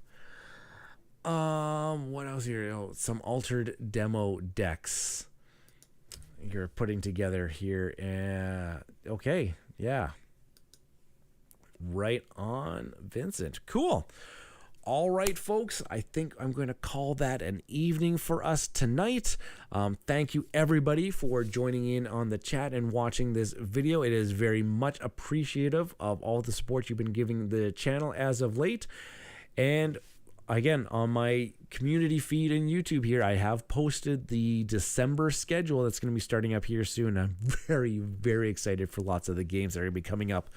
What else here? Oh, some altered demo decks you're putting together here. Okay, yeah. Right on, Vincent. Cool. All right, folks, I think I'm going to call that an evening for us tonight. Thank you, everybody, for joining in on the chat and watching this video. It is very much appreciative of all the support you've been giving the channel as of late. And again, on my community feed in YouTube here, I have posted the December schedule that's going to be starting up here soon. I'm very, very excited for lots of the games that are going to be coming up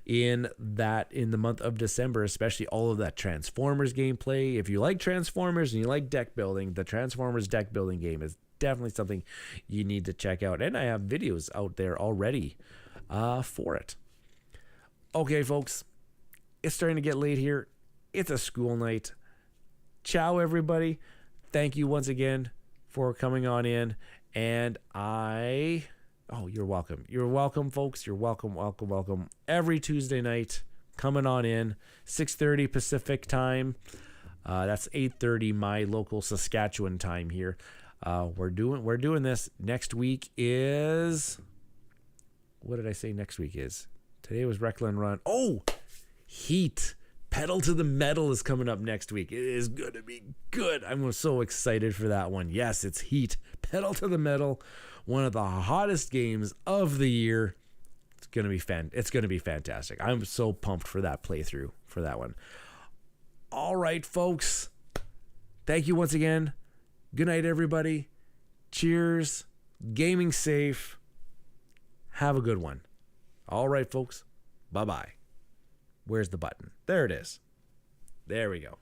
in the month of December, especially all of that Transformers gameplay. If you like Transformers and you like deck building, the Transformers deck building game is definitely something you need to check out. And I have videos out there already for it. Okay, folks, it's starting to get late here. It's a school night. Ciao, everybody. Thank you once again for coming on in. And you're welcome. You're welcome, folks. You're welcome, welcome, welcome. Every Tuesday night, coming on in, 6:30 Pacific time. That's 8:30 my local Saskatchewan time here. We're doing this. Next week is, what did I say next week is? Today was Wreckland Run. Oh, Heat. Pedal to the Metal is coming up next week. It is going to be good. I'm so excited for that one. Yes, it's Heat. Pedal to the Metal, one of the hottest games of the year. It's going to be fantastic. I'm so pumped for that playthrough for that one. All right, folks. Thank you once again. Good night, everybody. Cheers. Gaming safe. Have a good one. All right, folks. Bye-bye. Where's the button? There it is. There we go.